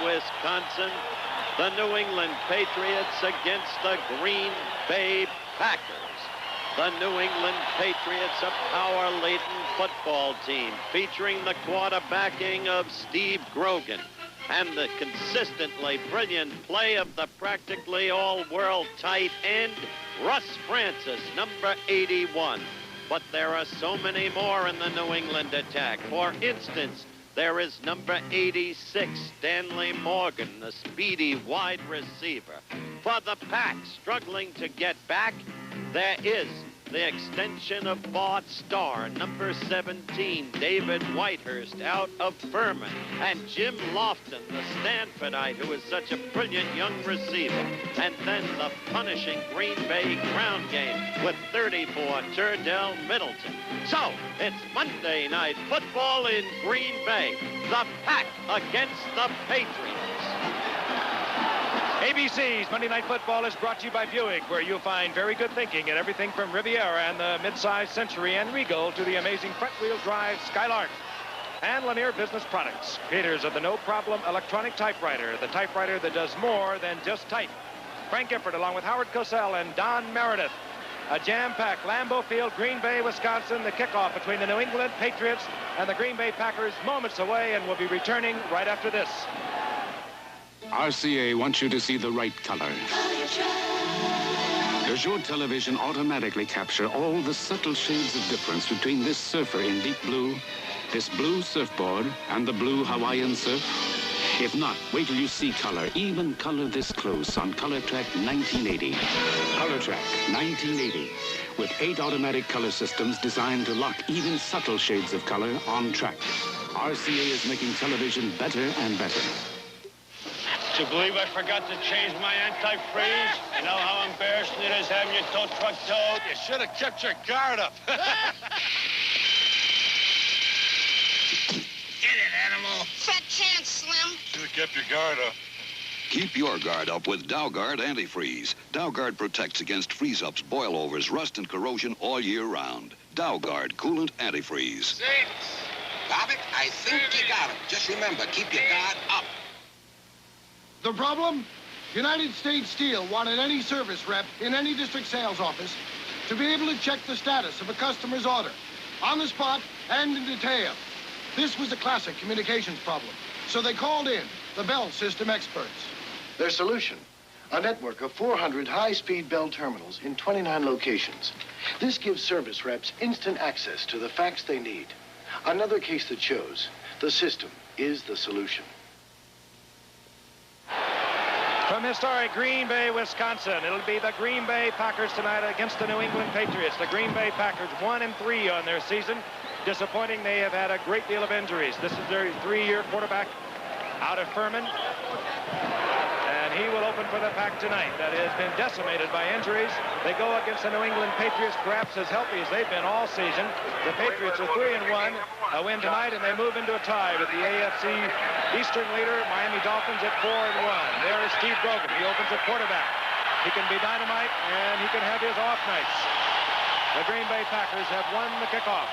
Wisconsin, the New England Patriots against the Green Bay Packers. The New England Patriots, a power-laden football team featuring the quarterbacking of Steve Grogan and the consistently brilliant play of the practically all-world tight end, Russ Francis, number 81. But there are so many more in the New England attack. For instance, there is number 86, Stanley Morgan, the speedy wide receiver. For the Pack, struggling to get back, there is the extension of Bart Starr, number 17, David Whitehurst out of Furman, and Jim Lofton, the Stanfordite, who is such a brilliant young receiver. And then the punishing Green Bay ground game with 34, Turdell Middleton. So, it's Monday Night Football in Green Bay. The Pack against the Patriots. ABC's Monday Night Football is brought to you by Buick, where you'll find very good thinking in everything from Riviera and the mid-size Century and Regal to the amazing front-wheel drive Skylark. And Lanier Business Products, creators of the no-problem electronic typewriter, the typewriter that does more than just type. Frank Gifford, along with Howard Cosell and Don Meredith. A jam-packed Lambeau Field, Green Bay, Wisconsin, the kickoff between the New England Patriots and the Green Bay Packers, moments away, and will be returning right after this. RCA wants you to see the right color. Does your television automatically capture all the subtle shades of difference between this surfer in deep blue, this blue surfboard, and the blue Hawaiian surf? If not, wait till you see color, even color this close on Color Track 1980. Color Track 1980, with 8 automatic color systems designed to lock even subtle shades of color on track. RCA is making television better and better. Do you believe I forgot to change my antifreeze? You know how embarrassing it is having your tow truck towed? You should have kept your guard up. Get it, animal. Fat chance, Slim. Should have kept your guard up. Keep your guard up with Dowguard Antifreeze. Dowguard protects against freeze-ups, boilovers, rust, and corrosion all year round. Dowguard Coolant Antifreeze. Bobbitt, I think you got him. Just remember, keep your guard up. The problem? United States Steel wanted any service rep in any district sales office to be able to check the status of a customer's order on the spot and in detail. This was a classic communications problem, so they called in the Bell System experts. Their solution, a network of 400 high-speed Bell terminals in 29 locations. This gives service reps instant access to the facts they need. Another case that shows the system is the solution. From historic Green Bay, Wisconsin, it'll be the Green Bay Packers tonight against the New England Patriots. The Green Bay Packers 1-3 on their season. Disappointing, they have had a great deal of injuries. This is their 3-year quarterback out of Furman. And he will open for the Pack tonight. That has been decimated by injuries. They go against the New England Patriots, perhaps as healthy as they've been all season. The Patriots are 3-1, a win tonight, and they move into a tie with the AFC Eastern leader, Miami Dolphins, at 4-1. There is Steve Grogan. He opens at quarterback. He can be dynamite, and he can have his off nights. The Green Bay Packers have won the kickoff.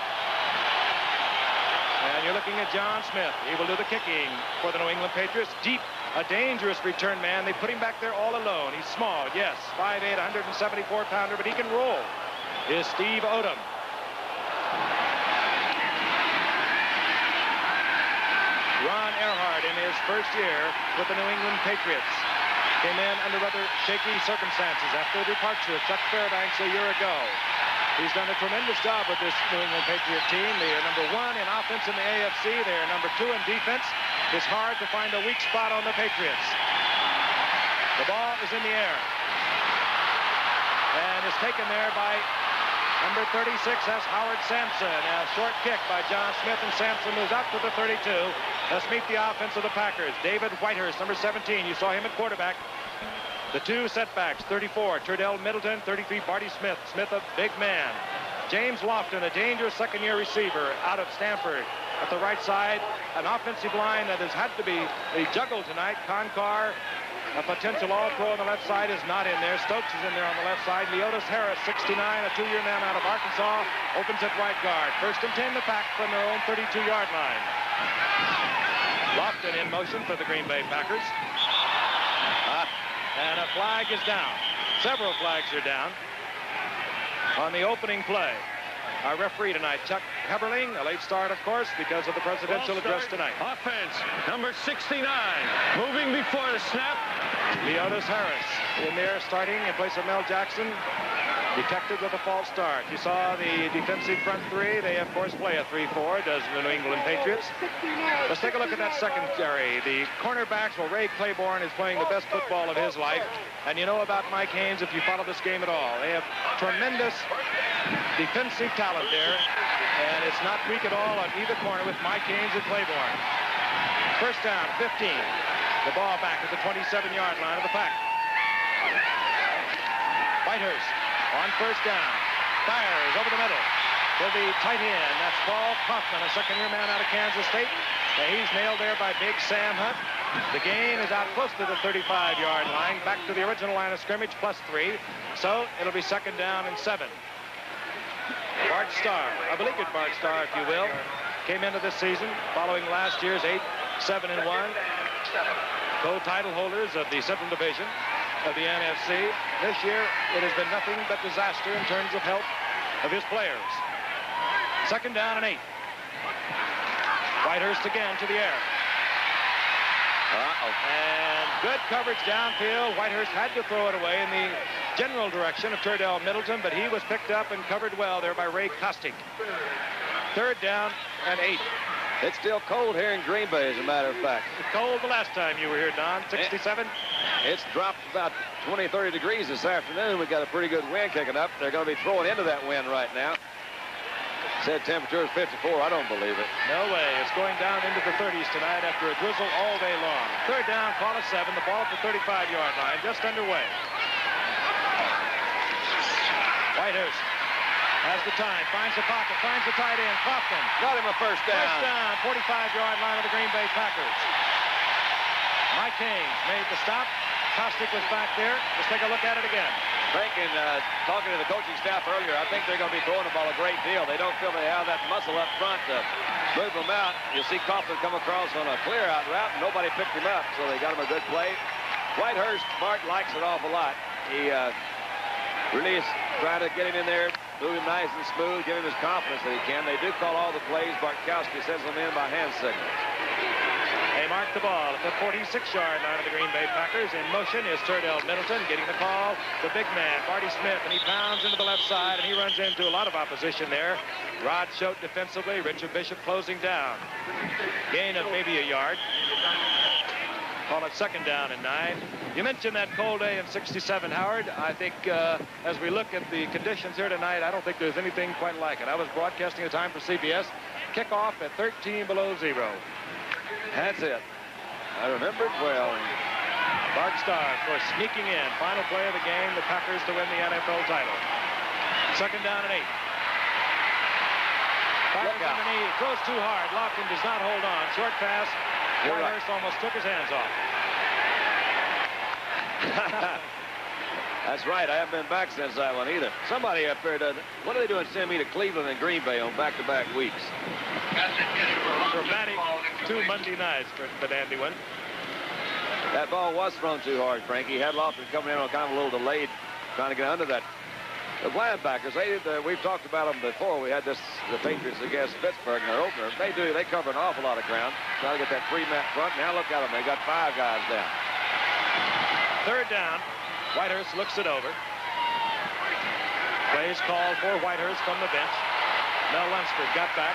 And you're looking at John Smith. He will do the kicking for the New England Patriots. Deep, a dangerous return man. They put him back there all alone. He's small, yes, 5'8", 174-pounder, but he can roll. Is Steve Odom. Ron Earhart, in his first year with the New England Patriots, came in under rather shaky circumstances after the departure of Chuck Fairbanks a year ago. He's done a tremendous job with this New England Patriot team. They are number 1 in offense in the AFC. They are number 2 in defense. It's hard to find a weak spot on the Patriots. The ball is in the air. And is taken there by number 36, that's Howard Sampson. A short kick by John Smith, and Sampson moves up to the 32. Let's meet the offense of the Packers. David Whitehurst, number 17. You saw him at quarterback. The 2 setbacks, 34, Turdell Middleton, 33, Barty Smith. Smith, a big man. James Lofton, a dangerous second-year receiver out of Stanford. At the right side, an offensive line that has had to be juggled tonight. Concar, a potential all-pro on the left side, is not in there. Stokes is in there on the left side. Leotis Harris, 69, a 2-year man out of Arkansas, opens at right guard. First and 10 to Pack from their own 32-yard line. Lofton in motion for the Green Bay Packers. And a flag is down. Several flags are down on the opening play. Our referee tonight, Chuck Heberling, a late start, of course, because of the presidential address tonight. Offense, number 69, moving before the snap. Leotis Harris in there starting in place of Mel Jackson. Detected with a false start. You saw the defensive front three. They, of course, play a 3-4, does the New England Patriots. Let's take a look at that secondary. The cornerbacks, well, Ray Claiborne is playing the best football of his life. And you know about Mike Haynes if you follow this game at all. They have tremendous defensive talent there. And it's not weak at all on either corner with Mike Haynes and Claiborne. First down, 15. The ball back at the 27-yard line of the Pack. Whitehurst on first down. Fires over the middle to the tight end. That's Paul Kaufman, a second-year man out of Kansas State. Now he's nailed there by big Sam Hunt. The gain is out close to the 35-yard line, back to the original line of scrimmage, +3. So it'll be second down and 7. Bart Starr, a beleaguered Bart Starr, if you will, came into this season following last year's 8-7-1. Co-title holders of the Central Division of the NFC. This year, it has been nothing but disaster in terms of health of his players. Second down and 8. Whitehurst again to the air. And good coverage downfield. Whitehurst had to throw it away in the general direction of Turdell Middleton, but he was picked up and covered well there by Ray Kostick. Third down and 8. It's still cold here in Green Bay, as a matter of fact. Cold the last time you were here, Don. 67. It's dropped about 20, 30 degrees this afternoon. We got a pretty good wind kicking up. They're going to be throwing into that wind right now. Said temperature is 54. I don't believe it. No way. It's going down into the 30s tonight after a drizzle all day long. Third down, call it 7. The ball at the 35-yard line, just underway. Whitehurst has the time, finds the pocket, finds the tight end, Kaufman. Got him a first down. First down, 45-yard line of the Green Bay Packers. Mike Haynes made the stop. Kostick was back there. Let's take a look at it again. Frank, and talking to the coaching staff earlier, I think they're going to be throwing the ball a great deal. They don't feel they have that muscle up front to move them out. You'll see Kaufman come across on a clear-out route, and nobody picked him up, so they got him a good play. Whitehurst, Bart likes it awful lot. He really is trying to get him in there, move him nice and smooth, give him his confidence that he can. They do call all the plays. Bartkowski sends them in by hand signals. They mark the ball at the 46-yard line of the Green Bay Packers. In motion is Turdell Middleton getting the call. The big man, Barty Smith, and he pounds into the left side, and he runs into a lot of opposition there. Rod Choate defensively, Richard Bishop closing down. Gain of maybe a yard. Call it second down and 9. You mentioned that cold day in 67, Howard. I think as we look at the conditions here tonight, I don't think there's anything quite like it. I was broadcasting the time for CBS. Kickoff at 13 below 0. That's it. I remember it well. Bart Starr, of course, sneaking in. Final play of the game, the Packers to win the NFL title. Second down and 8. Packers underneath, throws too hard. Lofton does not hold on. Short pass. Whitehurst almost took his hands off. That's right. I haven't been back since that one either. Somebody up there does. What are they doing sending me to Cleveland and Green Bay on back-to-back weeks? Dramatic 2 Monday nights for Andy Wynn. That ball was thrown too hard, Frankie. Had Lofton coming in on kind of a little delayed, trying to get under that. The linebackers, we've talked about them before. We had the Patriots against Pittsburgh in their opener. They cover an awful lot of ground. Try to get that 3-man front. Now look at them. They got 5 guys down. Third down. Whitehurst looks it over. Plays called for Whitehurst from the bench. Mel Lunsford got back.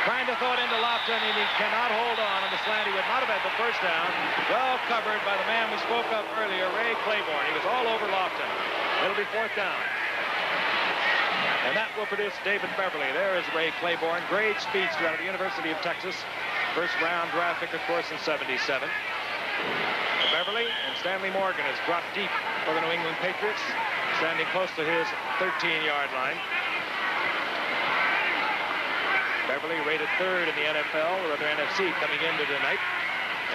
Trying to throw it into Lofton, and he cannot hold on the slant. He would not have had the first down. Well covered by the man we spoke of earlier, Ray Claiborne. He was all over Lofton. It'll be fourth down. And that will produce David Beverly. There is Ray Claiborne, great speedster out of the University of Texas. First round draft pick, of course, in 77. Beverly and Stanley Morgan has dropped deep for the New England Patriots, standing close to his 13-yard line. Beverly rated 3rd in the NFL, or rather NFC, coming into tonight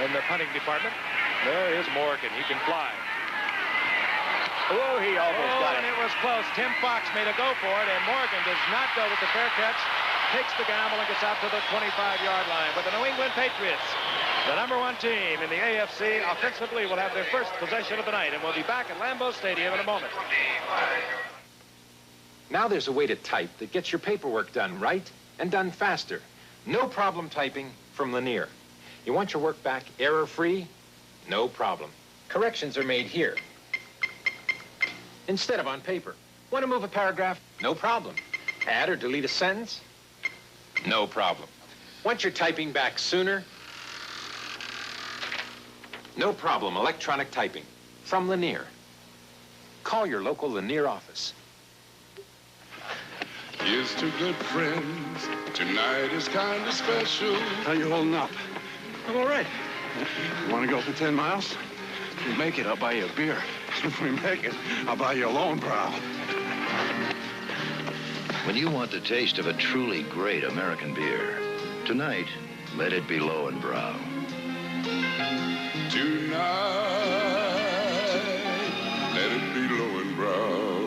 in the punting department. There is Morgan. He can fly. Oh, he almost got it. And it was close. Tim Fox made a go for it, and Morgan does not go with the fair catch. takes the gamble and gets out to the 25-yard line. But the New England Patriots, the #1 team in the AFC, offensively will have their first possession of the night, and we'll be back at Lambeau Stadium in a moment. Now there's a way to type that gets your paperwork done right and done faster. No problem typing from Lanier. You want your work back error-free? No problem. Corrections are made here instead of on paper. Want to move a paragraph? No problem. Add or delete a sentence? No problem. Want your typing back sooner? No problem. Electronic typing from Lanier. Call your local Lanier office. Here's to good friends. Tonight is kind of special. How you holding up? I'm all right. You want to go for 10 miles? If we make it, I'll buy you a beer. If we make it, I'll buy you a Lowenbrow. When you want the taste of a truly great American beer, tonight, let it be Lowenbrow. Tonight, let it be Lowenbrow.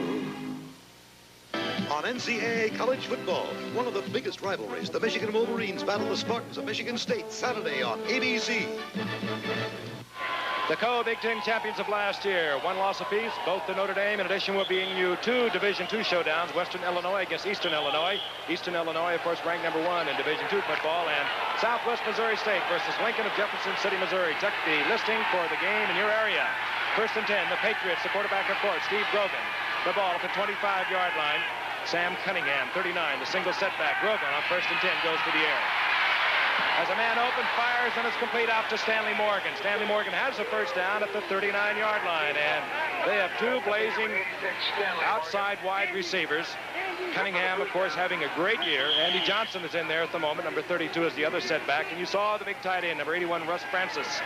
On NCAA college football, one of the biggest rivalries, the Michigan Wolverines battle the Spartans of Michigan State Saturday on ABC. The co-Big Ten champions of last year, one loss apiece, both to Notre Dame. In addition, we'll be bringing you two Division II showdowns, Western Illinois against Eastern Illinois. Eastern Illinois, of course, ranked #1 in Division II football, and Southwest Missouri State versus Lincoln of Jefferson City, Missouri. Check the listing for the game in your area. 1st and 10, the Patriots, the quarterback, of course, Steve Grogan. The ball at the 25-yard line. Sam Cunningham, 39, the single setback. Grogan on 1st and 10 goes to the air. As a man open, fires, and it's complete out to Stanley Morgan. Stanley Morgan has the first down at the 39-yard line, and they have two blazing outside wide receivers. Cunningham, of course, having a great year. Andy Johnson is in there at the moment. Number 32 is the other setback, and you saw the big tight end, number 81, Russ Francis.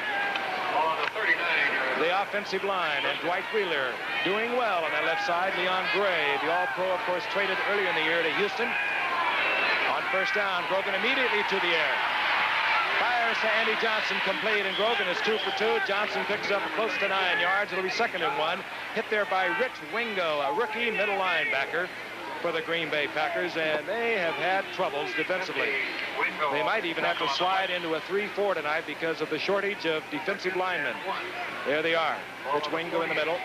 The offensive line, and Dwight Wheeler doing well on that left side. Leon Gray, the All-Pro, of course, traded earlier in the year to Houston. On first down, Grogan immediately to the air. Fires to Andy Johnson, complete, and Grogan is 2 for 2. Johnson picks up close to 9 yards. It'll be 2nd and 1. Hit there by Rich Wingo, a rookie middle linebacker for the Green Bay Packers, and they have had troubles defensively. They might even have to slide into a 3-4 tonight because of the shortage of defensive linemen. There they are. Rich Wingo in the middle.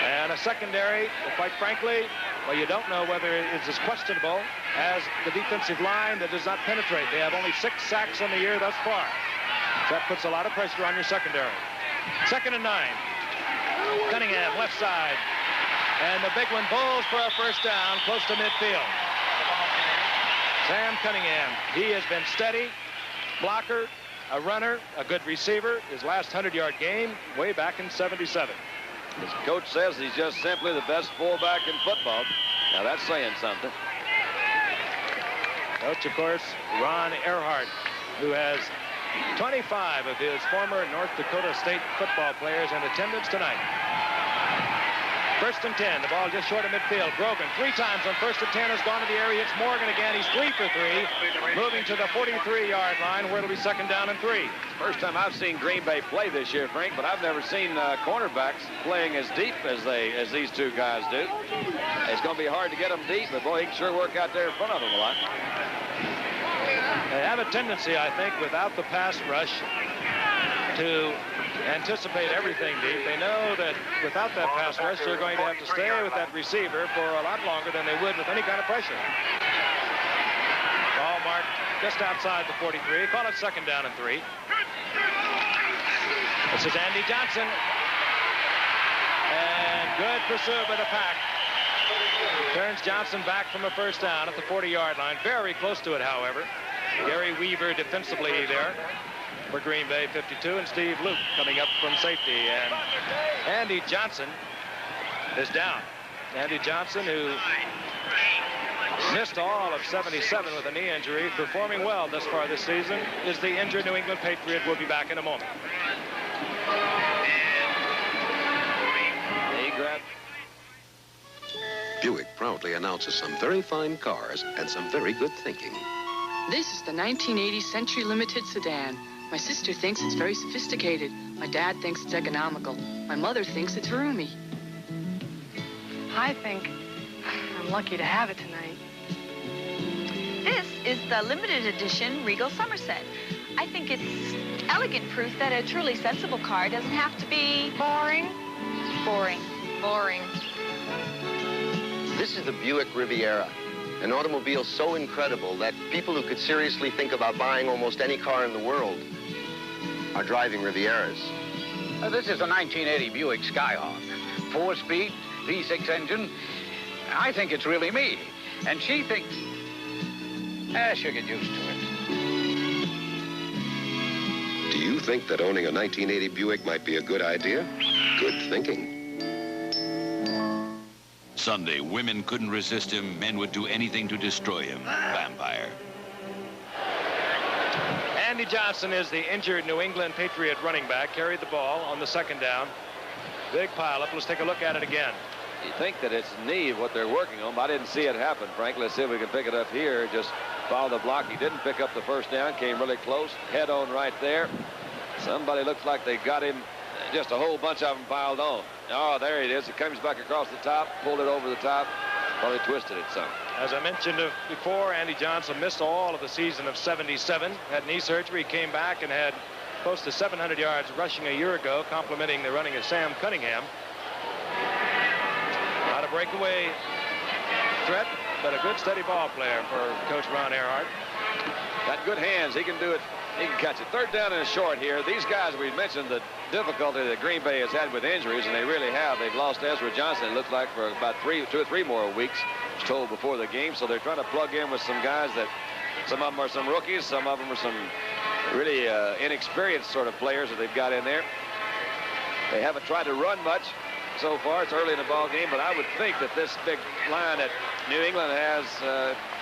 And a secondary, quite frankly, well, you don't know whether it's as questionable as the defensive line that does not penetrate. They have only 6 sacks on the year thus far. So that puts a lot of pressure on your secondary. 2nd and 9. Cunningham, left side. And the big one, Bulls for a first down, close to midfield. Sam Cunningham, he has been steady, blocker, a runner, a good receiver. His last 100-yard game way back in '77. His coach says he's just simply the best fullback in football. Now that's saying something. Coach, of course, Ron Earhart, who has 25 of his former North Dakota State football players in attendance tonight. 1st and 10, the ball just short of midfield. Grogan 3 times on 1st and 10 has gone to the area. It's Morgan again. He's 3 for 3, moving to the 43-yard line where it'll be 2nd down and 3. First time I've seen Green Bay play this year, Frank, but I've never seen cornerbacks playing as deep as these two guys do. It's going to be hard to get them deep, but boy, he can sure work out there in front of them a lot. They have a tendency, I think, without the pass rush to anticipate everything deep. They know that without that pass rush, they're going to have to stay with that receiver for a lot longer than they would with any kind of pressure. Ball marked just outside the 43. Call it 2nd down and 3. This is Andy Johnson. And good pursuit by the Pack. Turns Johnson back from a first down at the 40-yard line. Very close to it, however. Gary Weaver defensively there for Green Bay, 52, and Steve Luke coming up from safety. And Andy Johnson is down. Andy Johnson, who missed all of '77 with a knee injury, performing well thus far this season, is the injured New England Patriot. We'll be back in a moment. Buick proudly announces some very fine cars and some very good thinking. This is the 1980 Century Limited sedan. My sister thinks it's very sophisticated. My dad thinks it's economical. My mother thinks it's roomy. I think I'm lucky to have it tonight. This is the limited edition Regal Somerset. I think it's elegant proof that a truly sensible car doesn't have to be... Boring. Boring. Boring. This is the Buick Riviera, an automobile so incredible that people who could seriously think about buying almost any car in the world are driving Rivieras. This is a 1980 Buick Skyhawk. 4-speed, V6 engine. I think it's really me. And she thinks... she'll get used to it. Do you think that owning a 1980 Buick might be a good idea? Good thinking. Sunday, women couldn't resist him. Men would do anything to destroy him. Vampire. Andy Johnson is the injured New England Patriot running back. Carried the ball on the second down. Big pileup. Let's take a look at it again. You think that it's knee what they're working on, but I didn't see it happen, Frank. Let's see if we can pick it up here. Just follow the block. He didn't pick up the first down. Came really close. Head on right there. Somebody looks like they got him. Just a whole bunch of them piled on. Oh, there it is. It comes back across the top. Pulled it over the top. Probably twisted it some. As I mentioned before, Andy Johnson missed all of the season of '77. Had knee surgery. Came back and had close to 700 yards rushing a year ago, complementing the running of Sam Cunningham. Not a breakaway threat, but a good steady ball player for Coach Ron Earhart. Got good hands. He can do it. He can catch it. Third down and short here. These guys, we mentioned the difficulty that Green Bay has had with injuries, and they really have. They've lost Ezra Johnson, it looks like, for about 2 or 3 more weeks, I was told before the game. So they're trying to plug in with some guys that, some of them are some rookies, some of them are some really inexperienced sort of players that they've got in there. They haven't tried to run much so far. It's early in the ball game, but I would think that this big line that New England has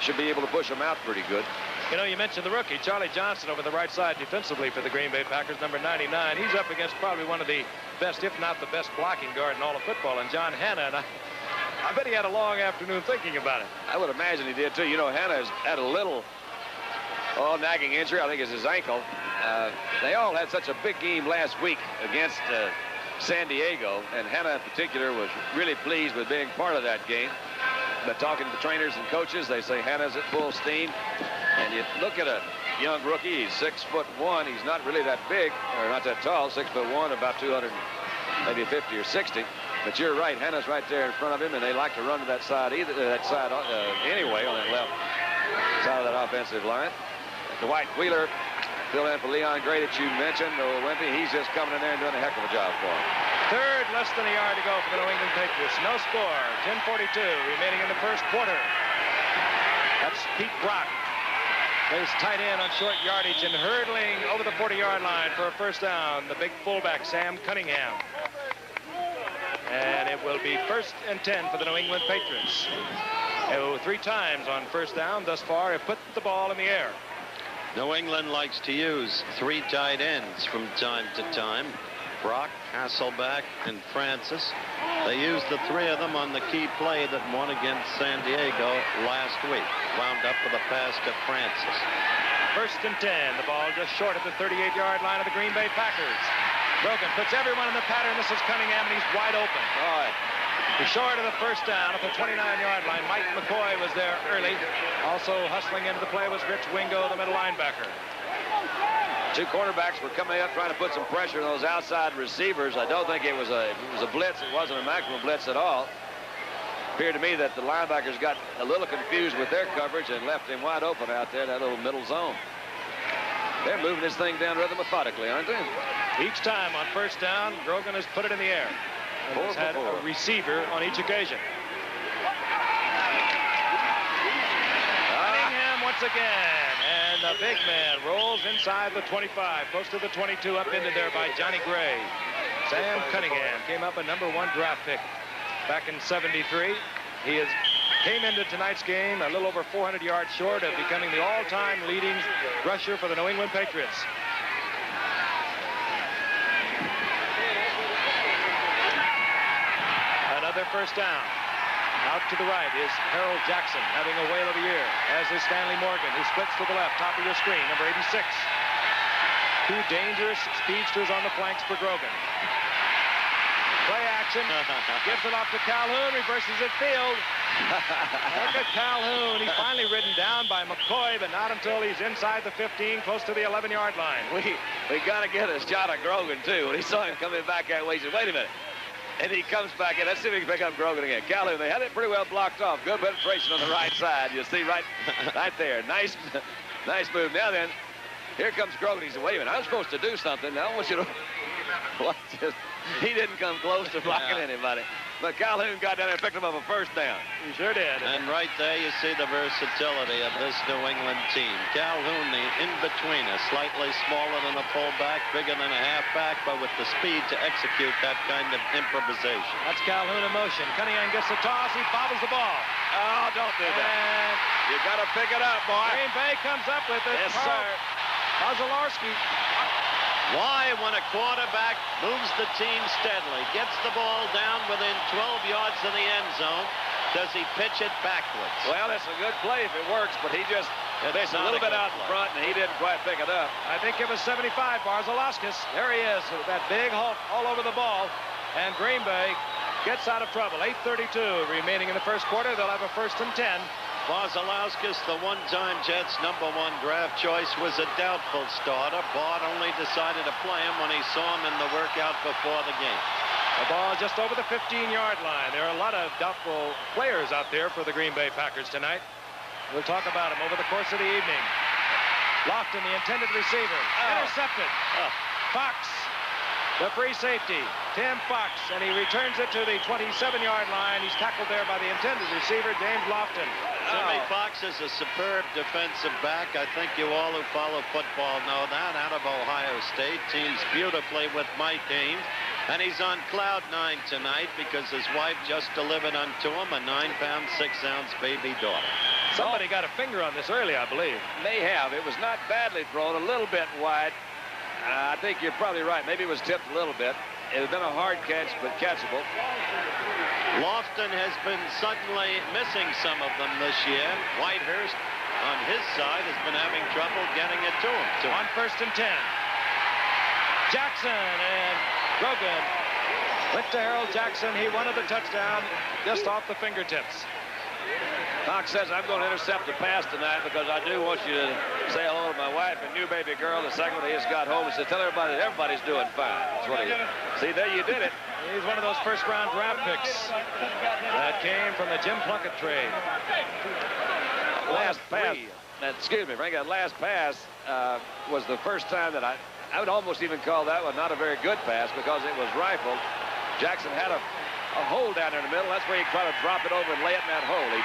should be able to push them out pretty good. You know, you mentioned the rookie, Charlie Johnson, over the right side defensively for the Green Bay Packers, number 99. He's up against probably one of the best, if not the best, blocking guard in all of football, and John Hanna. And I bet he had a long afternoon thinking about it. I would imagine he did, too. You know, Hanna has had a little nagging injury. I think it's his ankle. They all had such a big game last week against San Diego, and Hanna in particular was really pleased with being part of that game. But talking to the trainers and coaches, they say Hanna's at full steam. And you look at a young rookie, he's 6'1". He's not really that big, or not that tall, 6'1", about 200, maybe 50 or 60. But you're right, Hanna's right there in front of him, and they like to run to that side anyway, on that left side of that offensive line. Dwight Wheeler, fill in for Leon Gray that you mentioned, Wimpy. He's just coming in there and doing a heck of a job for him. Third, less than a yard to go for the New England Patriots. No score, 10:42 remaining in the first quarter. That's Pete Brock. Plays tight end on short yardage and hurdling over the 40-yard line for a first down, the big fullback, Sam Cunningham. And it will be 1st and 10 for the New England Patriots. 3 times on first down thus far have put the ball in the air. New England likes to use 3 tight ends from time to time. Brock, Hasselback, and Francis. They used the 3 of them on the key play that won against San Diego last week. Wound up with a pass to Francis. 1st and 10. The ball just short of the 38-yard line of the Green Bay Packers. Brogan puts everyone in the pattern. This is Cunningham, and he's wide open. All right. He's short of the first down at the 29-yard line. Mike McCoy was there early. Also hustling into the play was Rich Wingo, the middle linebacker. 2 cornerbacks were coming up trying to put some pressure on those outside receivers. I don't think it was a blitz. It wasn't a maximum blitz at all. Appeared to me that the linebackers got a little confused with their coverage and left him wide open out there, that little middle zone. They're moving this thing down rather methodically, aren't they? Each time on first down, Grogan has put it in the air. And has had a receiver on each occasion. Cunningham once again. And the big man rolls inside the 25, close to the 22, upended there by Johnny Gray. Sam Cunningham came up a #1 draft pick back in '73. He came into tonight's game a little over 400 yards short of becoming the all-time leading rusher for the New England Patriots. Another first down. Out to the right is Harold Jackson having a whale of a year, as is Stanley Morgan, who splits to the left, top of your screen, number 86. 2 dangerous speedsters on the flanks for Grogan. Play action, gives it off to Calhoun, reverses it field, Look at Calhoun. He's finally ridden down by McCoy, but not until he's inside the 15, close to the 11-yard line. We got to get a shot of Grogan, too. When he saw him coming back that way, he said, wait a minute. And he comes back in. Let's see if we can pick up Grogan again. Calhoun, they had it pretty well blocked off. Good penetration on the right side. You see right there. Nice move. Now then, here comes Grogan. He said, wait a minute, I'm supposed to do something. Now I want you to watch this. He didn't come close to blocking anybody. But Calhoun got down there and picked him up a first down. He sure did. And right there you see the versatility of this New England team. Calhoun, the in-betweener, slightly smaller than a fullback, bigger than a halfback, but with the speed to execute that kind of improvisation. That's Calhoun in motion. Cunningham gets the toss. He bobbles the ball. Oh, don't do that. You got to pick it up, boy. Green Bay comes up with it. Yes, sir. Kozlowski. Why, when a quarterback moves the team steadily, gets the ball down within 12 yards of the end zone, does he pitch it backwards? Well, it's a good play if it works, but he just missed a little bit out in front, and he didn't quite pick it up. I think it was 75, Barzalauskas. There he is, with that big hulk all over the ball. And Green Bay gets out of trouble. 8:32 remaining in the first quarter. They'll have a 1st and 10. Barzalauskas, the one-time Jets' #1 draft choice, was a doubtful starter. Bart only decided to play him when he saw him in the workout before the game. The ball just over the 15-yard line. There are a lot of doubtful players out there for the Green Bay Packers tonight. We'll talk about them over the course of the evening. Lofton, the intended receiver, intercepted. Fox, the free safety, Tim Fox, and he returns it to the 27-yard line. He's tackled there by the intended receiver, James Lofton. Jimmy Fox is a superb defensive back. I think you all who follow football know that. Out of Ohio State, teams beautifully with Mike Ames. And he's on cloud 9 tonight because his wife just delivered unto him a 9-pound, 6-ounce baby daughter. Somebody got a finger on this early, I believe. May have. It was not badly thrown, a little bit wide. I think you're probably right. Maybe it was tipped a little bit. It has been a hard catch, but catchable. Lofton has been suddenly missing some of them this year. Whitehurst, on his side, has been having trouble getting it to him. On 1st and 10. Jackson and Grogan went to Harold Jackson. He wanted the touchdown just off the fingertips. Fox says, I'm going to intercept the pass tonight because I do want you to say hello to my wife and new baby girl. The second he just got home, he said, tell everybody that everybody's doing fine. That's what he see, there you did it. He's one of those first-round draft picks that came from the Jim Plunkett trade. Last pass, excuse me, Frank, that last pass was the first time that I would almost even call that one not a very good pass because it was rifled. Jackson had a hole down there in the middle. That's where he tried to drop it over and lay it in that hole. He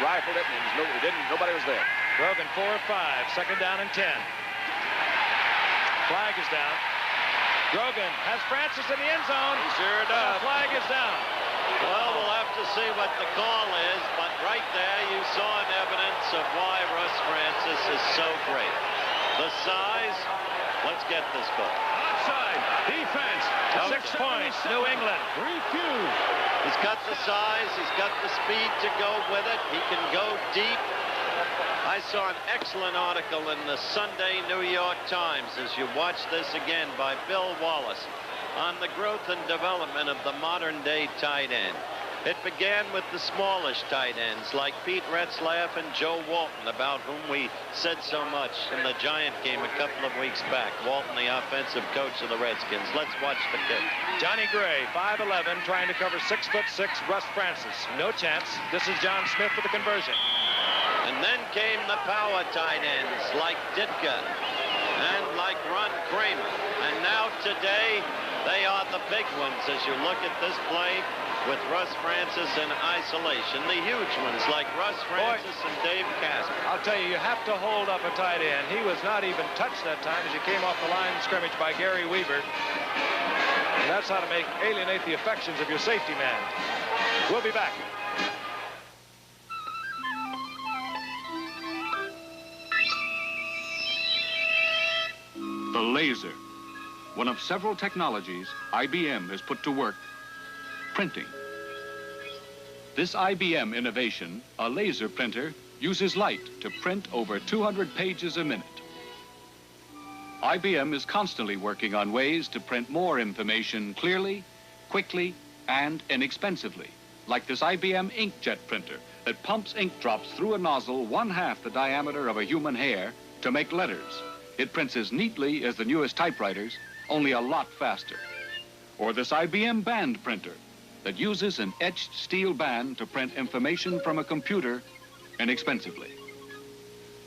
rifled it, and nobody was there. Grogan 4 of 5, 2nd down and 10. Flag is down. Grogan has Francis in the end zone. He sure does. The flag is down. Well, we'll have to see what the call is, but right there you saw an evidence of why Russ Francis is so great. The size. Let's get this call. Offside. Defense. 6 points. New England. Refuse. He's got the size. He's got the speed to go with it. He can go deep. I saw an excellent article in the Sunday New York Times as you watch this again by Bill Wallace on the growth and development of the modern-day tight end. It began with the smallish tight ends like Pete Retzlaff and Joe Walton, about whom we said so much in the Giant game a couple of weeks back. Walton, the offensive coach of the Redskins. Let's watch the kick. Johnny Gray, 5'11", trying to cover 6'6" Russ Francis. No chance. This is John Smith for the conversion. And then came the power tight ends like Ditka and like Ron Kramer. And now today, they are the big ones as you look at this play with Russ Francis in isolation. The huge ones like Russ Francis and Dave Casper. I'll tell you, you have to hold up a tight end. He was not even touched that time as he came off the line of scrimmage by Gary Weaver. And that's how to alienate the affections of your safety man. We'll be back. The laser, one of several technologies IBM has put to work. Printing. This IBM innovation, a laser printer, uses light to print over 200 pages a minute. IBM is constantly working on ways to print more information clearly, quickly, and inexpensively. like this IBM inkjet printer that pumps ink drops through a nozzle 1/2 the diameter of a human hair to make letters. It prints as neatly as the newest typewriters, only a lot faster. Or this IBM band printer that uses an etched steel band to print information from a computer inexpensively.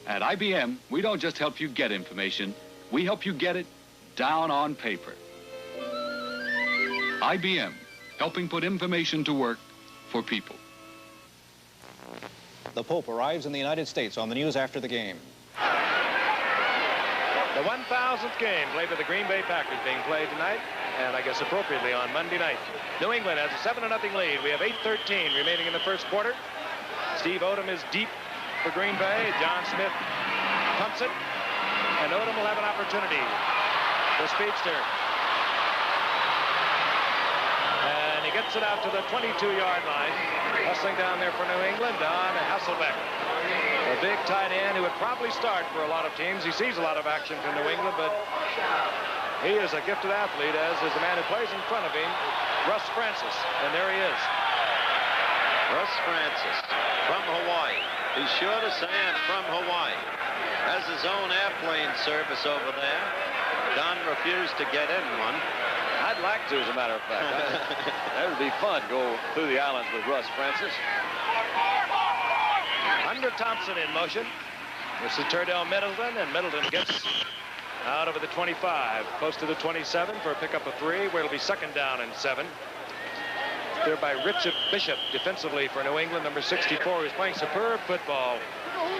At IBM, we don't just help you get information, we help you get it down on paper. IBM, helping put information to work for people. The Pope arrives in the United States on the news after the game. The 1,000th game played by the Green Bay Packers being played tonight, and I guess appropriately on Monday night. New England has a 7-0 lead. We have 8:13 remaining in the first quarter. Steve Odom is deep for Green Bay. John Smith pumps it, and Odom will have an opportunity. The speedster. And he gets it out to the 22-yard line. Hustling down there for New England, Don Hasselbeck. A big tight end who would probably start for a lot of teams. He sees a lot of action from New England, but he is a gifted athlete, as is the man who plays in front of him, Russ Francis. And there he is. Russ Francis from Hawaii. He's sure to say I'm from Hawaii. Has his own airplane service over there. Don refused to get in one. I'd like to, as a matter of fact. That would be fun, go through the islands with Russ Francis. Under Thompson in motion. This is Turdell Middleton, and Middleton gets out over the 25, close to the 27 for a pickup of 3, where it'll be 2nd down and 7. There by Richard Bishop defensively for New England, number 64, who's playing superb football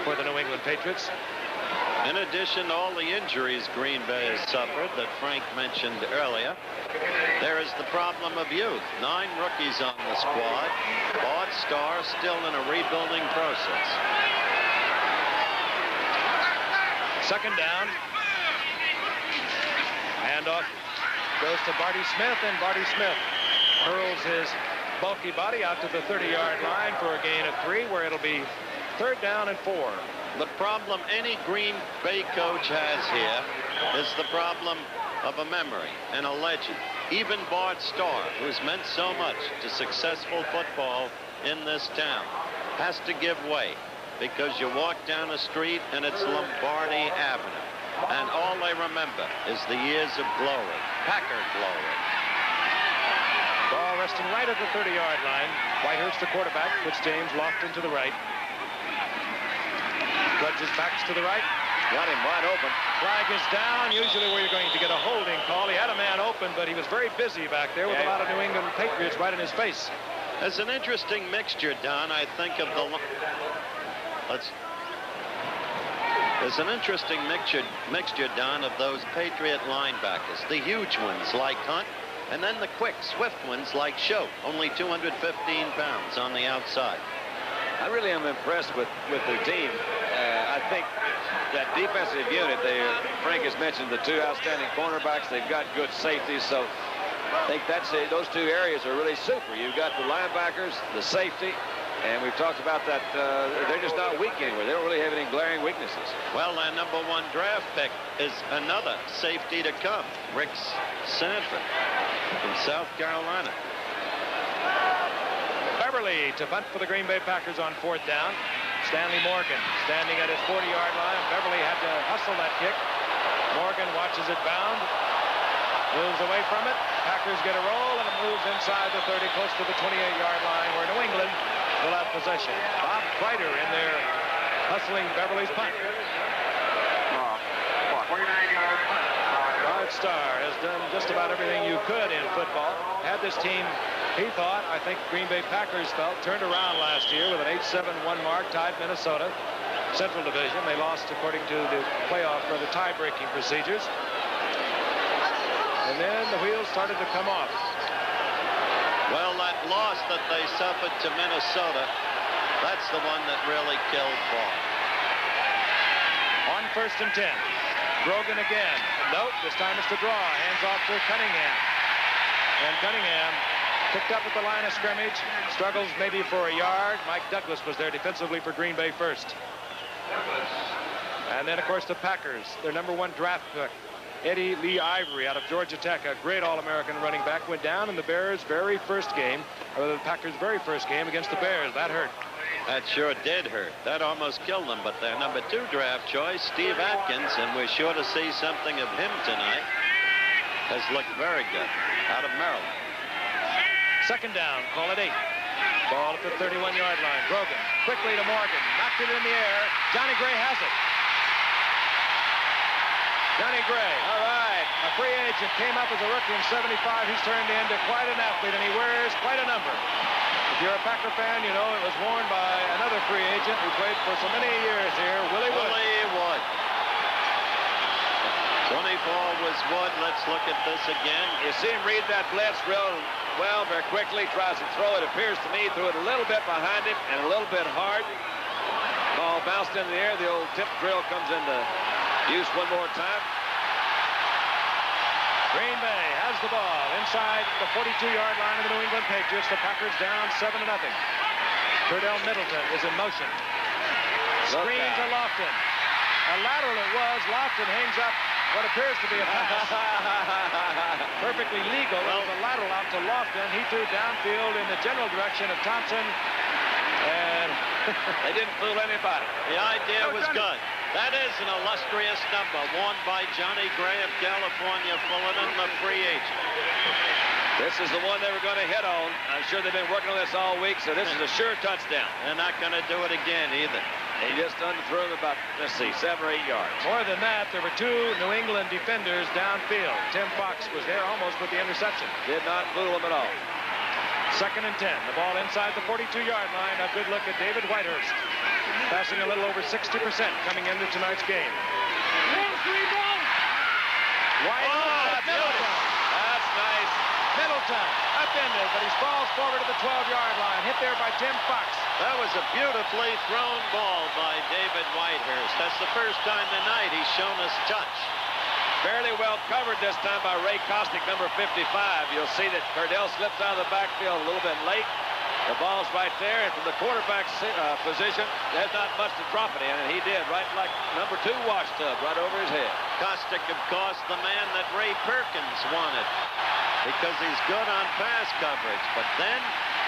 for the New England Patriots. In addition to all the injuries Green Bay has suffered that Frank mentioned earlier, there is the problem of youth. 9 rookies on the squad. Bart Starr still in a rebuilding process. 2nd down. Handoff goes to Barty Smith, and Barty Smith hurls his bulky body out to the 30-yard line for a gain of 3, where it'll be 3rd down and 4. The problem any Green Bay coach has here is the problem of a memory and a legend. Even Bart Starr, who's meant so much to successful football in this town, has to give way because you walk down the street and it's Lombardi Avenue. And all they remember is the years of glory, Packer glory. Ball resting right at the 30-yard line. Whitehurst, the quarterback, puts James Lofton to the right. Judges backs to the right. Got him wide open. Flag is down. Usually where you're going to get a holding call. He had a man open, but he was very busy back there with a lot of New England Patriots right in his face. There's an interesting mixture, Don. I think of the... There's an interesting mixture, Don, of those Patriot linebackers. The huge ones like Hunt, and then the quick, swift ones like Schoch, only 215 pounds on the outside. I really am impressed with their team. I think that defensive unit, Frank has mentioned the 2 outstanding cornerbacks. They've got good safeties, so I think those 2 areas are really super. You've got the linebackers, the safety, and we've talked about that. They're just not weak anywhere. They don't really have any glaring weaknesses. Well, their number 1 draft pick is another safety to come, Rick Sanford from South Carolina. Beverly to punt for the Green Bay Packers on 4th down. Stanley Morgan standing at his 40-yard line. Beverly had to hustle that kick. Morgan watches it bound. Moves away from it. Packers get a roll, and it moves inside the 30, close to the 28-yard line, where New England will have possession. Bob Kreider in there hustling Beverly's punt. Bart Starr has done just about everything you could in football. Had this team, he thought, I think Green Bay Packers felt, turned around last year with an 8-7-1 mark, tied Minnesota, Central Division. They lost according to the playoff or the tie-breaking procedures. And then the wheels started to come off. Well, that loss that they suffered to Minnesota, that's the one that really killed Ball. On 1st and 10. Grogan again. Nope, this time it's the draw. Hands off to Cunningham. And Cunningham picked up at the line of scrimmage. Struggles maybe for a yard. Mike Douglas was there defensively for Green Bay first. And then, of course, the Packers, their number 1 draft pick. Eddie Lee Ivory out of Georgia Tech, a great All-American running back, went down in the Bears' very first game, or the Packers' very first game against the Bears. That hurt. That sure did hurt. That almost killed them. But their number 2 draft choice, Steve Atkins, and we're sure to see something of him tonight, has looked very good out of Maryland. Second down, call it 8. Ball at the 31-yard line. Brogan quickly to Morgan. Knocked it in the air. Johnny Gray has it. Johnny Gray. All right. A free agent, came up as a rookie in 75. He's turned into quite an athlete, and he wears quite a number. If you're a Packer fan, you know it was worn by another free agent who played for so many years here, Willie Wood. Willie Wood. 24 was Wood. Let's look at this again. You see him read that blitz real well, very quickly. Tries to throw it. Appears to me threw it a little bit behind him and a little bit hard. Ball bounced in the air. The old tip drill comes into use one more time. Green Bay has the ball inside the 42-yard line of the New England Patriots. The Packers down 7-0. Cordell Middleton is in motion. Screens to Lofton. A lateral it was. Lofton hangs up what appears to be a pass. Perfectly legal. It was a lateral out to Lofton. He threw downfield in the general direction of Thompson. And they didn't fool anybody. The idea was good. That is an illustrious number, worn by Johnny Gray of California, Fullerton, the free agent. This is the one they were going to hit on. I'm sure they've been working on this all week, so this is a sure touchdown. They're not going to do it again either. He just underthrew him about, let's see, 7 or 8 yards. More than that, there were 2 New England defenders downfield. Tim Fox was there almost with the interception. Did not fool him at all. 2nd and 10. The ball inside the 42-yard line. A good look at David Whitehurst. Passing a little over 60% coming into tonight's game. Whitehurst. Middleton. That's nice. Middleton upended, but he falls forward to the 12-yard line. Hit there by Tim Fox. That was a beautifully thrown ball by David Whitehurst. That's the first time tonight he's shown us touch. Fairly well covered this time by Ray Kostick, number 55. You'll see that Cordell slips out of the backfield a little bit late. The ball's right there, and from the quarterback's position, there's not much to drop it in, and he did, right like number 2 washtub, right over his head. Kostick, of course, the man that Ray Perkins wanted, because he's good on pass coverage. But then,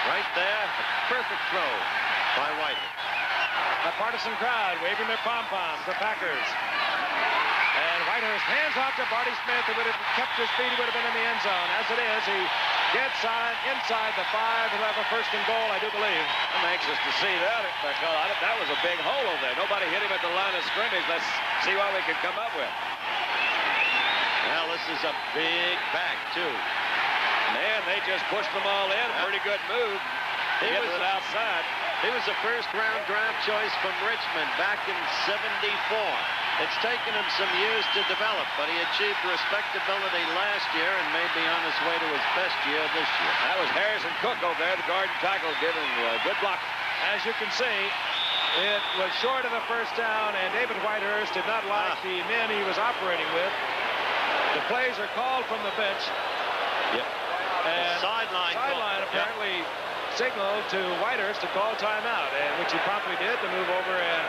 right there, a perfect throw by Whitehurst. A partisan crowd waving their pom-poms, the Packers. And Whitehurst hands off to Barty Smith, who would have kept his feet, he would have been in the end zone. As it is, he gets inside the 5. He'll have a 1st and goal, I do believe. I'm anxious to see that, because that was a big hole over there. Nobody hit him at the line of scrimmage. Let's see what we can come up with. Well, this is a big back, too. Man, they just pushed them all in. Pretty good move. He was it outside. He was a first-round draft choice from Richmond back in '74. It's taken him some years to develop, but he achieved respectability last year and may be on his way to his best year this year. That was Harrison Cook over there, the guard and tackle, giving good block. As you can see, it was short of the 1st down, and David Whitehurst did not like the men he was operating with. The plays are called from the bench. Yep. And sideline apparently signaled to Whitehurst to call timeout, and which he promptly did to move over and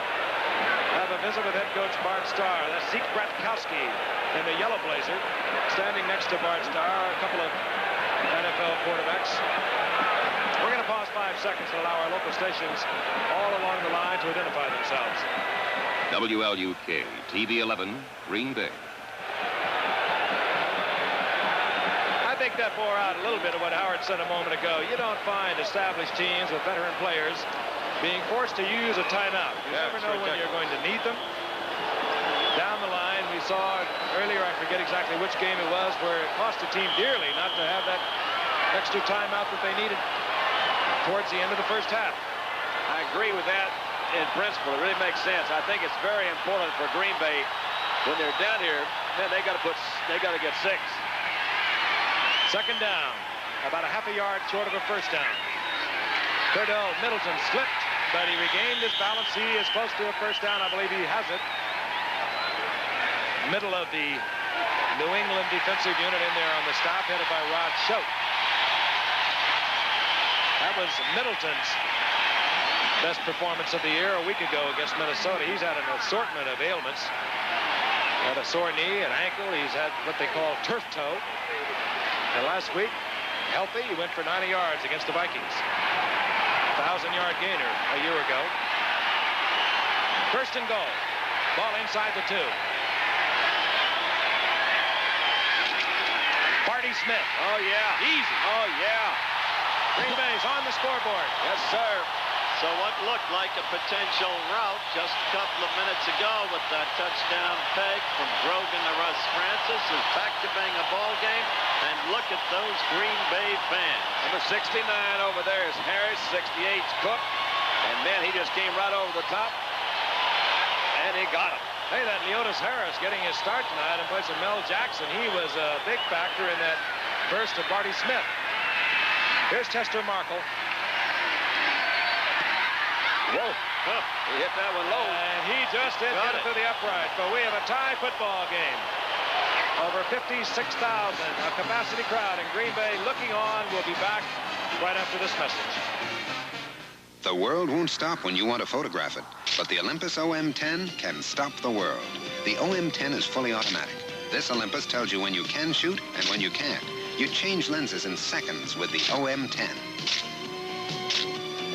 have a visit with head coach Bart Starr. That's Zeke Bratkowski in the yellow blazer, standing next to Bart Starr, a couple of NFL quarterbacks. We're going to pause 5 seconds to allow our local stations all along the line to identify themselves. WLUK, TV 11, Green Bay. I think that bore out a little bit of what Howard said a moment ago. You don't find established teams with veteran players being forced to use a timeout. You never know when you're going to need them. Down the line, we saw earlier, I forget exactly which game it was, where it cost the team dearly not to have that extra timeout that they needed towards the end of the 1st half. I agree with that in principle. It really makes sense. I think it's very important for Green Bay when they're down here. Man, they got to get 6. 2nd down, about a half a yard short of a 1st down. Cordell Middleton slipped, but he regained his balance. He is close to a 1st down. I believe he has it. Middle of the New England defensive unit in there on the stop, headed by Rod Schote. That was Middleton's best performance of the year a week ago against Minnesota. He's had an assortment of ailments. Had a sore knee, an ankle. He's had what they call turf toe. And last week, healthy, he went for 90 yards against the Vikings. 1,000-yard gainer a year ago. First and goal. Ball inside the 2. Barty Smith. Oh, yeah. Easy. Oh, yeah. Green Bay's on the scoreboard. Yes, sir. So what looked like a potential rout just a couple of minutes ago with that touchdown peg from Grogan to Russ Francis is back to being a ball game. And look at those Green Bay fans. Number 69 over there is Harris. 68's Cook. And man, he just came right over the top. And he got him. Hey, that Leotis Harris getting his start tonight in place of Mel Jackson. He was a big factor in that burst of Barty Smith. Here's Chester Markle. Whoa. Huh. He hit that one low. And he just did get it through the upright. But we have a tie football game. Over 56,000, a capacity crowd in Green Bay looking on. We'll be back right after this message. The world won't stop when you want to photograph it, but the Olympus OM10 can stop the world. The OM10 is fully automatic. This Olympus tells you when you can shoot and when you can't. You change lenses in seconds with the OM10.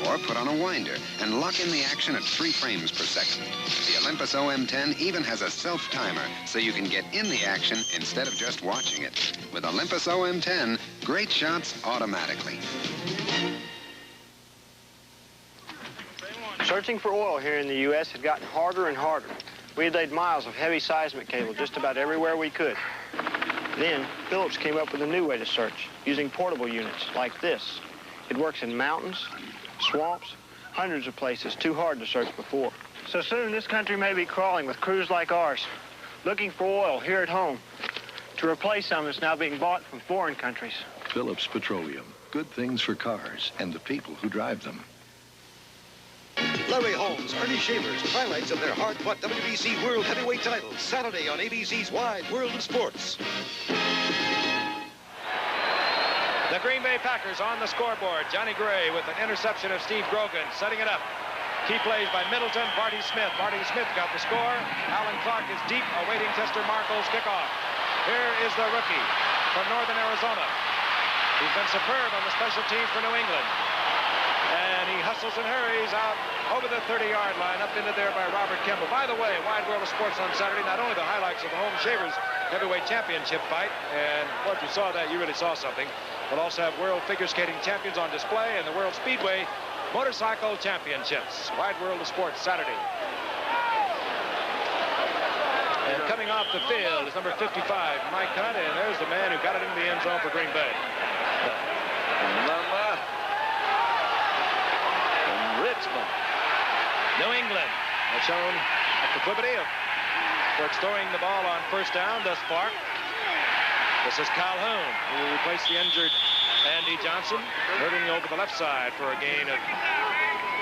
Or put on a winder and lock in the action at 3 frames per second. The Olympus OM10 even has a self-timer so you can get in the action instead of just watching it. With Olympus OM10, great shots automatically. Searching for oil here in the U.S. had gotten harder and harder. We had laid miles of heavy seismic cable just about everywhere we could. Then, Phillips came up with a new way to search, using portable units like this. It works in mountains, swamps, hundreds of places too hard to search before. So soon, this country may be crawling with crews like ours, looking for oil here at home to replace some that's now being bought from foreign countries. Phillips Petroleum. Good things for cars and the people who drive them. Larry Holmes, Ernie Shavers, highlights of their hard-fought WBC World Heavyweight titles, Saturday on ABC's Wide World of Sports. The Green Bay Packers on the scoreboard. Johnny Gray with an interception of Steve Grogan, setting it up. Key plays by Middleton, Barty Smith. Barty Smith got the score. Alan Clark is deep, awaiting Chester Markle's kickoff. Here is the rookie from Northern Arizona. He's been superb on the special teams for New England. And he hustles and hurries out over the 30-yard line, up into there by Robert Kimball. By the way, Wide World of Sports on Saturday, not only the highlights of the Holmes Shavers Heavyweight Championship fight, and well, if you saw that, you really saw something. We'll also have World Figure Skating Champions on display and the World Speedway Motorcycle Championships. Wide World of Sports Saturday. And coming off the field is number 55, Mike Hunt, and there's the man who got it into the end zone for Green Bay. Richmond. New England has shown a proclivity for storing the ball on first down thus far. This is Calhoun, who replaced the injured Andy Johnson, hurting over the left side for a gain of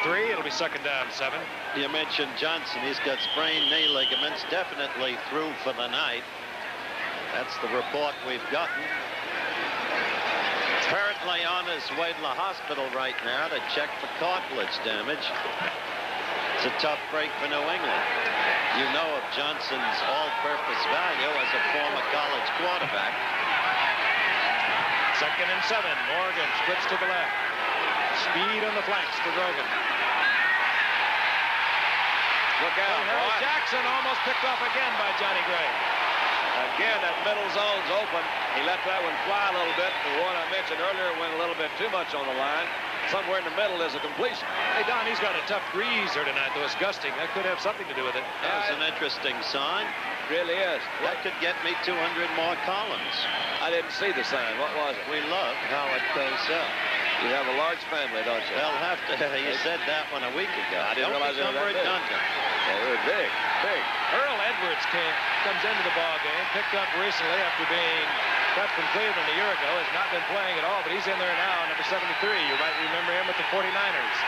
3. It'll be second down 7. You mentioned Johnson. He's got sprained knee ligaments, definitely through for the night. That's the report we've gotten. Currently on his way to the hospital right now to check for cartilage damage. It's a tough break for New England. You know of Johnson's all-purpose value as a former college quarterback. Second and 7. Morgan splits to the left. Speed on the flanks for Grogan. Look out, Harry Jackson almost picked off again by Johnny Gray. Again, that middle zone's open. He let that one fly a little bit. The one I mentioned earlier went a little bit too much on the line. Somewhere in the middle is a completion. Hey, Don, he's got a tough breeze here tonight, though it's gusting. That could have something to do with it. That's an interesting sign. Really is. That could get me 200 more columns. I didn't see the sign. What was it? We love how it goes up. You have a large family, don't you? They'll have to. You said that one a week ago. I didn't realize they were that redundant. They were big, big. Earl Edwards comes into the ball game, picked up recently after being cut from Cleveland a year ago, has not been playing at all, but he's in there now, number 73. You might remember him with the 49ers.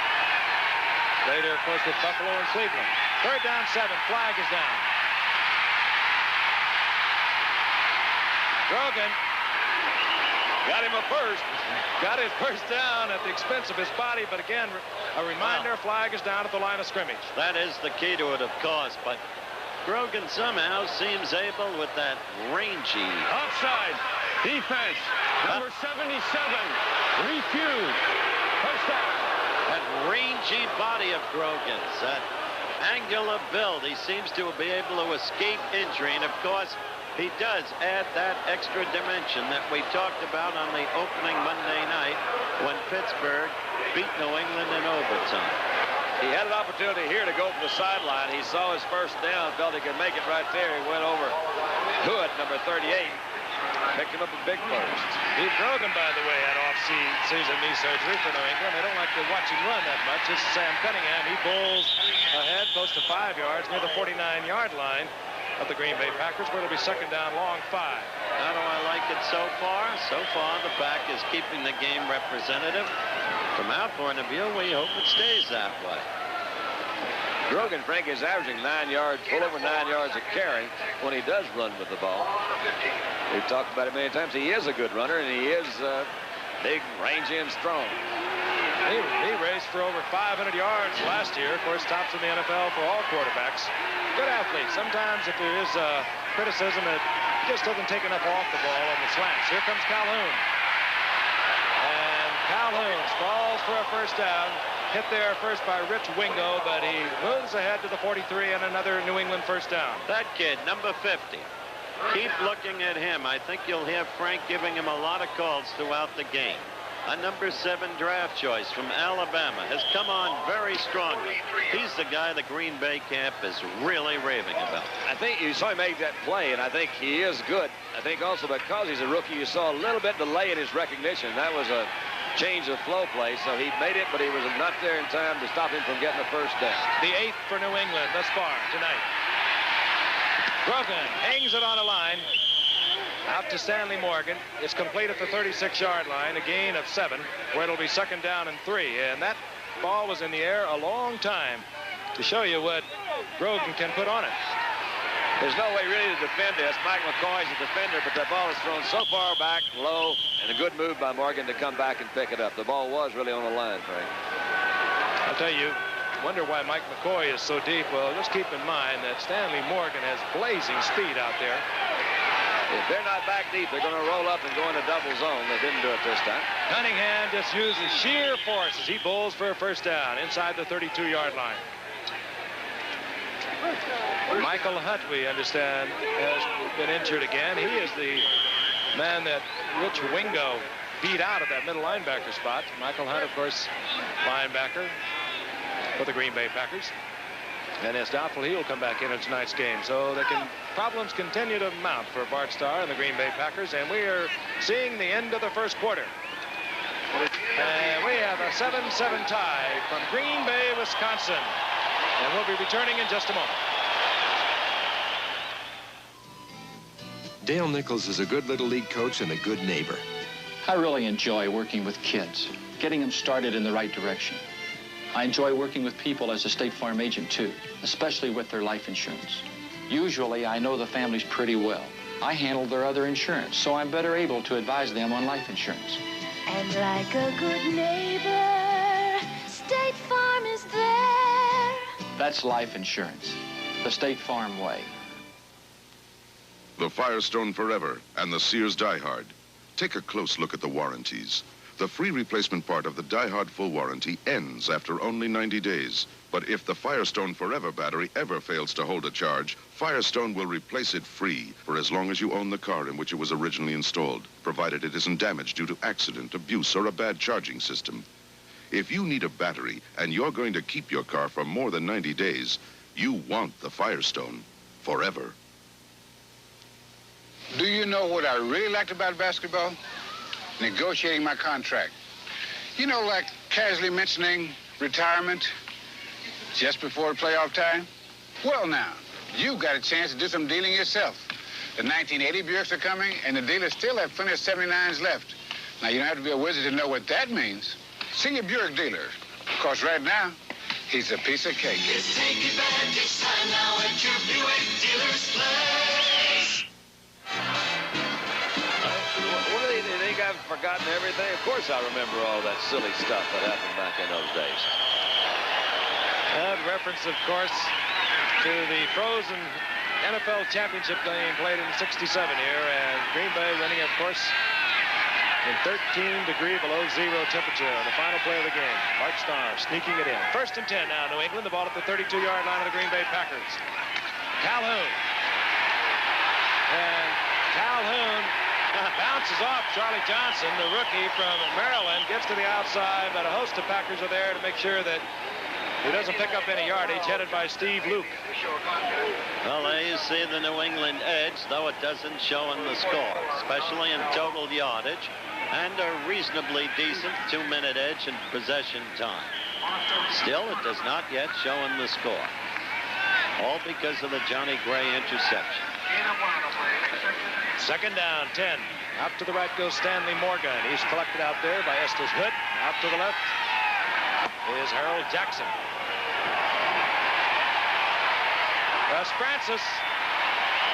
Later, of course, with Buffalo and Cleveland. Third down 7. Flag is down. Grogan got him a first. Got his first down at the expense of his body, but again, a reminder, flag is down at the line of scrimmage. That is the key to it, of course, but Grogan somehow seems able with that rangy. Offside. Defense. Number 77. Refused. First down. That rangy body of Grogan's. That angular build. He seems to be able to escape injury. And, of course, he does add that extra dimension that we talked about on the opening Monday night when Pittsburgh beat New England in overtime. He had an opportunity here to go from the sideline. He saw his first down, felt he could make it right there. He went over Hood, number 38. Picked him up a big first. Steve Grogan, by the way, had off-season knee surgery for New England. They don't like to watch him run that much. This is Sam Cunningham. He bowls ahead close to 5 yards near the 49-yard line of the Green Bay Packers, where it'll be second down, long 5. How do I like it so far? So far, the back is keeping the game representative. From our point of view, we hope it stays that way. Grogan, Frank, is averaging 9 yards, full over 9 yards a carry when he does run with the ball. We've talked about it many times. He is a good runner, and he is big, rangy, and strong. He raced for over 500 yards last year. Of course, tops in the NFL for all quarterbacks. Good athlete. Sometimes if there is criticism, it just doesn't take enough off the ball on the slants. Here comes Calhoun. And Calhoun falls for a first down. Hit there first by Rich Wingo, but he moves ahead to the 43 and another New England first down. That kid, number 50. Keep looking at him. I think you'll hear Frank giving him a lot of calls throughout the game. A number 7 draft choice from Alabama has come on very strongly. He's the guy the Green Bay camp is really raving about. I think you saw him make that play, and I think he is good. I think also because he's a rookie, you saw a little bit delay in his recognition. That was a change of flow play, so he made it, but he was not there in time to stop him from getting a first down. The 8th for New England thus far tonight. Grogan hangs it on a line. Out to Stanley Morgan. It's complete at the 36-yard line, a gain of 7, where it'll be second down and 3. And that ball was in the air a long time to show you what Grogan can put on it. There's no way really to defend this. Mike McCoy's a defender, but the ball is thrown so far back, low, and a good move by Morgan to come back and pick it up. The ball was really on the line, Frank. I'll tell you, wonder why Mike McCoy is so deep. Well, just keep in mind that Stanley Morgan has blazing speed out there. If they're not back deep, they're going to roll up and go into double zone. They didn't do it this time. Cunningham just uses sheer force as he bowls for a first down inside the 32-yard line. Michael Hunt, we understand, has been injured again. He is the man that Rich Wingo beat out of that middle linebacker spot. Michael Hunt, of course, linebacker for the Green Bay Packers. And it's doubtful he'll come back in tonight's game. So problems continue to mount for Bart Starr and the Green Bay Packers. And we are seeing the end of the first quarter. And we have a 7-7 tie from Green Bay, Wisconsin. And we'll be returning in just a moment. Dale Nichols is a good Little League coach and a good neighbor. I really enjoy working with kids, getting them started in the right direction. I enjoy working with people as a State Farm agent, too, especially with their life insurance. Usually, I know the families pretty well. I handle their other insurance, so I'm better able to advise them on life insurance. And like a good neighbor, State Farm is there. That's life insurance, the State Farm way. The Firestone Forever and the Sears Die Hard. Take a close look at the warranties. The free replacement part of the Die Hard full warranty ends after only 90 days. But if the Firestone Forever battery ever fails to hold a charge, Firestone will replace it free for as long as you own the car in which it was originally installed, provided it isn't damaged due to accident, abuse, or a bad charging system. If you need a battery and you're going to keep your car for more than 90 days, you want the Firestone Forever. Do you know what I really liked about basketball? Negotiating my contract. You know, like casually mentioning retirement just before playoff time. Well, now, you got a chance to do some dealing yourself. The 1980 Buicks are coming, and the dealers still have plenty of 79s left. Now, you don't have to be a wizard to know what that means. See your Buick dealer. Of course, right now, he's a piece of cake. Let's take advantage time now at your Buick dealer's place. What do you think I've forgotten everything? Of course I remember all that silly stuff that happened back in those days. Reference, of course, to the frozen NFL championship game played in '67 here, and Green Bay winning, of course, in 13-degree below zero temperature on the final play of the game. Bart Starr sneaking it in. 1st and 10 now, New England. The ball at the 32-yard line of the Green Bay Packers. Calhoun. And Calhoun bounces off Charlie Johnson, the rookie from Maryland, gets to the outside, but a host of Packers are there to make sure that he doesn't pick up any yardage, headed by Steve Luke. Well, there you see the New England edge, though it doesn't show in the score, especially in total yardage, and a reasonably decent 2-minute edge in possession time. Still, it does not yet show in the score. All because of the Johnny Gray interception. 2nd down, 10. Out to the right goes Stanley Morgan. He's collected out there by Estes Hood. Out to the left is Harold Jackson. Russ Francis,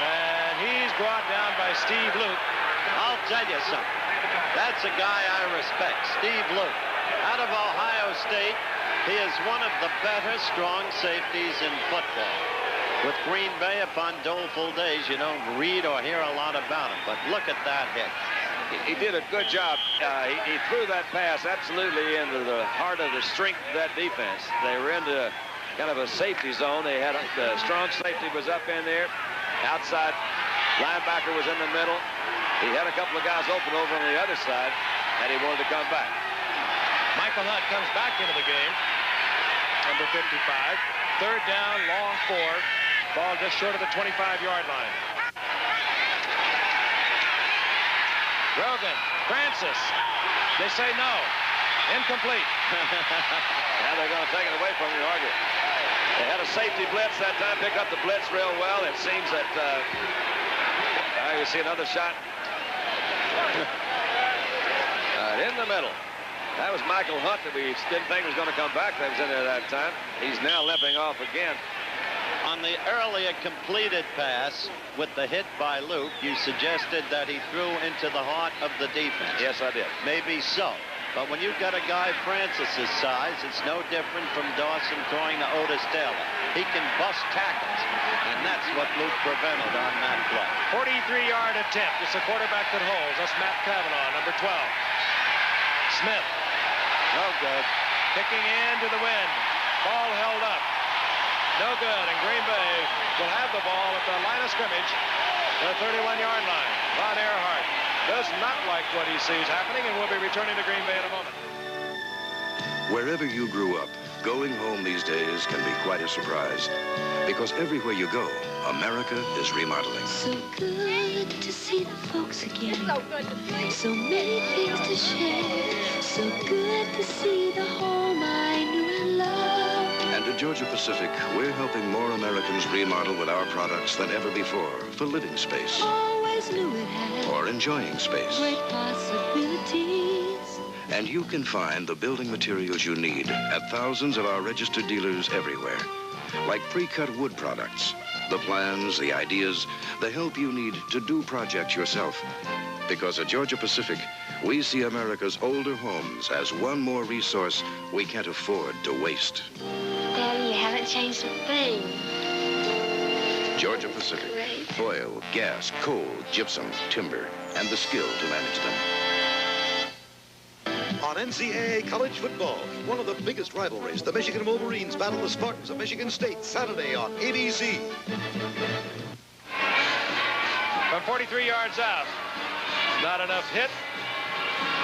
and he's brought down by Steve Luke. I'll tell you something. That's a guy I respect, Steve Luke. Out of Ohio State, he is one of the better strong safeties in football. With Green Bay, upon doleful days, you don't read or hear a lot about him, but look at that hit. He did a good job. He threw that pass absolutely into the heart of the strength of that defense. They were into kind of a safety zone. They had the strong safety was up in there. Outside linebacker was in the middle. He had a couple of guys open over on the other side, and he wanted to come back. Michael Hunt comes back into the game. Number 55. 3rd down, long 4. Ball just short of the 25-yard line. Rogan, Francis. They say no. Incomplete. Now they're going to take it away from you, aren't you? They had a safety blitz that time, picked up the blitz real well. It seems that you see another shot. In the middle. That was Michael Hunt that we didn't think was going to come back. That was in there that time. He's now limping off again. On the earlier completed pass with the hit by Luke, you suggested that he threw into the heart of the defense. Yes, I did. Maybe so. But when you've got a guy Francis's size, it's no different from Dawson throwing to Otis Taylor. He can bust tackles, and that's what Luke prevented on that play. 43-yard attempt. It's a quarterback that holds. That's Matt Cavanaugh, number 12. Smith. No good. Kicking into the wind. Ball held up. No good, and Green Bay will have the ball at the line of scrimmage, the 31-yard line. Ron Earhart does not like what he sees happening, and will be returning to Green Bay in a moment. Wherever you grew up, going home these days can be quite a surprise. Because everywhere you go, America is remodeling. So good to see the folks again. So many things to share. So good to see the home I knew and loved. And at Georgia Pacific, we're helping more Americans remodel with our products than ever before for living space. Always knew it had or enjoying space. great possibilities. And you can find the building materials you need at thousands of our registered dealers everywhere. Like pre-cut wood products, the plans, the ideas, the help you need to do projects yourself. Because at Georgia Pacific, we see America's older homes as one more resource we can't afford to waste. Daddy, you haven't changed a thing. Georgia Pacific. Oil, gas, coal, gypsum, timber, and the skill to manage them. On NCAA college football, one of the biggest rivalries, the Michigan Wolverines battle the Spartans of Michigan State Saturday on ABC. From 43 yards out, not enough hit,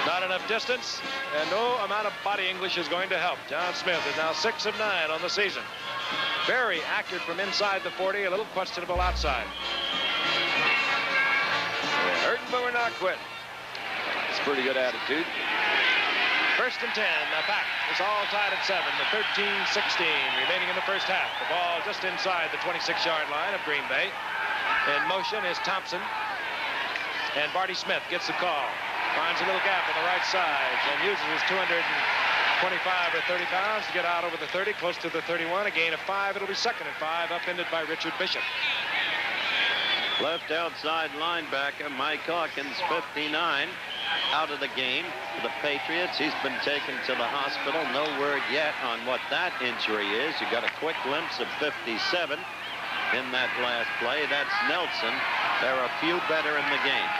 not enough distance, and no amount of body English is going to help. John Smith is now 6 of 9 on the season. Very accurate from inside the 40, a little questionable outside. We're hurting, but we're not quitting. It's a pretty good attitude. 1st and 10, back. It's all tied at 7, the 13-16 remaining in the first half. The ball just inside the 26-yard line of Green Bay. In motion is Thompson. And Barty Smith gets the call. Finds a little gap on the right side and uses his 225 or 30 pounds to get out over the 30, close to the 31. A gain of 5. It'll be 2nd and 5, upended by Richard Bishop. Left outside linebacker Mike Hawkins, 59, out of the game for the Patriots. He's been taken to the hospital. No word yet on what that injury is. You got a quick glimpse of 57. in that last play. That's Nelson. There are a few better in the game.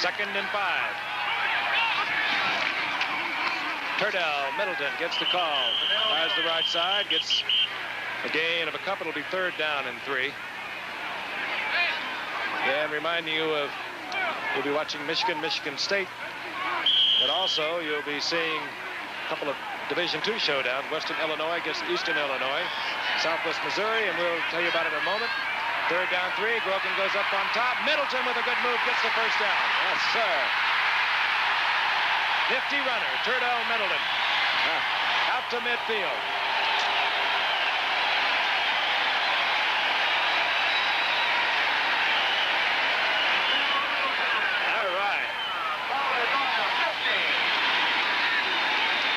2nd and 5. Turdell Middleton gets the call. Fires the right side, gets a gain of a couple. It'll be 3rd down and 3. And reminding you of, you'll be watching Michigan State, but also you'll be seeing a couple of Division II showdowns. Western Illinois against Eastern Illinois, Southwest Missouri, and we'll tell you about it in a moment. 3rd down 3. Grogan goes up on top. Middleton with a good move gets the 1st down. Yes, sir. Nifty runner, Turdell Middleton. Out to midfield. All right.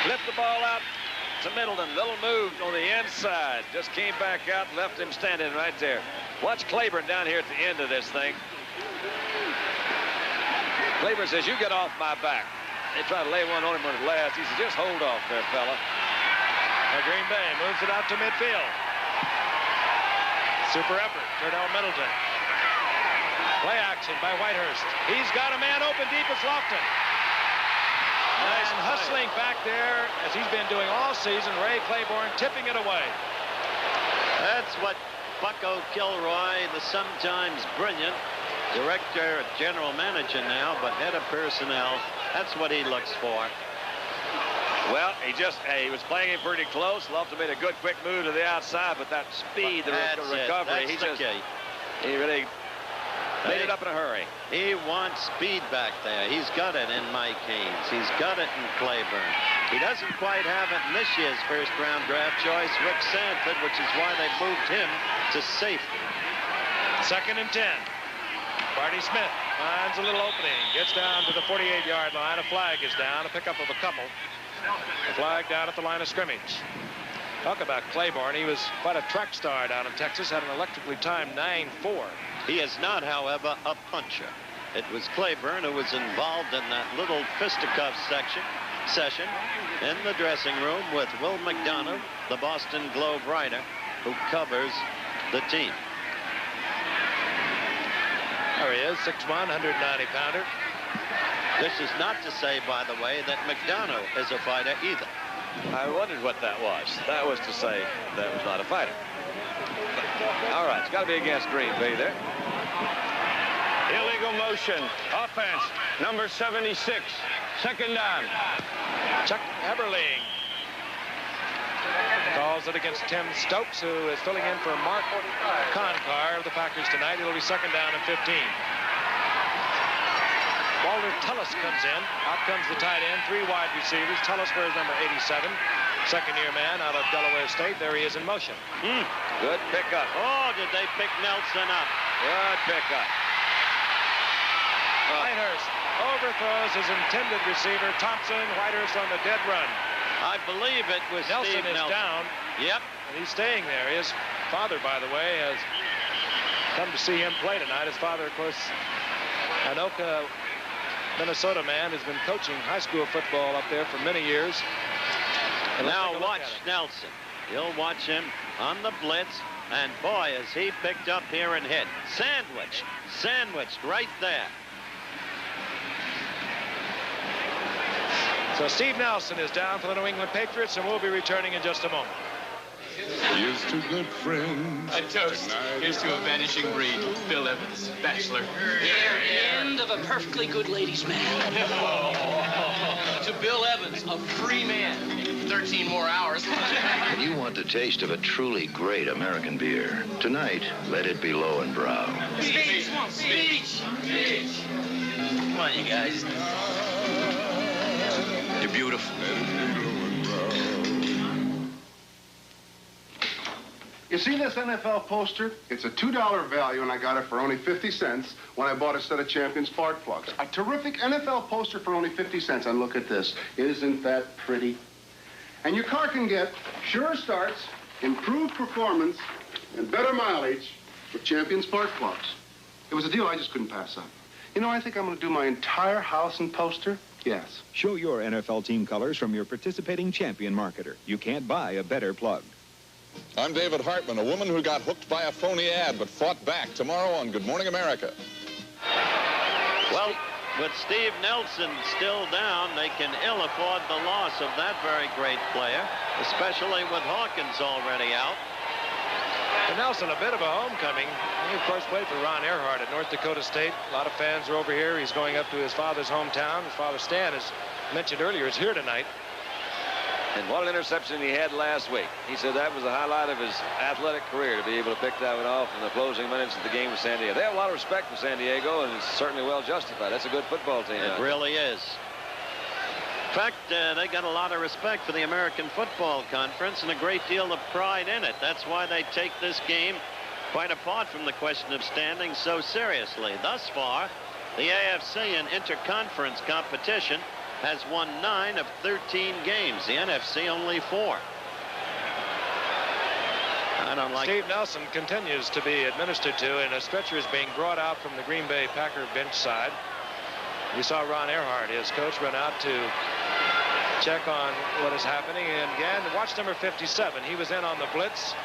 Flip the ball out to Middleton. Little move on the inside. Just came back out and left him standing right there. Watch Claiborne down here at the end of this thing. Claiborne says, "You get off my back." They try to lay one on him when it lasts. He says, "Just hold off there, fella." Now Green Bay moves it out to midfield. Super effort, Turdell Middleton. Play action by Whitehurst. He's got a man open deep as Lofton. Nice and hustling back there, as he's been doing all season. Ray Claiborne tipping it away. That's what Bucko Kilroy, the sometimes brilliant director, general manager now, but head of personnel, that's what he looks for. Well, he was playing him pretty close. Lofton made a good quick move to the outside, but that speed, the recovery, he really made it up in a hurry. He wants speed back there. He's got it in Mike Haynes. He's got it in Claiborne. He doesn't quite have it in this year's 1st-round draft choice, Rick Sanford, which is why they moved him to safety. 2nd and 10. Barney Smith finds a little opening, gets down to the 48-yard line. A flag is down, a pickup of a couple. A flag down at the line of scrimmage. Talk about Claiborne. He was quite a track star down in Texas, had an electrically timed 9.4. He is not, however, a puncher. It was Claiborne who was involved in that little fisticuff session in the dressing room with Will McDonough, the Boston Globe writer, who covers the team. There he is, 6'1", 190-pounder. This is not to say, by the way, that McDonough is a fighter either. I wondered what that was. That was to say that was not a fighter. All right, it's got to be against Green Bay there. Illegal motion. Offense, number 76. 2nd down. Chuck Eberling calls it against Tim Stokes, who is filling in for Mark Concar of the Packers tonight. It'll be 2nd down and 15. Walter Tullis comes in. Out comes the tight end. 3 wide receivers. Tullis wears number 87. 2nd-year man out of Delaware State. There he is in motion. Good pickup. Oh, did they pick Nelson up? Good pickup. Whitehurst overthrows his intended receiver, Thompson. Whitehurst on the dead run. I believe it was Nelson. Steve is down. Yep. And he's staying there. His father, by the way, has come to see him play tonight. His father, of course, Anoka, Minnesota man, has been coaching high school football up there for many years. And now watch Nelson. You'll watch him on the blitz, and boy, is he picked up here and hit. Sandwiched right there. So Steve Nelson is down for the New England Patriots, and we'll be returning in just a moment. Here's to good friends. A toast. Here's to a vanishing breed. Bill Evans, bachelor. End of a perfectly good ladies' man. To Bill Evans, a free man. 13 more hours. When you want the taste of a truly great American beer, tonight, let it be Low and Brow. Speech! Speech! Speech! Come on, you guys. You're beautiful. You see this NFL poster? It's a $2 value, and I got it for only 50 cents when I bought a set of Champion spark plugs. A terrific NFL poster for only 50 cents. And look at this. Isn't that pretty? And your car can get sure starts, improved performance, and better mileage with Champion spark plugs. It was a deal I just couldn't pass up. You know, I think I'm going to do my entire house in poster. Yes. Show your NFL team colors from your participating Champion marketer. You can't buy a better plug. I'm David Hartman, a woman who got hooked by a phony ad but fought back. Tomorrow on Good Morning America. Well, with Steve Nelson still down, they can ill afford the loss of that very great player, especially with Hawkins already out. And Nelson, a bit of a homecoming. He, of course, played for Ron Earhart at North Dakota State. A lot of fans are over here. He's going up to his father's hometown. His father, Stan, as mentioned earlier, is here tonight. And what an interception he had last week. He said that was the highlight of his athletic career, to be able to pick that one off in the closing minutes of the game with San Diego. They have a lot of respect for San Diego, and it's certainly well justified. That's a good football team. It really is. In fact, they got a lot of respect for the American Football Conference and a great deal of pride in it. That's why they take this game, quite apart from the question of standing, so seriously. Thus far, the AFC in interconference competition has won 9 of 13 games. The NFC only 4. I don't like Steve Nelson continues to be administered to, and a stretcher is being brought out from the Green Bay Packer bench side. We saw Ron Earhart, his coach, run out to check on what is happening. And again, watch number 57. He was in on the blitz.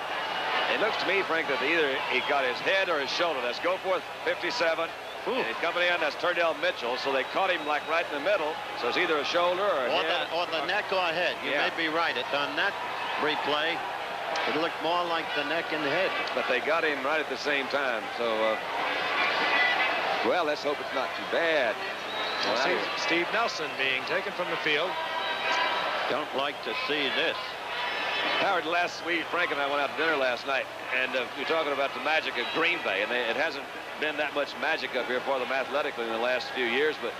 It looks to me, Frank, that either he got his head or his shoulder. Let's go for 57. And he's coming in, that's Turdell Mitchell, so they caught him like right in the middle. So it's either a shoulder or a head. Or the neck or head. You may be right. On that replay, it looked more like the neck and head. But they got him right at the same time. So, well, let's hope it's not too bad. Well, Steve Nelson being taken from the field. Don't like to see this. Howard, last week, Frank and I went out to dinner last night, and you're talking about the magic of Green Bay, and it hasn't been that much magic up here for them athletically in the last few years, but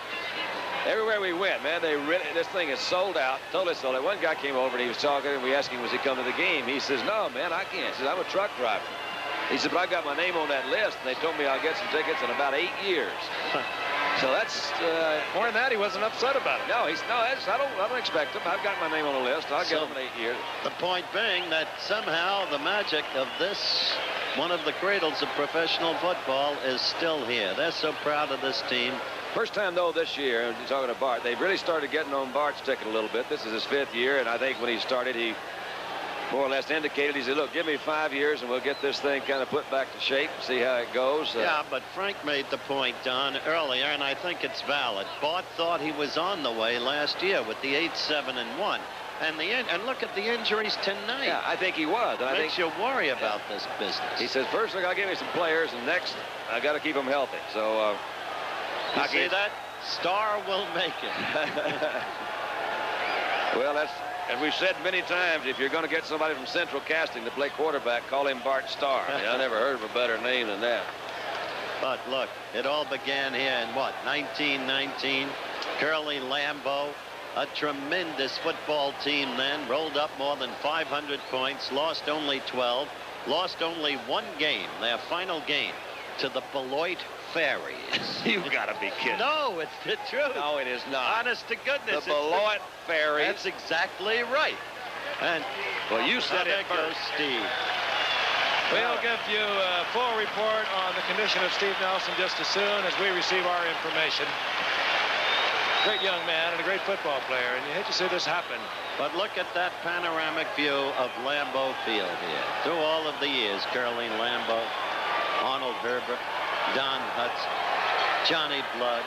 everywhere we went, man, this thing is sold out, totally sold out. One guy came over and he was talking, and we asked him, was he coming to the game? He says, no, man, I can't. He says, I'm a truck driver. He said, but I got my name on that list, and they told me I'll get some tickets in about 8 years. So that's more than that. He wasn't upset about it. No, I don't expect him. I've got my name on the list. I'll get him in 8 years. The point being that somehow the magic of this, one of the cradles of professional football, is still here. They're so proud of this team. First time, though, this year, and talking to Bart, they've really started getting on Bart's ticket a little bit. This is his 5th year, and I think when he started, he more or less indicated, he said, look, give me 5 years and we'll get this thing kind of put back to shape and see how it goes. Yeah, but Frank made the point, Don, earlier, and I think it's valid. Bart thought he was on the way last year with the 8-7-1. And look at the injuries tonight. Yeah, I think he was. And Makes you worry about this business. He says, first, I got to give me some players, and next, I got to keep them healthy. So, you see that? Star will make it. Well, that's, as we've said many times, if you're going to get somebody from Central Casting to play quarterback, call him Bart Starr. I mean, I never heard of a better name than that. But look, it all began here in what, 1919? Curly Lambeau, a tremendous football team then, rolled up more than 500 points, lost only 12, lost only 1 game, their final game, to the Beloit Fairies. You've got to be kidding. No, it's the truth. No, it is not. Honest to goodness. The Beloit Fairies. That's exactly right. And well, you said it first, Steve. We'll give you a full report on the condition of Steve Nelson just as soon as we receive our information. Great young man and a great football player, and you hate to see this happen. But look at that panoramic view of Lambeau Field here. Through all of the years, Caroline Lambeau, Arnold Herbert, Don Hudson, Johnny Blood,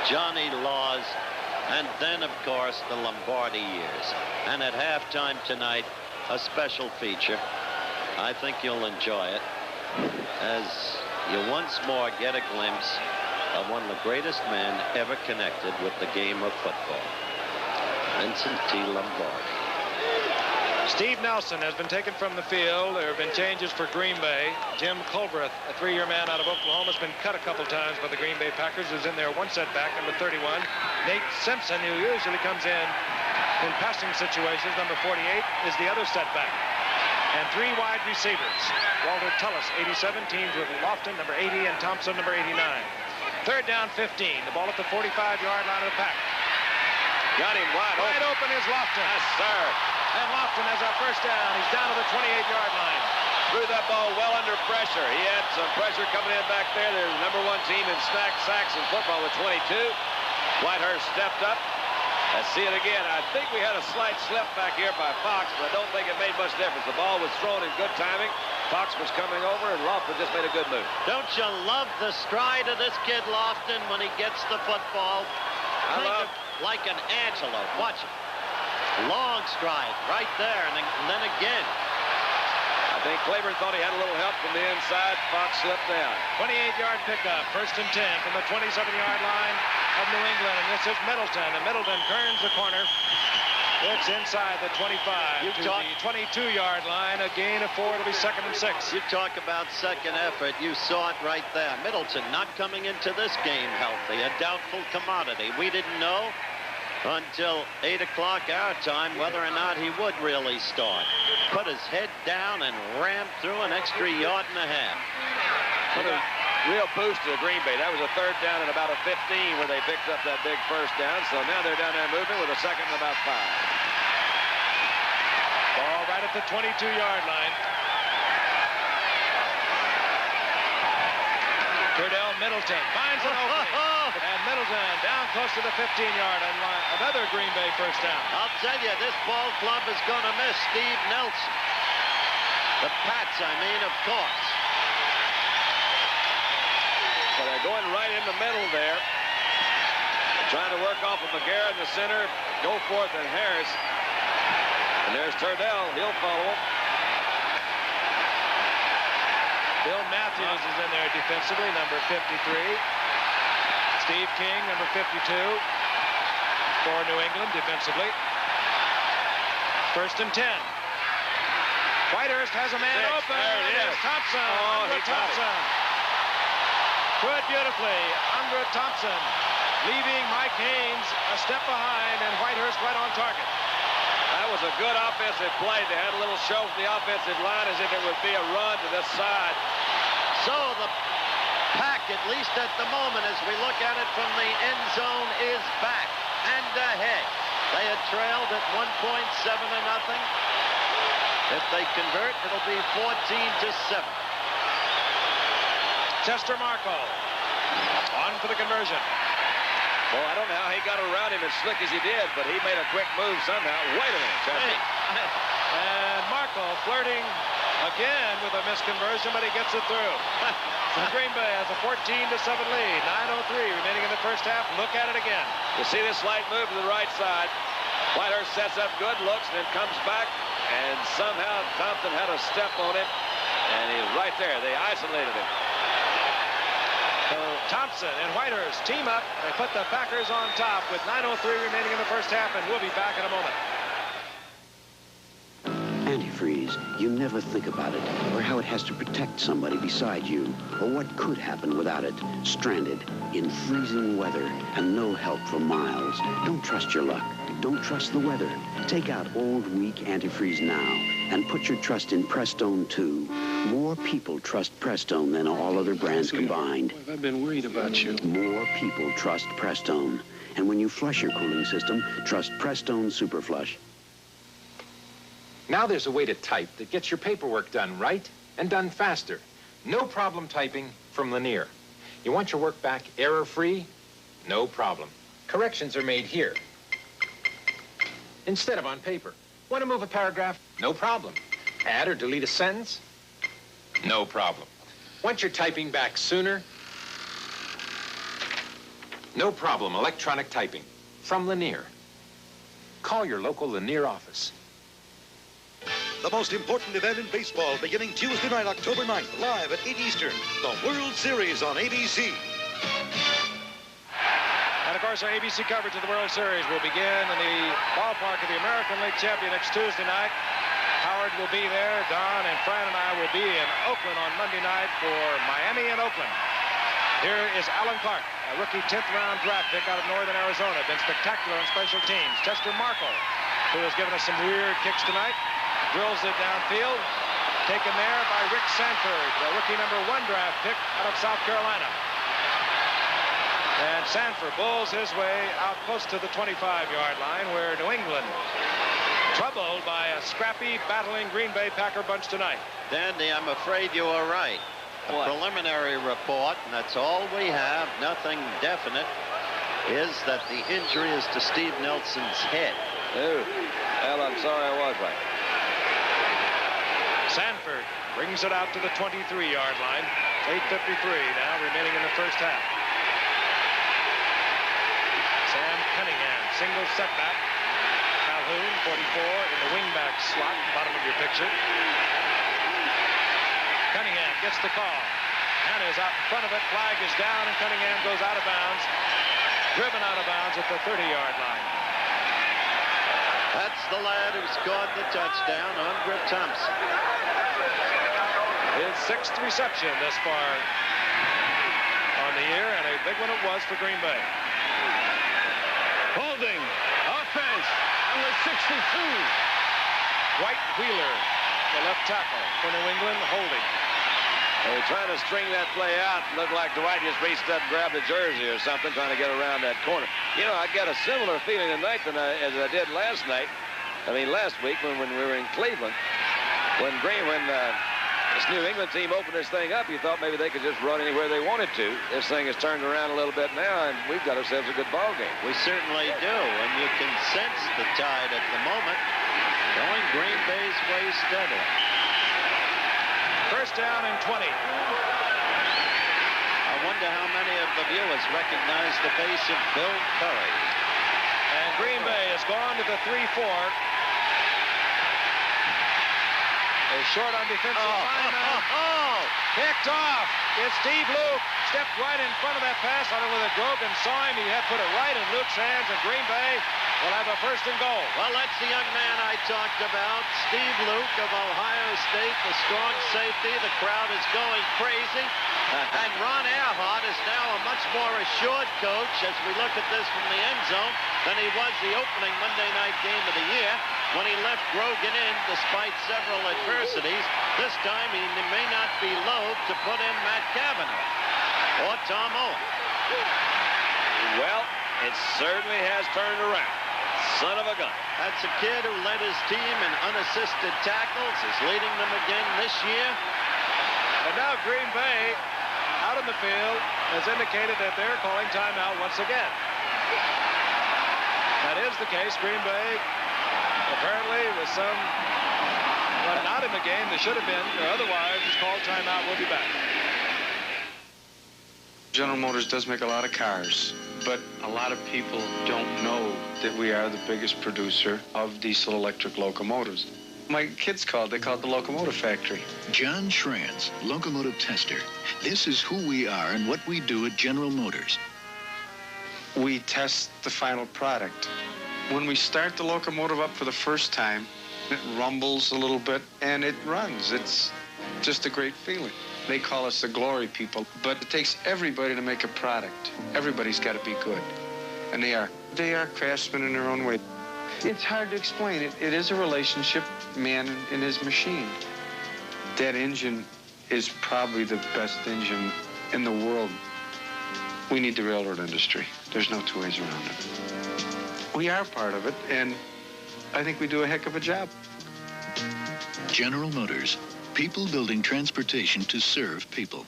Johnny Laws, and then, of course, the Lombardi years. And at halftime tonight, a special feature. I think you'll enjoy it as you once more get a glimpse of one of the greatest men ever connected with the game of football, Vincent T. Lombardi. Steve Nelson has been taken from the field. There have been changes for Green Bay. Jim Culbreth, a 3-year man out of Oklahoma, has been cut a couple times by the Green Bay Packers, who's in there 1 setback, number 31. Nate Simpson, who usually comes in passing situations, number 48, is the other setback. And 3 wide receivers. Walter Tullis, 87, teams with Lofton, number 80, and Thompson, number 89. 3rd down, 15. The ball at the 45-yard line of the Pack. Got him wide open. Wide open is Lofton. Yes, sir. And Lofton has our first down. He's down to the 28-yard line. Threw that ball well under pressure. He had some pressure coming in back there. They're the #1 team in sacks in football with 22. Whitehurst stepped up, Let's see it again. I think we had a slight slip back here by Fox, but I don't think it made much difference. The ball was thrown in good timing. Fox was coming over, and Lofton just made a good move. Don't you love the stride of this kid Lofton when he gets the football? Kind of like an antelope. Watch it. Long stride right there, and then again. I think Claiborne thought he had a little help from the inside. Fox slipped down. 28-yard pickup, 1st and 10 from the 27-yard line of New England, and this is Middleton, and Middleton turns the corner. It's inside the 25 to the 22-yard line. A gain of 4. It'll be 2nd and 6. You talk about second effort. You saw it right there. Middleton not coming into this game healthy. A doubtful commodity. We didn't know until 8 o'clock our time whether or not he would really start. Put his head down and rammed through an extra yard and a half. Put a real boost to Green Bay. That was a 3rd down and about a 15 where they picked up that big 1st down. So now they're down there moving with a 2nd and about 5. Ball right at the 22-yard line. Cordell Middleton finds an opening. And Middleton down close to the 15-yard line. Another Green Bay 1st down. I'll tell you, this ball club is going to miss Steve Nelson. The Pats, I mean, of course. So they're going right in the middle there. Trying to work off of McGarrett in the center. Go forth and Harris. And there's Turdell. He'll follow him. Bill Matthews is in there defensively, number 53. Steve King, number 52, for New England defensively. 1st and 10. Whitehurst has a man open. There it is. Thompson. Oh, Andra Thompson. Good beautifully. Andra Thompson leaving Mike Haynes a step behind, and Whitehurst right on target. That was a good offensive play. They had a little show from the offensive line as if it would be a run to this side. So the Pack, at least at the moment, as we look at it from the end zone, is back and ahead. They had trailed at 1.7 to nothing. If they convert, it'll be 14-7. Chester Marco on for the conversion. Well, I don't know how he got around him as slick as he did, but he made a quick move somehow. Wait a minute, Chester. And Marco flirting again with a misconversion, but he gets it through. So Green Bay has a 14-7 lead. 9:03 remaining in the 1st half. Look at it again. You see this slight move to the right side. Whitehurst sets up good, looks, and then comes back. And somehow Thompson had a step on him. And he's right there. They isolated him. So Thompson and Whitehurst team up. They put the Packers on top with 9:03 remaining in the 1st half, and we'll be back in a moment. Antifreeze, you never think about it, or how it has to protect somebody beside you, or what could happen without it. Stranded in freezing weather and no help for miles. Don't trust your luck. Don't trust the weather. Take out old, weak antifreeze now and put your trust in Prestone too. More people trust Prestone than all other brands combined. I've been worried about you. More people trust Prestone. And when you flush your cooling system, trust Prestone Super Flush. Now there's a way to type that gets your paperwork done right and done faster. No problem typing from Lanier. You want your work back error-free? No problem. Corrections are made here instead of on paper. Want to move a paragraph? No problem. Add or delete a sentence? No problem. Want your typing back sooner? No problem. Electronic typing from Lanier. Call your local Lanier office. The most important event in baseball beginning Tuesday night, October 9th, live at 8 Eastern. The World Series on ABC. And, of course, our ABC coverage of the World Series will begin in the ballpark of the American League champion next Tuesday night. Howard will be there. Don and Fran and I will be in Oakland on Monday night for Miami and Oakland. Here is Alan Clark, a rookie 10th-round draft pick out of northern Arizona. Been spectacular on special teams. Chester Marco, who has given us some weird kicks tonight, drills it downfield. Taken there by Rick Sanford, the rookie number 1 draft pick out of South Carolina. And Sanford bulls his way out close to the 25-yard line, where New England troubled by a scrappy, battling Green Bay Packer bunch tonight. Dandy, I'm afraid you are right. A preliminary report, and that's all we have, nothing definite. is that the injury is to Steve Nelson's head. Oh, well, I'm sorry I was right. Sanford brings it out to the 23-yard line. 8:53 now remaining in the first half. Sam Cunningham, single setback. Calhoun, 44, in the wingback slot, bottom of your picture. Cunningham gets the call. Hannah's out in front of it. Flag is down, and Cunningham goes out of bounds. Driven out of bounds at the 30-yard line. That's the lad who scored the touchdown on Britt Thompson. His 6th reception this far on the year, and a big one it was for Green Bay. Holding. Offense. Number 62. White Wheeler, the left tackle for New England, holding. They were trying to string that play out. Looked like Dwight just reached up and grabbed a jersey or something, trying to get around that corner. You know, I got a similar feeling tonight as I did last night. I mean, last week when we were in Cleveland. When this New England team opened this thing up, you thought maybe they could just run anywhere they wanted to. This thing has turned around a little bit now, and we've got ourselves a good ball game. We certainly do, and you can sense the tide at the moment going Green Bay's way steadily. First down and 20. I wonder how many of the viewers recognize the face of Bill Curry. And Green Bay has gone to the 3-4. They're short on defensive linemen. Picked off. It's Steve Luke. Stepped right in front of that pass. I don't know whether Grogan saw him. He had put it right in Luke's hands, and Green Bay will have a first and goal. Well, that's the young man I talked about, Steve Luke of Ohio State, the strong safety. The crowd is going crazy. And Ron Earhart is now a much more assured coach as we look at this from the end zone than he was the opening Monday night game of the year when he left Grogan in despite several adversities. This time he may not be loath to put in Matt Cavanaugh or Tom Owen. Well, it certainly has turned around. Son of a gun. That's a kid who led his team in unassisted tackles, is leading them again this year. And now Green Bay, out in the field, has indicated that they're calling timeout once again. That is the case. Green Bay, apparently, with some not in the game, they should have been, or otherwise, it's called timeout. We'll be back. General Motors does make a lot of cars, but a lot of people don't know that we are the biggest producer of diesel electric locomotives. My kids they call it the locomotive factory. John Schranz, locomotive tester. This is who we are and what we do at General Motors. We test the final product. When we start the locomotive up for the first time, it rumbles a little bit and it runs. It's just a great feeling. They call us the glory people, but it takes everybody to make a product. Everybody's got to be good, and they are. They are craftsmen in their own way. It's hard to explain. It is a relationship, man and his machine. That engine is probably the best engine in the world. We need the railroad industry. There's no two ways around it. We are part of it, and I think we do a heck of a job. General Motors. People building transportation to serve people.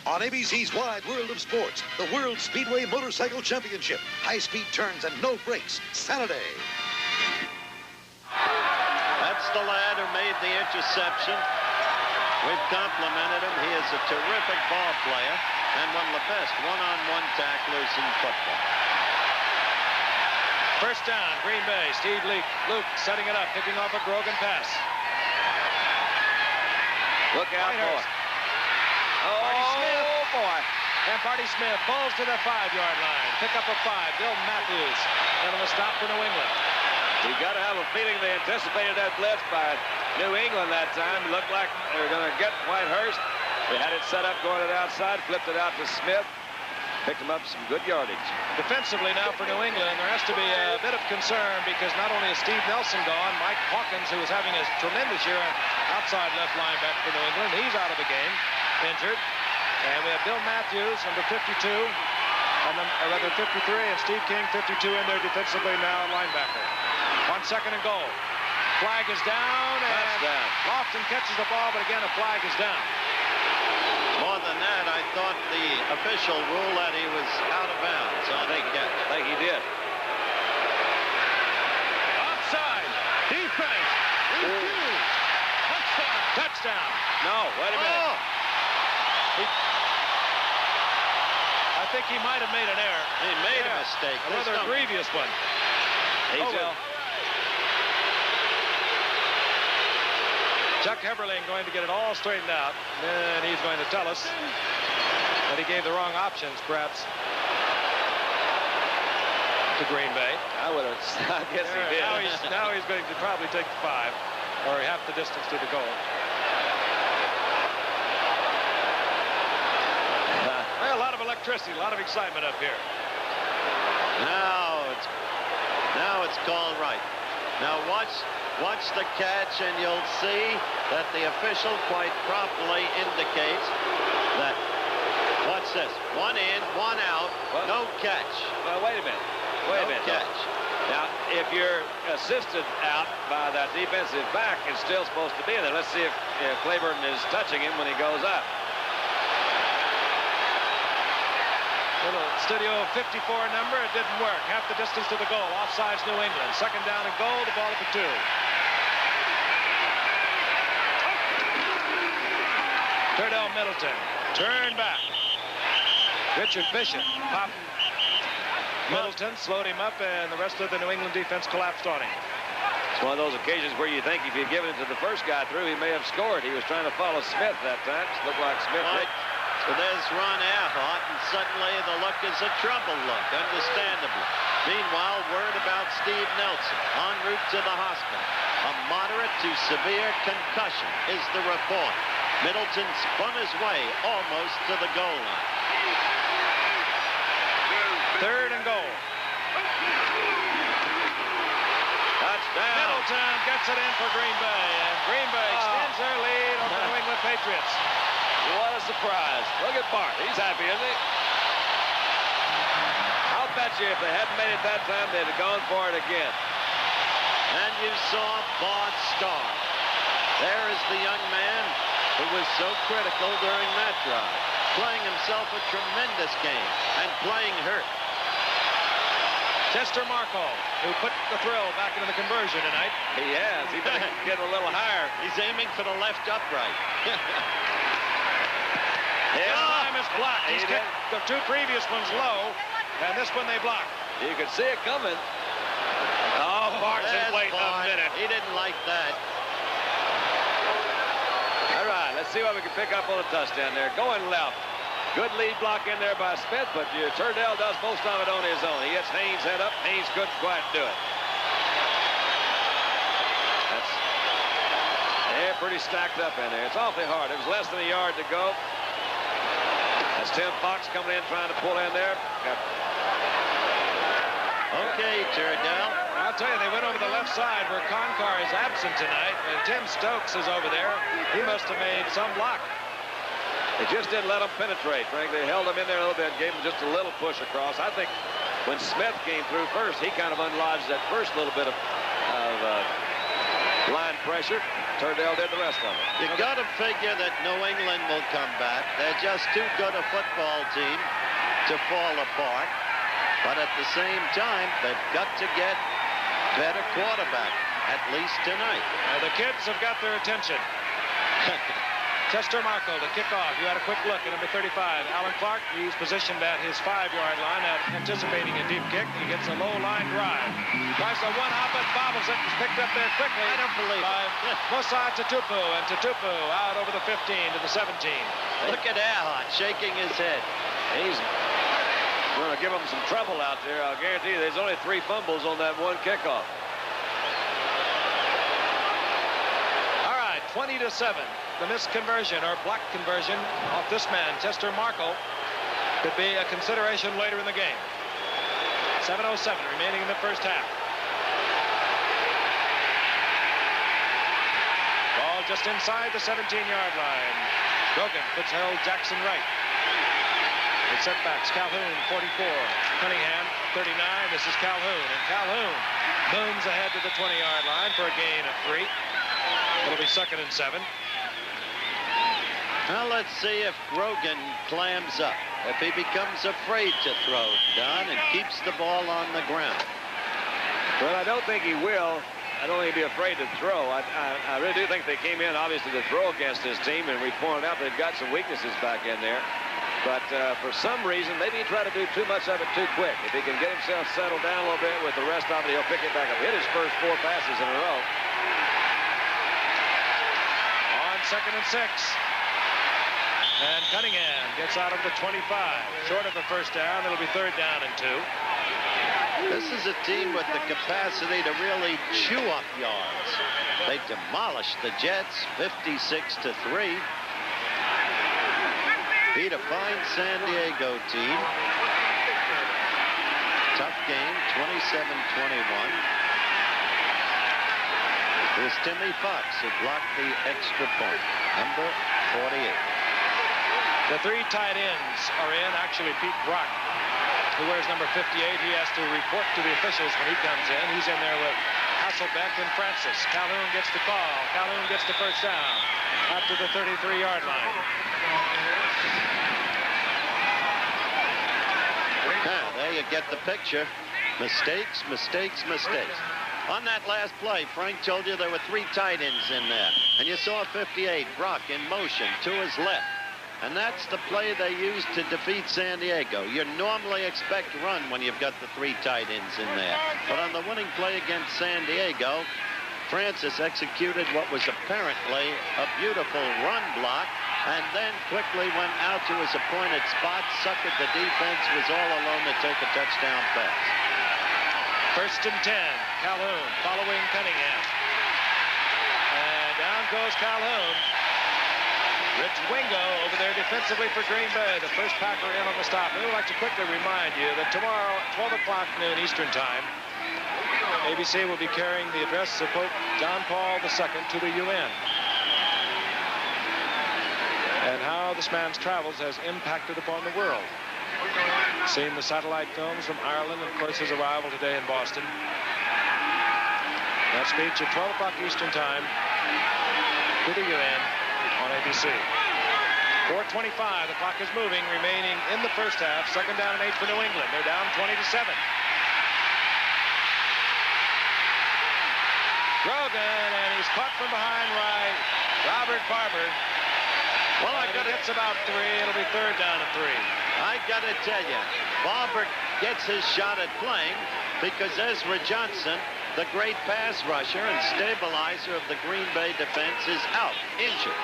On ABC's Wide World of Sports, the World Speedway Motorcycle Championship. High-speed turns and no brakes. Saturday. That's the lad who made the interception. We've complimented him. He is a terrific ball player and one of the best one-on-one tacklers in football. First down, Green Bay. Steve Luke setting it up, picking off a Grogan pass. Look out, boy. Oh, boy. And Barty Smith pulls to the 5-yard line. Pick up a 5. Bill Matthews. And a stop for New England. You got to have a feeling they anticipated that blitz by New England that time. It looked like they were going to get Whitehurst. They had it set up going to the outside, flipped it out to Smith. Picked him up some good yardage. Defensively now for New England, there has to be a bit of concern because not only is Steve Nelson gone, Mike Hawkins, who is having a tremendous year outside left linebacker for New England, he's out of the game, injured. And we have Bill Matthews, number 52, or rather 53, and Steve King, 52 in there defensively now, linebacker. On second and goal. Flag is down, and Lofton catches the ball, but again, a flag is down. More than on that. I thought the official ruled that he was out of bounds. I think he did. Offside. Defense. Touchdown. No, wait a minute. I think he might have made an error. He made a mistake. A rather grievous one. Chuck Heberling going to get it all straightened out. Then he's going to tell us that he gave the wrong options, perhaps, to Green Bay. I guess he did. Now he's going to probably take the 5, or half the distance to the goal. Well, a lot of electricity, a lot of excitement up here. Now it's called right. Now watch the catch, and you'll see that the official quite properly indicates that. What's this? 1 in, 1 out, no catch. Well, wait a minute. Wait a minute. Catch. Now, if you're assisted out by that defensive back, it's still supposed to be in there. Let's see if Claiborne is touching him when he goes up. Little Studio 54 number, it didn't work. Half the distance to the goal. Offsides New England. Second down and goal, the ball at the 2. Turdell Middleton. Turn back. Richard Bishop popped Middleton, slowed him up, and the rest of the New England defense collapsed on him. It's one of those occasions where you think if you'd given it to the first guy through, he may have scored. He was trying to follow Smith that time. It looked like Smith did. So there's Ron Earhart, and suddenly the look is a troubled look, understandably. Meanwhile, word about Steve Nelson en route to the hospital. A moderate to severe concussion is the report. Middleton spun his way almost to the goal line. Third and goal. Touchdown. Middleton gets it in for Green Bay, and Green Bay extends their lead over the New England Patriots. What a surprise. Look at Bart. He's happy, isn't he? I'll bet you if they hadn't made it that time, they'd have gone for it again. And you saw Bart Starr. There is the young man who was so critical during that drive, playing himself a tremendous game and playing hurt. Chester Markle, who put the thrill back into the conversion tonight. He has. He's getting a little higher. He's aiming for the left upright. Time is blocked. He's kicked the 2 previous ones low, and this one they blocked. You could see it coming. Oh, Bart's in late a minute. He didn't like that. All right, let's see what we can pick up on a touchdown there. Going left. Good lead block in there by Smith, but Turdell does most of it on his own. He hits Haynes' head up. Haynes couldn't quite do it. They're pretty stacked up in there. It's awfully hard. It was less than a yard to go. That's Tim Fox coming in, trying to pull in there. Okay, Turdell. I'll tell you, they went over the left side where Concar is absent tonight, and Tim Stokes is over there. He must have made some block. They just didn't let him penetrate, Frank. They held him in there a little bit, gave him just a little push across. I think when Smith came through first, he kind of unlodged that first little bit of line pressure. Turdell did the rest of it. You got to figure that New England will come back. They're just too good a football team to fall apart. But at the same time, they've got to get better quarterback, at least tonight. The kids have got their attention. Chester Markle to kick off. You had a quick look at number 35. Alan Clark, he's positioned at his 5-yard line, anticipating a deep kick. He gets a low line drive. Tries to one-hop it, bobbles it, and picked up there quickly. I don't believe by Musa Tatupu, and Tatupu out over the 15 to the 17. Look at Earhart shaking his head. He's going to give him some trouble out there. I'll guarantee you there's only 3 fumbles on that one kickoff. 20-7. The missed conversion or block conversion off this man, Chester Markle, could be a consideration later in the game. 7:07 remaining in the first half. Ball just inside the 17-yard line. Gogan puts Harold Jackson right. With setbacks, Calhoun 44, Cunningham 39. This is Calhoun, and Calhoun booms ahead to the 20-yard line for a gain of 3. It'll be 2nd and 7. Well, let's see if Grogan clams up. If he becomes afraid to throw, Don, and keeps the ball on the ground. Well, I don't think he will. I don't think he'd be afraid to throw. I really do think they came in, obviously, to throw against this team, and we pointed out they've got some weaknesses back in there. But for some reason, maybe he tried to do too much of it too quick. If he can get himself settled down a little bit with the rest of it, he'll pick it back up. Hit his first 4 passes in a row. On 2nd and 6. And Cunningham gets out of the 25. Short of a first down. It'll be 3rd down and 2. This is a team with the capacity to really chew up yards. They demolished the Jets 56-3. Beat a fine San Diego team. Tough game, 27-21. It was Timmy Fox who blocked the extra point, number 48. The 3 tight ends are in. Actually, Pete Brock, who wears number 58, he has to report to the officials when he comes in. He's in there with Hasselbeck and Francis. Calhoun gets the call. Calhoun gets the first down after the 33-yard line. There you get the picture. Mistakes, mistakes, mistakes. On that last play, Frank told you there were 3 tight ends in there. And you saw 58, Brock in motion to his left. And that's the play they used to defeat San Diego. You normally expect run when you've got the 3 tight ends in there. But on the winning play against San Diego, Francis executed what was apparently a beautiful run block and then quickly went out to his appointed spot, suckered the defense, was all alone to take a touchdown pass. 1st and 10. Calhoun following Cunningham. And down goes Calhoun. Rich Wingo over there defensively for Green Bay, the first Packer in on the stop. We would like to quickly remind you that tomorrow, 12 o'clock noon Eastern Time, ABC will be carrying the address of Pope John Paul II to the UN. And how this man's travels has impacted upon the world. Seen the satellite films from Ireland, and of course his arrival today in Boston. That speech at 12 o'clock Eastern Time to the UN on ABC. 4:25, the clock is moving, remaining in the first half. 2nd down and 8 for New England. They're down 20-7. Grogan, and he's caught from behind right. Robert Barber. Well, I got it's about 3. It'll be 3rd down and 3. I got to tell you, Barber gets his shot at playing because Ezra Johnson, the great pass rusher and stabilizer of the Green Bay defense, is out, injured.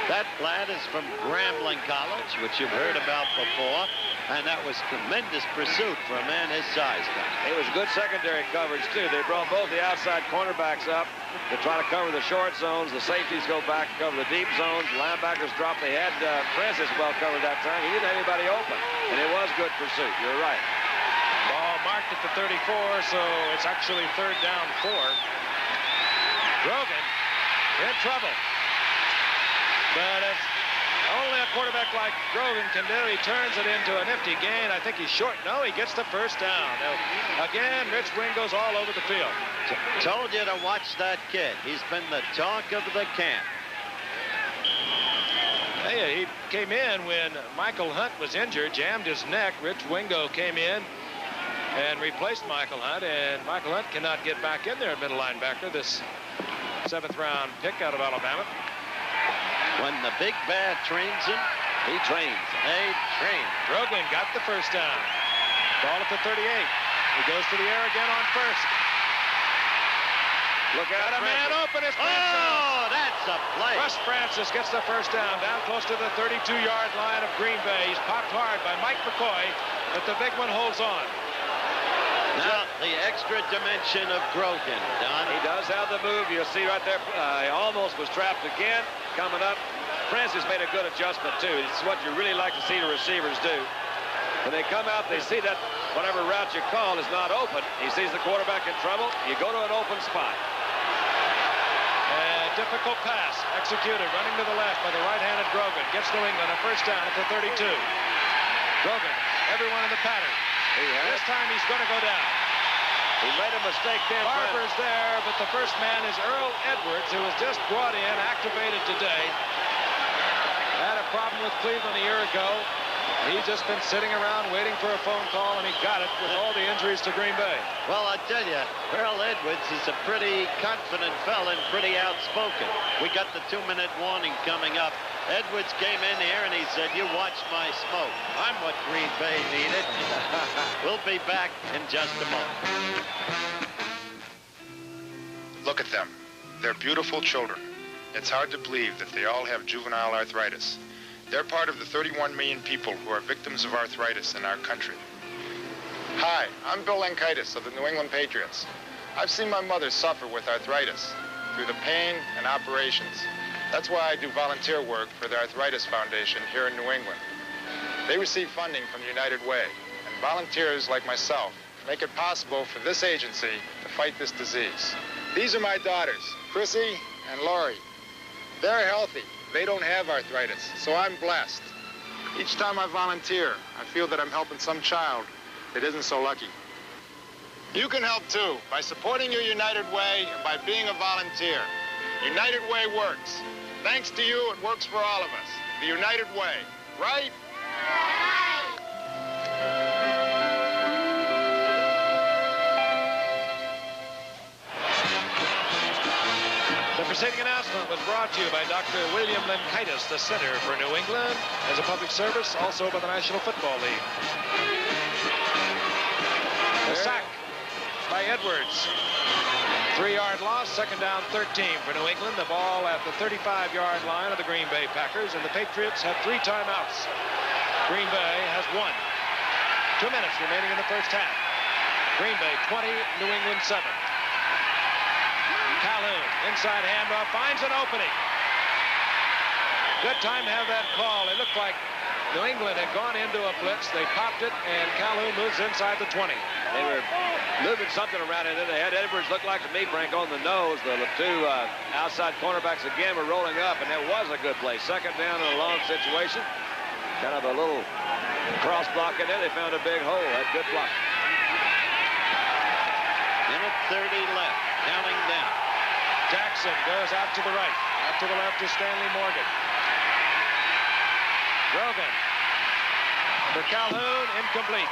That lad is from Grambling College, which you've heard about before, and that was tremendous pursuit for a man his size. It was good secondary coverage, too. They brought both the outside cornerbacks up to try to cover the short zones. The safeties go back to cover the deep zones. The linebackers drop. They had Francis well covered that time. He didn't have anybody open, and it was good pursuit. You're right. Ball marked at the 34, so it's actually 3rd down 4. Grogan in trouble. But if only a quarterback like Grogan can do, he turns it into a nifty gain. I think he's short. No, he gets the first down. Now, again, Rich Wingo's all over the field. Told you to watch that kid. He's been the talk of the camp. Hey, he came in when Michael Hunt was injured, jammed his neck. Rich Wingo came in and replaced Michael Hunt, and Michael Hunt cannot get back in there at middle linebacker, this 7th-round pick out of Alabama. When the big bad trains him, he trains. They train. Grogan got the first down. Ball at the 38. He goes to the air again on 1st. Look out, got a man open. It's Francis. Oh, that's a play. Russ Francis gets the first down down close to the 32-yard line of Green Bay. He's popped hard by Mike McCoy, but the big one holds on. Now, the extra dimension of Grogan, Don. He does have the move. You'll see right there. He almost was trapped again. Coming up. Francis made a good adjustment, too. It's what you really like to see the receivers do. When they come out, they see that whatever route you call is not open. He sees the quarterback in trouble. You go to an open spot. And difficult pass executed, running to the left by the right-handed Grogan. Gets New England a first down at the 32. Grogan, everyone in the pattern. This time he's going to go down. He made a mistake there. Barber's there, but the first man is Earl Edwards, who was just brought in, activated today. Had a problem with Cleveland a year ago. He's just been sitting around waiting for a phone call, and he got it with all the injuries to Green Bay. Well, I tell you, Earl Edwards is a pretty confident fella and pretty outspoken. We got the 2-minute warning coming up. Edwards came in here and he said, "You watch my smoke. I'm what Green Bay needed." We'll be back in just a moment. Look at them. They're beautiful children. It's hard to believe that they all have juvenile arthritis. They're part of the 31 million people who are victims of arthritis in our country. Hi, I'm Bill Lenkitis of the New England Patriots. I've seen my mother suffer with arthritis through the pain and operations. That's why I do volunteer work for the Arthritis Foundation here in New England. They receive funding from the United Way, and volunteers like myself make it possible for this agency to fight this disease. These are my daughters, Chrissy and Lori. They're healthy. They don't have arthritis, so I'm blessed. Each time I volunteer, I feel that I'm helping some child that isn't so lucky. You can help too by supporting your United Way and by being a volunteer. United Way works. Thanks to you, it works for all of us. The United Way, right? The preceding announcement was brought to you by Dr. William Lenkitis, the Center for New England, as a public service, also by the National Football League. The sack by Edwards. 3-yard loss, second down 13 for New England. The ball at the 35-yard line of the Green Bay Packers, and the Patriots have 3 timeouts. Green Bay has 1. 2 minutes remaining in the first half. Green Bay 20, New England 7. Calhoun, inside handoff, finds an opening. Good time to have that call. It looked like New England had gone into a blitz. They popped it, and Calhoun moves inside the 20. They were moving something around, and then they had Edwards look like to me, Frank, on the nose. The 2 outside cornerbacks again were rolling up, and that was a good play. Second down in a long situation. Kind of a little cross block in there. They found a big hole. Had good block. Minute 30 left. Counting down. Jackson goes out to the right. Out to the left is Stanley Morgan. Grogan for Calhoun, incomplete.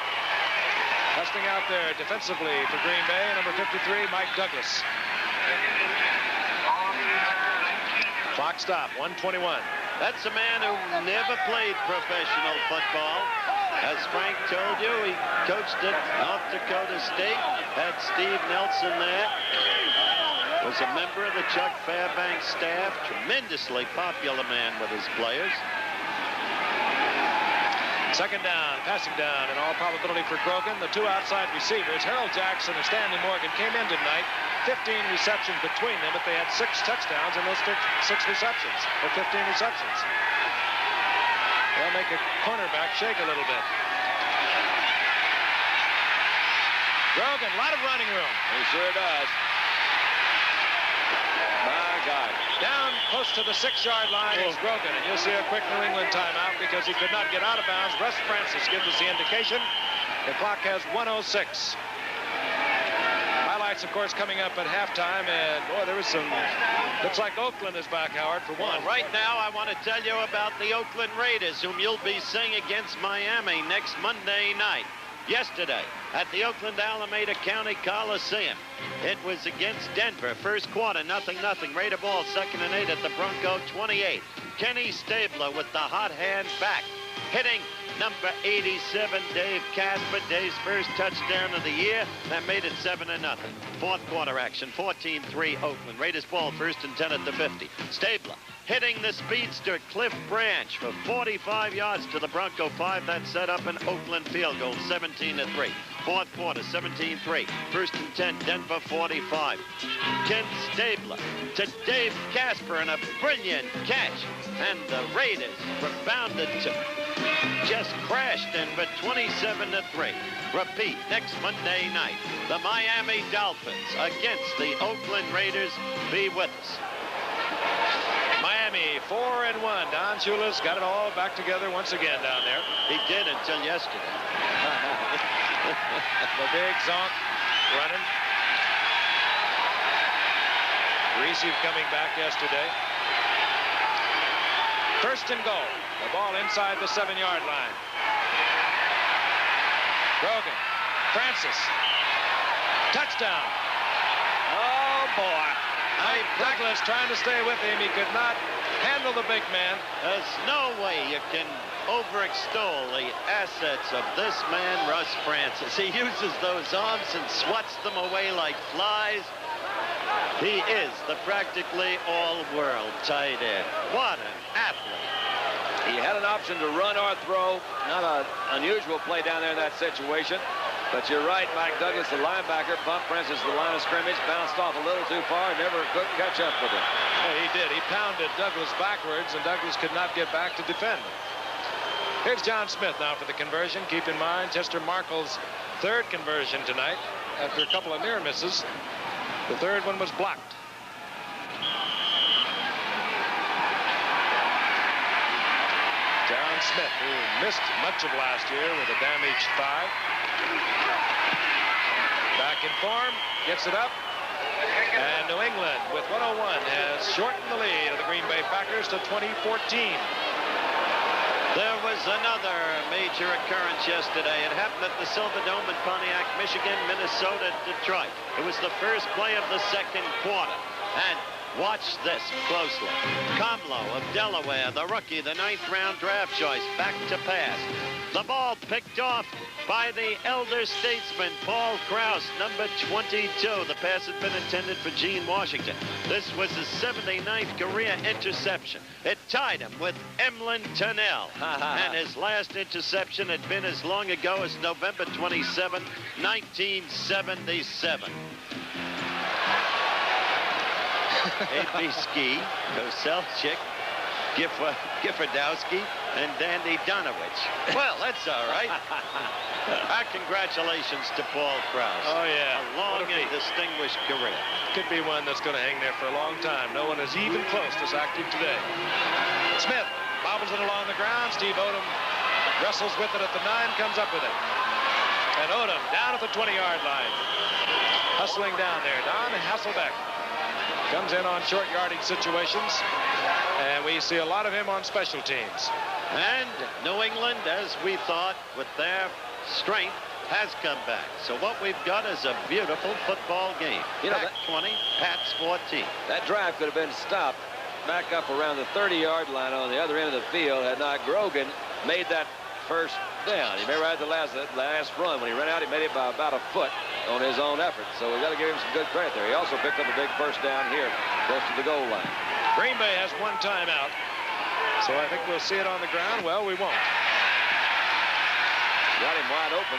Testing out there defensively for Green Bay, number 53, Mike Douglas. Clock stop, 1:21. That's a man who never played professional football. As Frank told you, he coached at North Dakota State, had Steve Nelson there. Was a member of the Chuck Fairbanks staff. Tremendously popular man with his players. Second down, passing down in all probability for Grogan. The 2 outside receivers, Harold Jackson and Stanley Morgan, came in tonight. 15 receptions between them, but they had 6 touchdowns in those 6 receptions, or 15 receptions. They'll make a cornerback shake a little bit. Grogan, a lot of running room. He sure does. My God. Down close to the 6-yard line is Grogan, and you'll see a quick New England timeout because he could not get out of bounds. Russ Francis gives us the indication. The clock has 1:06. Highlights, of course, coming up at halftime, and boy, there was some. Looks like Oakland is back, Howard, for one. Well, right now, I want to tell you about the Oakland Raiders, whom you'll be seeing against Miami next Monday night. Yesterday at the Oakland Alameda County Coliseum. It was against Denver. First quarter, 0-0. Raider ball, 2nd and 8 at the Bronco 28. Kenny Stabler with the hot hand back. Hitting number 87, Dave Casper. Dave's first touchdown of the year. That made it 7-0. Fourth quarter action, 14-3 Oakland. Raiders ball, 1st and 10 at the 50. Stabler hitting the speedster Cliff Branch for 45 yards to the Bronco 5. That set up an Oakland field goal, 17-3. Fourth quarter, 17-3. 1st and 10, Denver 45. Ken Stabler to Dave Casper and a brilliant catch. And the Raiders rebounded to just crashed Denver 27-3. Repeat next Monday night. The Miami Dolphins against the Oakland Raiders. Be with us. Miami 4-1. Don Shula's got it all back together once again down there. He did until yesterday. The big zonk running. Reese coming back yesterday. First and goal. The ball inside the 7-yard line. Grogan. Francis. Touchdown. Oh, boy. Douglas trying to stay with him. He could not handle the big man. There's no way you can overextol the assets of this man, Russ Francis. He uses those arms and swats them away like flies. He is the practically all-world tight end. What an athlete. He had an option to run or throw. Not an unusual play down there in that situation. But you're right, Mike Douglas, the linebacker, bumped Francis to the line of scrimmage, bounced off a little too far, never could catch up with him. Oh, he did. He pounded Douglas backwards, and Douglas could not get back to defend. Here's John Smith now for the conversion. Keep in mind, Chester Markle's third conversion tonight after a couple of near misses. The third one was blocked. John Smith, who missed much of last year with a damaged thigh. Back in form, gets it up. And New England, with 101, has shortened the lead of the Green Bay Packers to 2014. There was another major occurrence yesterday. It happened at the Silverdome in Pontiac, Michigan, Minnesota, Detroit. It was the first play of the second quarter. And watch this closely. Comlo of Delaware, the rookie, the 9th-round draft choice, back to pass. The ball picked off by the elder statesman, Paul Krause, number 22. The pass had been intended for Gene Washington. This was his 79th career interception. It tied him with Emlyn Tunnell. And his last interception had been as long ago as November 27, 1977. A.B. Ski, Koselchik, Giffordowski, and Dandy Donovich. Well, that's all right. Our congratulations to Paul Krause. Oh, yeah. A long and distinguished career. Could be one that's going to hang there for a long time. No one is even close to as active today. Smith bobbles it along the ground. Steve Odom wrestles with it at the 9, comes up with it. And Odom down at the 20-yard line. Hustling down there. Don Hasselbeck comes in on short yardage situations. And we see a lot of him on special teams. And New England, as we thought, with their strength, has come back. So what we've got is a beautiful football game. You know, Pack 20, Pats 14. That drive could have been stopped back up around the 30-yard line on the other end of the field had not Grogan made that first down. You remember at the last run when he ran out, he made it by about a foot on his own effort. So we've got to give him some good credit there. He also picked up a big first down here close to the goal line. Green Bay has one timeout, so I think we'll see it on the ground. Well, we won't. Got him wide open.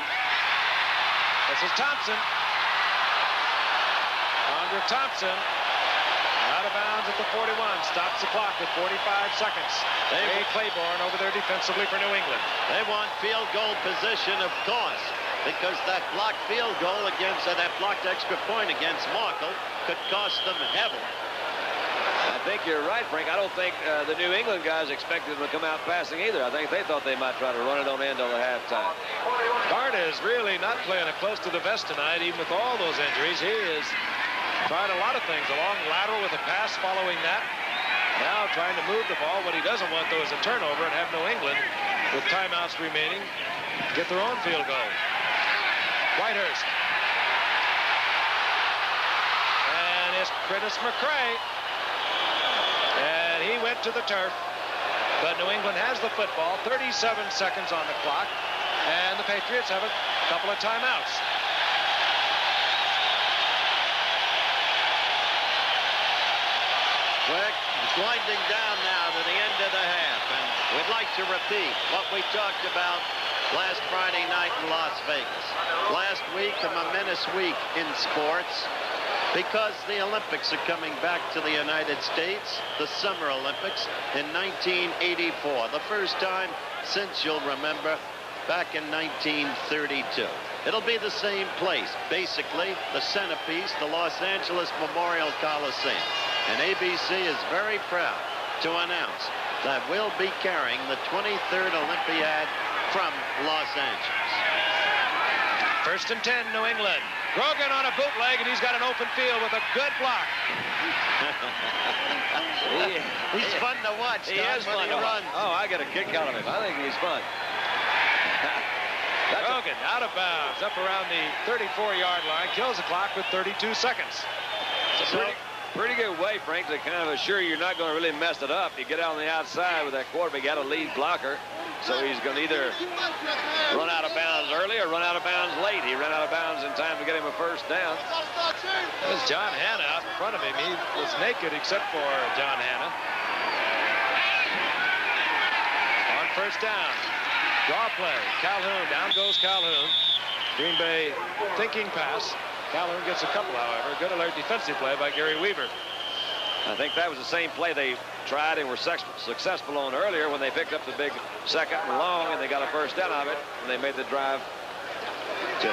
This is Thompson. Andre Thompson out of bounds at the 41. Stops the clock with 45 seconds. Ray Claiborne over there defensively for New England. They want field goal position, of course, because that blocked field goal against that blocked extra point against Markle could cost them heavily. I think you're right, Frank. I don't think the New England guys expected them to come out passing either. I think they thought they might try to run it on end till the halftime. Bart is really not playing it close to the vest tonight, even with all those injuries. He is trying a lot of things. A long lateral with a pass following that. Now trying to move the ball. What he doesn't want, though, is a turnover and have New England, with timeouts remaining, get their own field goal. Whitehurst. And it's Curtis McCray. And he went to the turf. But New England has the football. 37 seconds on the clock. And the Patriots have a couple of timeouts. We're winding down now to the end of the half. And we'd like to repeat what we talked about last Friday night in Las Vegas. Last week, a momentous week in sports. Because the Olympics are coming back to the United States, the Summer Olympics in 1984. The first time since, you'll remember, back in 1932. It'll be the same place, basically, the centerpiece, the Los Angeles Memorial Coliseum. And ABC is very proud to announce that we'll be carrying the 23rd Olympiad from Los Angeles. First and 10, New England. Grogan on a bootleg, and he's got an open field with a good block. He's fun to watch. He is fun to watch. Oh, I get a kick out of him. I think he's fun. Grogan out of bounds, up around the 34-yard line, kills the clock with 32 seconds. It's a pretty good way, Frank, to kind of assure you're not going to really mess it up. You get out on the outside with that quarterback, got a lead blocker, so he's going to either run out of bounds early or run out of bounds late. He ran out of bounds in time to get him a first down. There's John Hanna out in front of him. He was naked except for John Hanna. On first down. Draw play. Calhoun. Down goes Calhoun. Green Bay thinking pass. Calhoun gets a couple, however. Good alert defensive play by Gary Weaver. I think that was the same play they tried and were successful on earlier when they picked up the big second and long, and they got a first down of it, and they made the drive.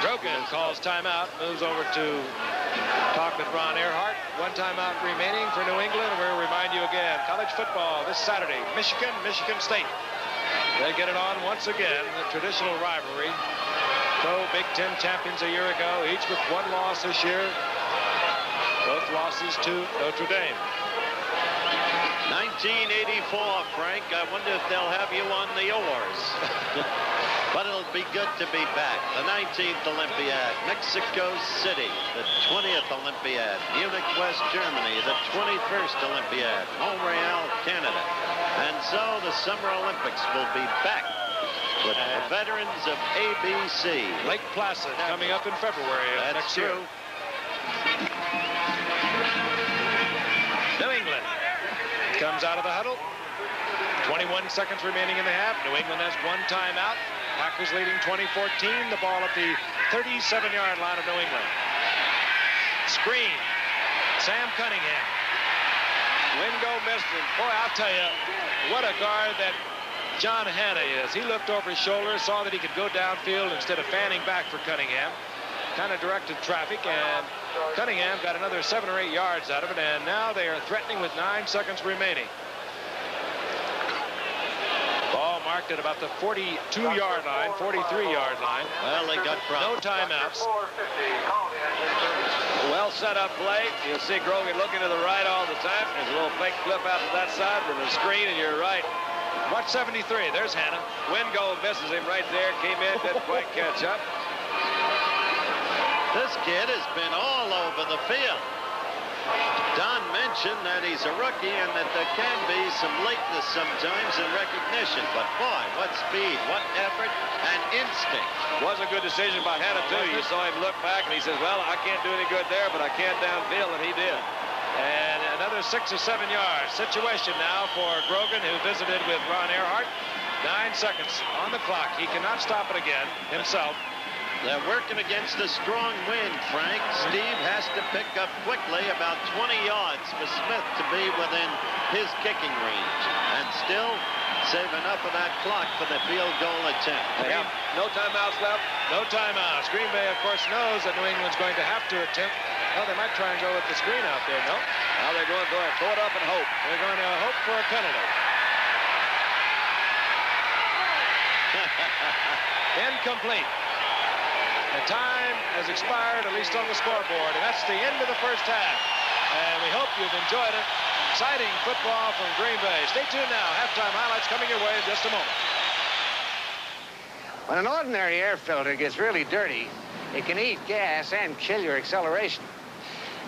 Grogan calls timeout, moves over to talk with Ron Earhart. One timeout remaining for New England. We'll remind you again, college football this Saturday, Michigan State. They get it on once again, the traditional rivalry. Co-Big Ten champions a year ago, each with one loss this year. Both losses to Notre Dame. 1984, Frank. I wonder if they'll have you on the oars. But it'll be good to be back. The 19th Olympiad, Mexico City. The 20th Olympiad, Munich, West Germany. The 21st Olympiad, Montreal, Canada. And so the Summer Olympics will be back with the veterans of ABC. Lake Placid coming up in February of next year. New England comes out of the huddle. 21 seconds remaining in the half. New England has one timeout. Packers leading 20-14. The ball at the 37-yard line of New England. Screen. Sam Cunningham. Wingo missed him. Boy, I'll tell you, what a guard that John Hanna is. He looked over his shoulder, saw that he could go downfield instead of fanning back for Cunningham. Kind of directed traffic, and Cunningham got another 7 or 8 yards out of it, and now they are threatening with 9 seconds remaining. Ball marked at about the 42-yard line, 43-yard line. Well, they got problems. No timeouts. Well set up play. You'll see Grogan looking to the right all the time. There's a little fake flip out to that side from the screen, and you're right. Watch 73. There's Hanna. Wingo misses him right there. Came in, didn't quite catch up. This kid has been all over the field. Don mentioned that he's a rookie and that there can be some lateness sometimes in recognition. But boy, what speed, what effort, and instinct. Was a good decision by Hanna, too. You saw him look back, and he says, well, I can't do any good there, but I can downfield, and he did. And another 6 or 7 yards. Situation now for Grogan, who visited with Ron Earhart. 9 seconds on the clock. He cannot stop it again himself. They're working against a strong wind, Frank. Steve has to pick up quickly about 20 yards for Smith to be within his kicking range. And still saving up of that clock for the field goal attempt. No timeouts left. No timeouts. Green Bay, of course, knows that New England's going to have to attempt. Well, they might try and go with the screen out there. No. Now they're going to go ahead, throw it up and hope. They're going to hope for a penalty. Incomplete. The time has expired, at least on the scoreboard, and that's the end of the first half. And we hope you've enjoyed it. Exciting football from Green Bay. Stay tuned now. Halftime highlights coming your way in just a moment. When an ordinary air filter gets really dirty, it can eat gas and kill your acceleration.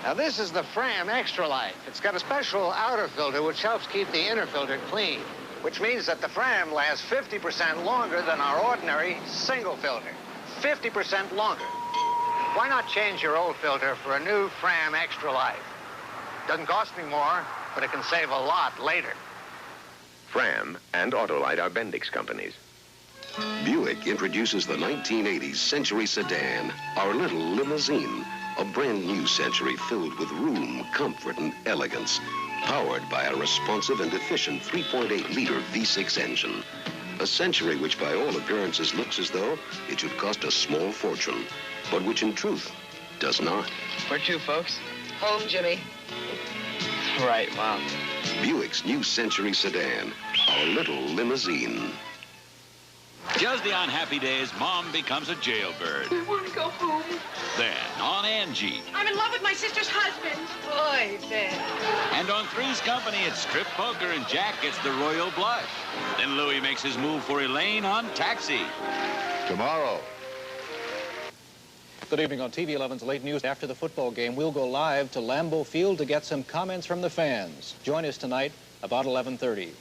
Now, this is the Fram Extra Life. It's got a special outer filter which helps keep the inner filter clean, which means that the Fram lasts 50% longer than our ordinary single filter. 50% longer. Why not change your old filter for a new Fram Extra Life? Doesn't cost any more, but it can save a lot later. Fram and Autolite are Bendix companies. Buick introduces the 1980s Century sedan, our little limousine, a brand new Century filled with room, comfort, and elegance, powered by a responsive and efficient 3.8-liter V6 engine. A Century which by all appearances looks as though it should cost a small fortune, but which in truth does not. Where to, folks? Home, Jimmy. Right, Mom. Buick's new Century sedan, our little limousine. Just on happy days, Mom becomes a jailbird. I want to go home. Then, on Angie. I'm in love with my sister's husband. Boy, Ben. And on Three's Company, it's strip poker and Jack gets the royal blush. Then Louis makes his move for Elaine on Taxi. Tomorrow. Good evening. On TV 11's late news after the football game, we'll go live to Lambeau Field to get some comments from the fans. Join us tonight about 11:30.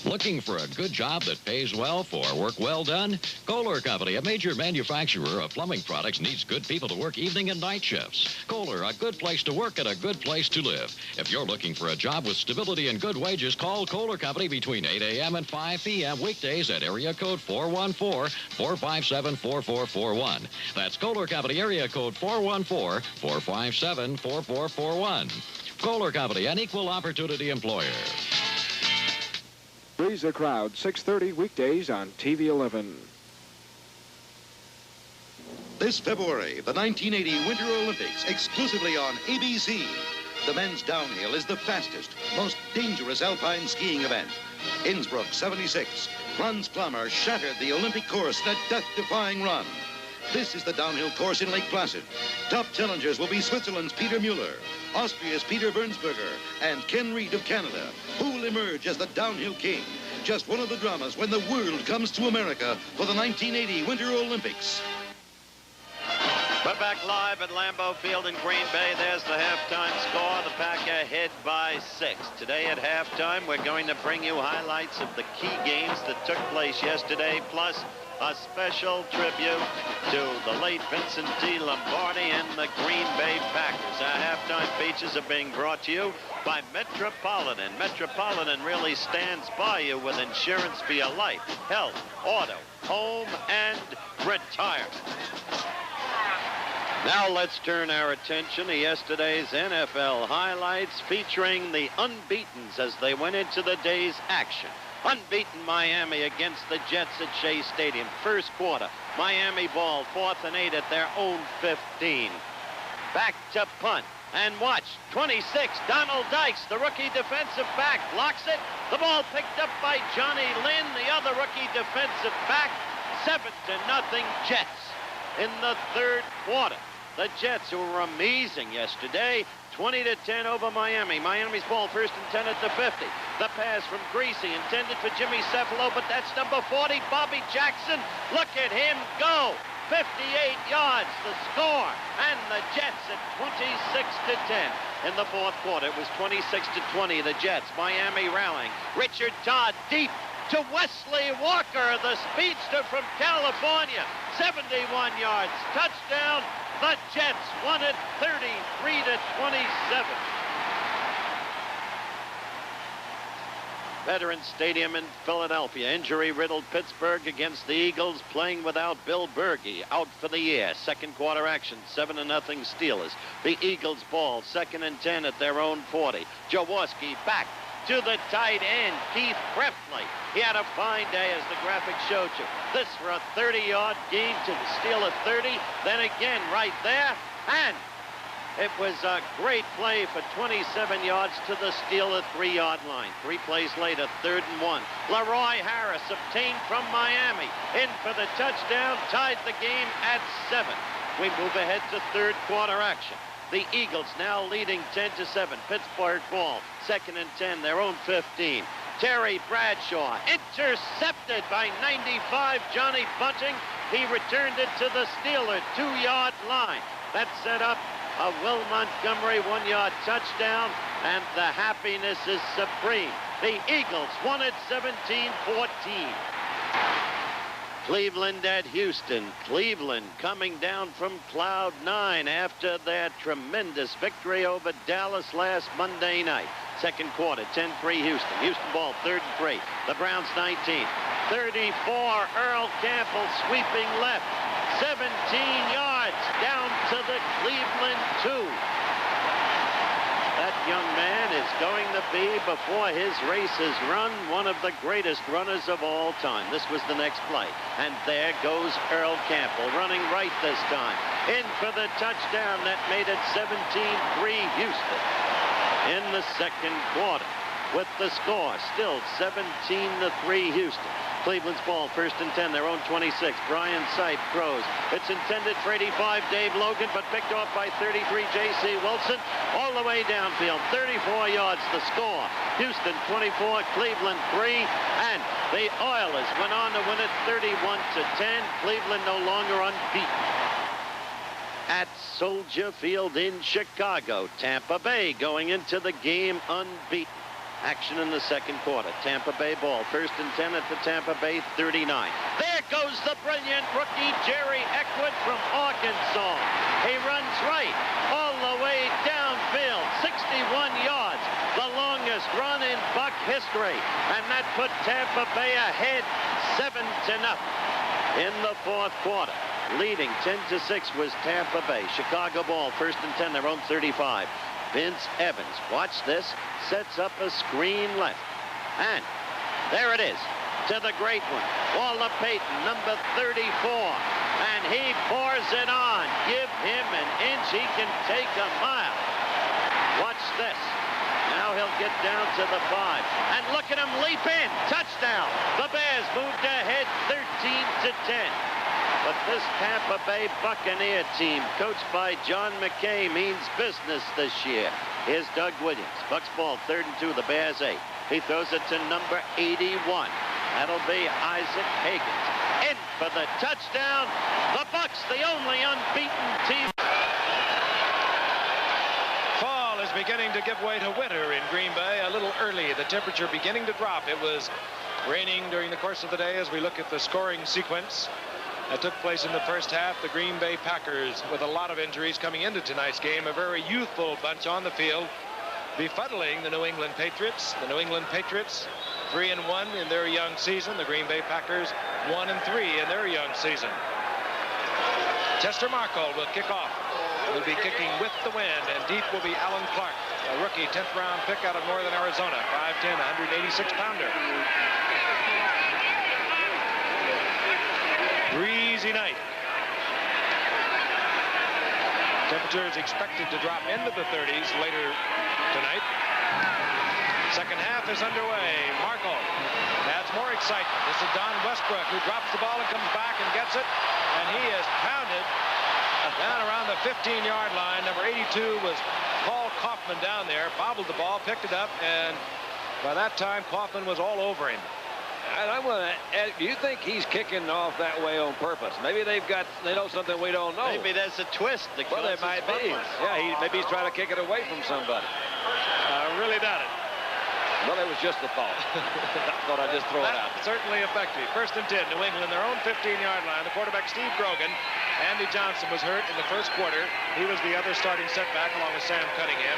Looking for a good job that pays well for work well done? Kohler Company, a major manufacturer of plumbing products, needs good people to work evening and night shifts. Kohler, a good place to work and a good place to live. If you're looking for a job with stability and good wages, call Kohler Company between 8 a.m. and 5 p.m. weekdays at area code 414-457-4441. That's Kohler Company, area code 414-457-4441. Kohler Company, an equal opportunity employer. Freeze the Crowd, 6:30 weekdays on TV 11. This February, the 1980 Winter Olympics, exclusively on ABC. The men's downhill is the fastest, most dangerous alpine skiing event. Innsbruck, 76. Franz Klammer shattered the Olympic course in a death-defying run. This is the downhill course in Lake Placid. Top challengers will be Switzerland's Peter Mueller, Austria's Peter Bernsberger, and Ken Reid of Canada. Who will emerge as the downhill king? Just one of the dramas when the world comes to America for the 1980 Winter Olympics. We're back live at Lambeau Field in Green Bay. There's the halftime score. The Pack ahead by 6. Today at halftime, we're going to bring you highlights of the key games that took place yesterday, plus a special tribute to the late Vincent D. Lombardi and the Green Bay Packers. Our halftime features are being brought to you by Metropolitan. Metropolitan really stands by you with insurance for your life, health, auto, home, and retirement. Now let's turn our attention to yesterday's NFL highlights featuring the unbeatens as they went into the day's action. Unbeaten Miami against the Jets at Shea Stadium. First quarter, Miami ball, 4th and 8 at their own 15. Back to punt. And watch, 26, Donald Dykes, the rookie defensive back, blocks it. The ball picked up by Johnny Lynn, the other rookie defensive back. 7-0 Jets in the third quarter. The Jets, who were amazing yesterday, 20-10 over Miami. Miami's ball, 1st and 10 at the 50. The pass from Greasy, intended for Jimmy Cephalo, but that's number 40, Bobby Jackson. Look at him go. 58 yards, the score. And the Jets at 26-10. In the fourth quarter, it was 26-20, the Jets. Miami rallying. Richard Todd deep to Wesley Walker, the speedster from California. 71 yards, touchdown. The Jets won it 33-27. Veterans Stadium in Philadelphia. Injury-riddled Pittsburgh against the Eagles, playing without Bill Bergey, out for the year. Second quarter action, 7-0 Steelers. The Eagles ball, 2nd and 10 at their own 40. Jaworski back to the tight end, Keith Brefley. He had a fine day, as the graphic showed you. This for a 30-yard gain to the Steeler 30. Then again right there. And it was a great play for 27 yards to the Steeler 3-yard line. 3 plays later, 3rd and 1. Leroy Harris obtained from Miami. In for the touchdown, tied the game at 7. We move ahead to third quarter action. The Eagles now leading 10-7. Pittsburgh ball, 2nd and 10, their own 15. Terry Bradshaw intercepted by 95 Johnny Bunting. He returned it to the Steeler 2-yard line. That set up a Will Montgomery 1-yard touchdown, and the happiness is supreme. The Eagles won it 17-14. Cleveland at Houston. Cleveland coming down from cloud 9 after their tremendous victory over Dallas last Monday night. Second quarter, 10-3 Houston. Houston ball, 3rd and 3. The Browns 19. 34, Earl Campbell sweeping left. 17 yards down to the Cleveland 2. That young man is going to be, before his race is run, one of the greatest runners of all time. This was the next play. And there goes Earl Campbell, running right this time. In for the touchdown that made it 17-3 Houston. In the second quarter, with the score. Still 17-3 Houston. Cleveland's ball, 1st and 10, their own 26. Brian Sipe throws. It's intended for 85, Dave Logan, but picked off by 33, J.C. Wilson. All the way downfield, 34 yards the score. Houston 24, Cleveland 3, and the Oilers went on to win it 31-10. Cleveland no longer unbeaten. At Soldier Field in Chicago, Tampa Bay going into the game unbeaten. Action in the second quarter. Tampa Bay ball. 1st and 10 at the Tampa Bay 39. There goes the brilliant rookie Jerry Eckwood from Arkansas. He runs right all the way downfield. 61 yards. The longest run in Buck history. And that put Tampa Bay ahead 7-0 in the fourth quarter. Leading 10-6 was Tampa Bay. Chicago ball. 1st and 10, their own 35. Vince Evans, watch this, sets up a screen left. And there it is, to the great one, Walter Payton, number 34. And he pours it on. Give him an inch, he can take a mile. Watch this. Now he'll get down to the 5. And look at him leap in. Touchdown. The Bears moved ahead 13-10. But this Tampa Bay Buccaneer team, coached by John McKay, means business this year. Here's Doug Williams. Bucks ball, 3rd and 2, the Bears 8. He throws it to number 81. That'll be Isaac Higgins. In for the touchdown. The Bucks, the only unbeaten team. Fall is beginning to give way to winter in Green Bay. A little early, the temperature beginning to drop. It was raining during the course of the day as we look at the scoring sequence that took place in the first half. The Green Bay Packers, with a lot of injuries coming into tonight's game, a very youthful bunch on the field, befuddling the New England Patriots. The New England Patriots 3-1 in their young season. The Green Bay Packers 1-3 in their young season. Chester Markle will kick off. Will be kicking with the wind, and deep will be Alan Clark, a rookie 10th round pick out of Northern Arizona, 5'10", 186-pounder. Breezy night. Temperature is expected to drop into the 30s later tonight. Second half is underway. Markle adds more excitement. This is Don Westbrook, who drops the ball and comes back and gets it. And he is pounded down around the 15-yard line. Number 82 was Paul Kaufman down there, bobbled the ball, picked it up, and by that time, Kaufman was all over him. And I want to ask, do you think he's kicking off that way on purpose? Maybe they know something we don't know. Maybe there's a twist. Well, it might be. Yeah, maybe he's trying to kick it away from somebody. I really doubt it. Well, it was just a thought. I thought I'd just throw it out. Certainly effective. 1st and 10, New England, their own 15-yard line. The quarterback, Steve Grogan. Andy Johnson was hurt in the first quarter. He was the other starting setback along with Sam Cunningham.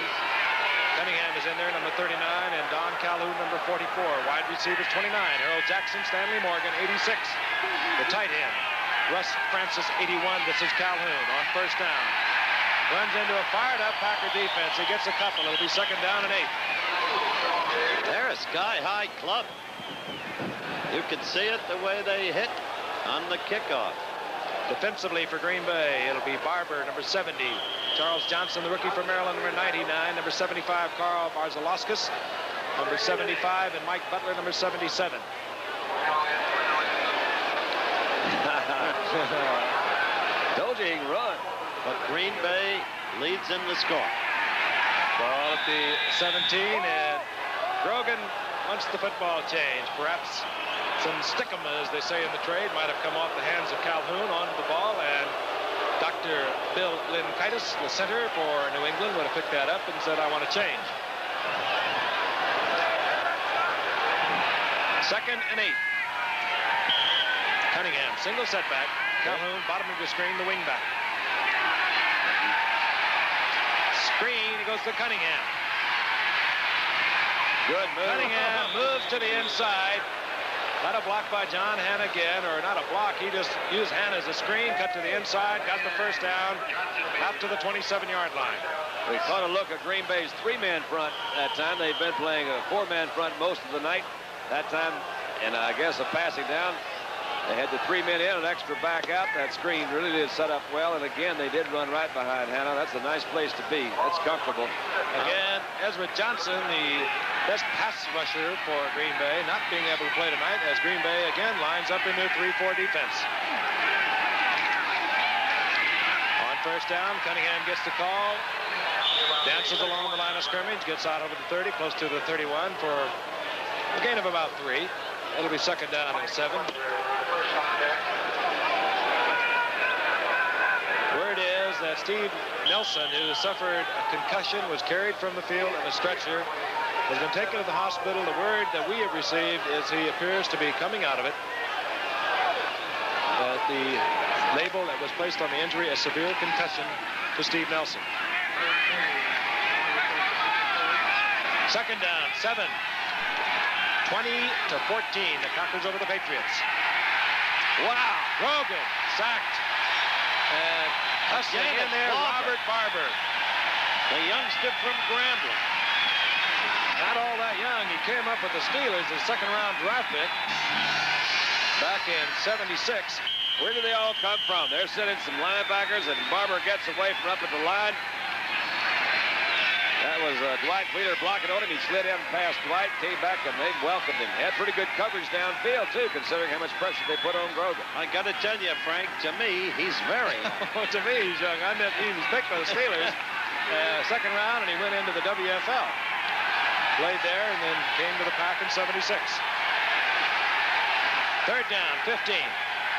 Cunningham is in there, number 39, and Don Calhoun, number 44. Wide receivers, 29. Earl Jackson, Stanley Morgan, 86. The tight end, Russ Francis, 81. This is Calhoun on 1st down. Runs into a fired-up Packer defense. He gets a couple. It'll be 2nd down and 8. They're a sky-high club. You can see it the way they hit on the kickoff. Defensively for Green Bay, it'll be Barber, number 70. Charles Johnson, the rookie from Maryland, number 99. Number 75, Carl Barzalauskas, number 75. And Mike Butler, number 77. Told you he can run. But Green Bay leads in the score. Ball at the 17, and Grogan wants the football change. Perhaps some stickum, as they say in the trade, might have come off the hands of Calhoun onto the ball, and Dr. Bill Linkaitis, the center for New England, would have picked that up and said, I want to change. 2nd and 8. Cunningham, single setback. Calhoun, bottom of the screen, the wingback. Screen, goes to Cunningham. Good move. Cunningham moves to the inside. Not a block by John Hanna again, or not a block. He just used Hanna as a screen, cut to the inside, got the 1st down, out to the 27-yard line. We caught a look at Green Bay's 3-man front that time. They've been playing a 4-man front most of the night. That time, and I guess a passing down. They had the 3 men in, an extra back out. That screen really did set up well, and again, they did run right behind Hannah. That's a nice place to be. That's comfortable. Again, Ezra Johnson, the best pass rusher for Green Bay, not being able to play tonight as Green Bay again lines up in their 3-4 defense. On first down, Cunningham gets the call, dances along the line of scrimmage, gets out over the 30, close to the 31 for a gain of about 3. It'll be second down and 7. Word is that Steve Nelson, who suffered a concussion, was carried from the field in a stretcher, has been taken to the hospital. The word that we have received is he appears to be coming out of it. The label that was placed on the injury, a severe concussion to Steve Nelson. Second down, 7. 20-14, the Packers over the Patriots. Wow, Grogan sacked. And hustling in there, Robert Barber. The youngster from Grambling. Not all that young. He came up with the Steelers, the second-round draft pick, back in '76. Where do they all come from? They're sending some linebackers, and Barber gets away from up at the line. That was Dwight Wheeler blocking on him. He slid in past Dwight, came back, and they welcomed him. Had pretty good coverage downfield, too, considering how much pressure they put on Grogan. I got to tell you, Frank, to me, he's very... To me, he's young. I meant he was picked by the Steelers second round, and he went into the WFL. Played there and then came to the Pack in '76. Third down, 15.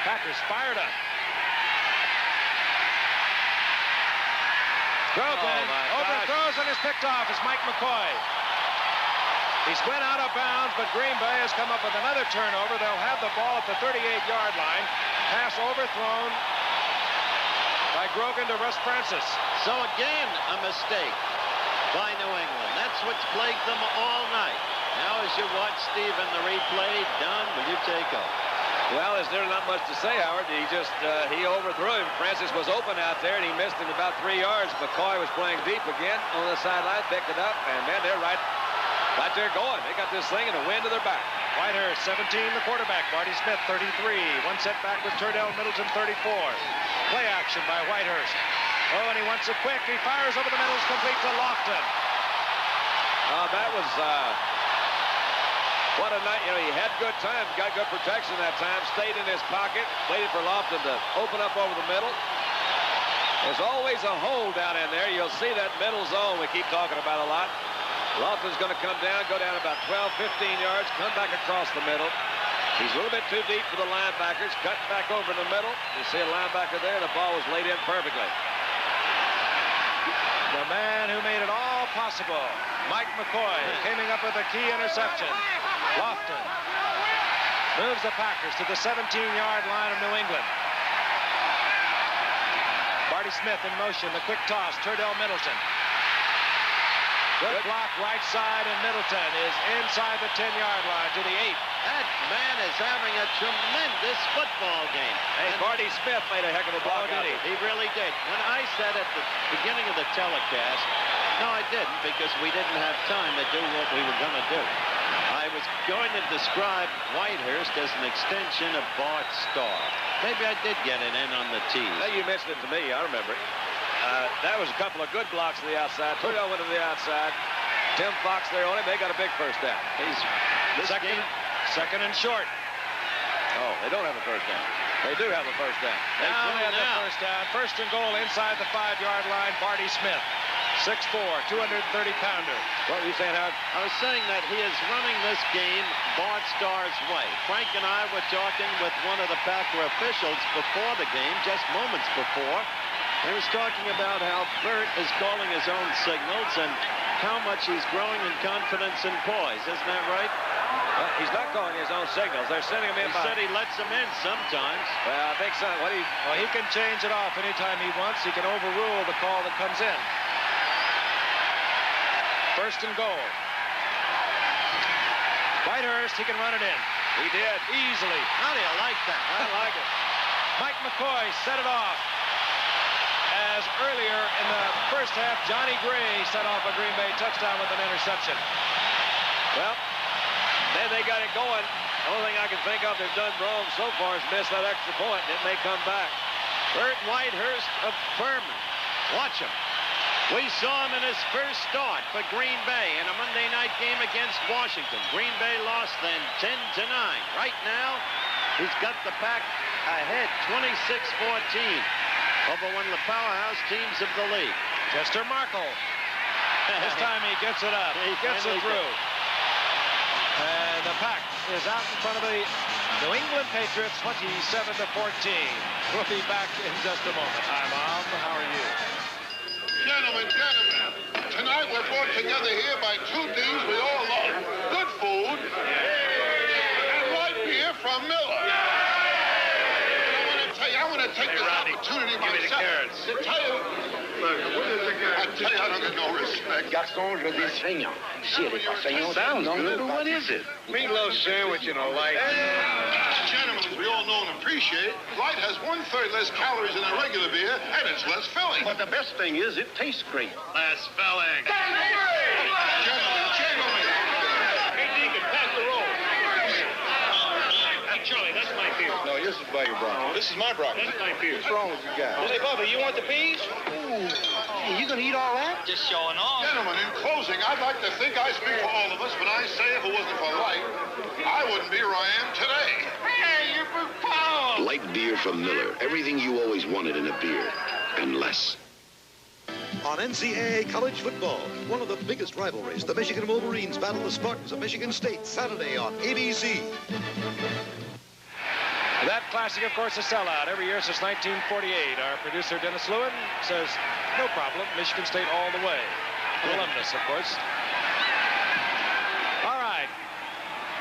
Packers fired up. Grogan overthrows and is picked off as Mike McCoy. He's went out of bounds, but Green Bay has come up with another turnover. They'll have the ball at the 38-yard line. Pass overthrown by Grogan to Russ Francis. So again, a mistake by New England. That's what's plagued them all night. Now as you watch Steve in the replay, Don, will you take over? Well, there's not much to say, Howard. He overthrew him. Francis was open out there, and he missed him about 3 yards. McCoy was playing deep again on the sideline, picked it up, and man, they're right there going. They got this thing in the wind to their back. Whitehurst, 17, the quarterback. Marty Smith, 33. One setback with Turdell Middleton, 34. Play action by Whitehurst. Oh, and he wants it quick. He fires over the middle, complete to Lofton. That was... What a night. You know, he had good time, got good protection that time, stayed in his pocket, waited for Lofton to open up over the middle. There's always a hole down in there. You'll see that middle zone we keep talking about a lot. Lofton's going to come down, go down about 12, 15 yards, come back across the middle. He's a little bit too deep for the linebackers, cut back over in the middle. You see a linebacker there, the ball was laid in perfectly. The man who made it all possible, Mike McCoy, coming up with a key interception. Lofton moves the Packers to the 17-yard line of New England. Marty Smith in motion, the quick toss, Turdell Middleton. Good block right side, and Middleton is inside the 10-yard line to the 8. That man is having a tremendous football game. Hey, Marty Smith made a heck of a block. Oh, did he? He really did. When I said at the beginning of the telecast, no, I didn't, because we didn't have time to do what we were going to do. I was going to describe Whitehurst as an extension of Bart Starr. Maybe I did get it in on the tease. Now, you mentioned it to me. I remember it. That was a couple of good blocks to the outside. Turdell went to the outside. Tim Fox there on him. They got a big first down. He's second and short. Oh, they don't have a first down. They do have a first down. Now they have the first down. First and goal inside the 5-yard line. Barty Smith, 6'4", 230-pounder. What were you saying, Howard? I was saying that he is running this game Bart Starr's way. Frank and I were talking with one of the Packer officials before the game, just moments before. He was talking about how Bert is calling his own signals and how much he's growing in confidence and poise. Isn't that right? Well, he's not calling his own signals. They're sending him in. He said he lets them in sometimes. Well, I think so. Well, he can change it off anytime he wants. He can overrule the call that comes in. First and goal. Whitehurst, he can run it in. He did. Easily. How do you like that? I like it. Mike McCoy set it off. As earlier in the first half, Johnny Gray set off a Green Bay touchdown with an interception. Well, then they got it going. The only thing I can think of they've done wrong so far is miss that extra point, and it may come back. Bert Whitehurst of Furman. Watch him. We saw him in his first start for Green Bay in a Monday night game against Washington. Green Bay lost then 10-9. Right now, he's got the Pack ahead 26-14 over one of the powerhouse teams of the league. Chester Markle. This time he gets it up. He gets it through. And the Pack is out in front of the New England Patriots 27-14. We'll be back in just a moment. Hi, Mom. How are you? Gentlemen, tonight we're brought together here by two teams we all love. Good food and light beer from Miller. I want to take this opportunity myself to tell you. I tell you, I don't get no respect. Gaston, je dis saignant. Si elle est pas saignante, sounds good, but what is it? Meatloaf sandwich and a light. Gentlemen, as we all know and appreciate, light has 1/3 less calories than a regular beer, and it's less filling. But the best thing is it tastes great. Less filling. Gentlemen. Hey, Deacon, pass the roll. Hey, Charlie, that's my beer. No, this is by your broccoli. This is my broccoli. That's my beer. What's wrong with you guys? Hey, Bubba, you want the peas? Ooh. Hey, you gonna eat all that? Just showing off. Gentlemen, in closing, I'd like to think I speak for all of us when I say if it wasn't for light, I wouldn't be where I am today. Hey, you're profound. Light beer from Miller. Everything you always wanted in a beer, and less. On NCAA college football, one of the biggest rivalries, the Michigan Wolverines battle the Spartans of Michigan State Saturday on ABC. That classic, of course, a sellout every year since 1948. Our producer, Dennis Lewin, says, no problem, Michigan State all the way. Alumnus, of course. All right.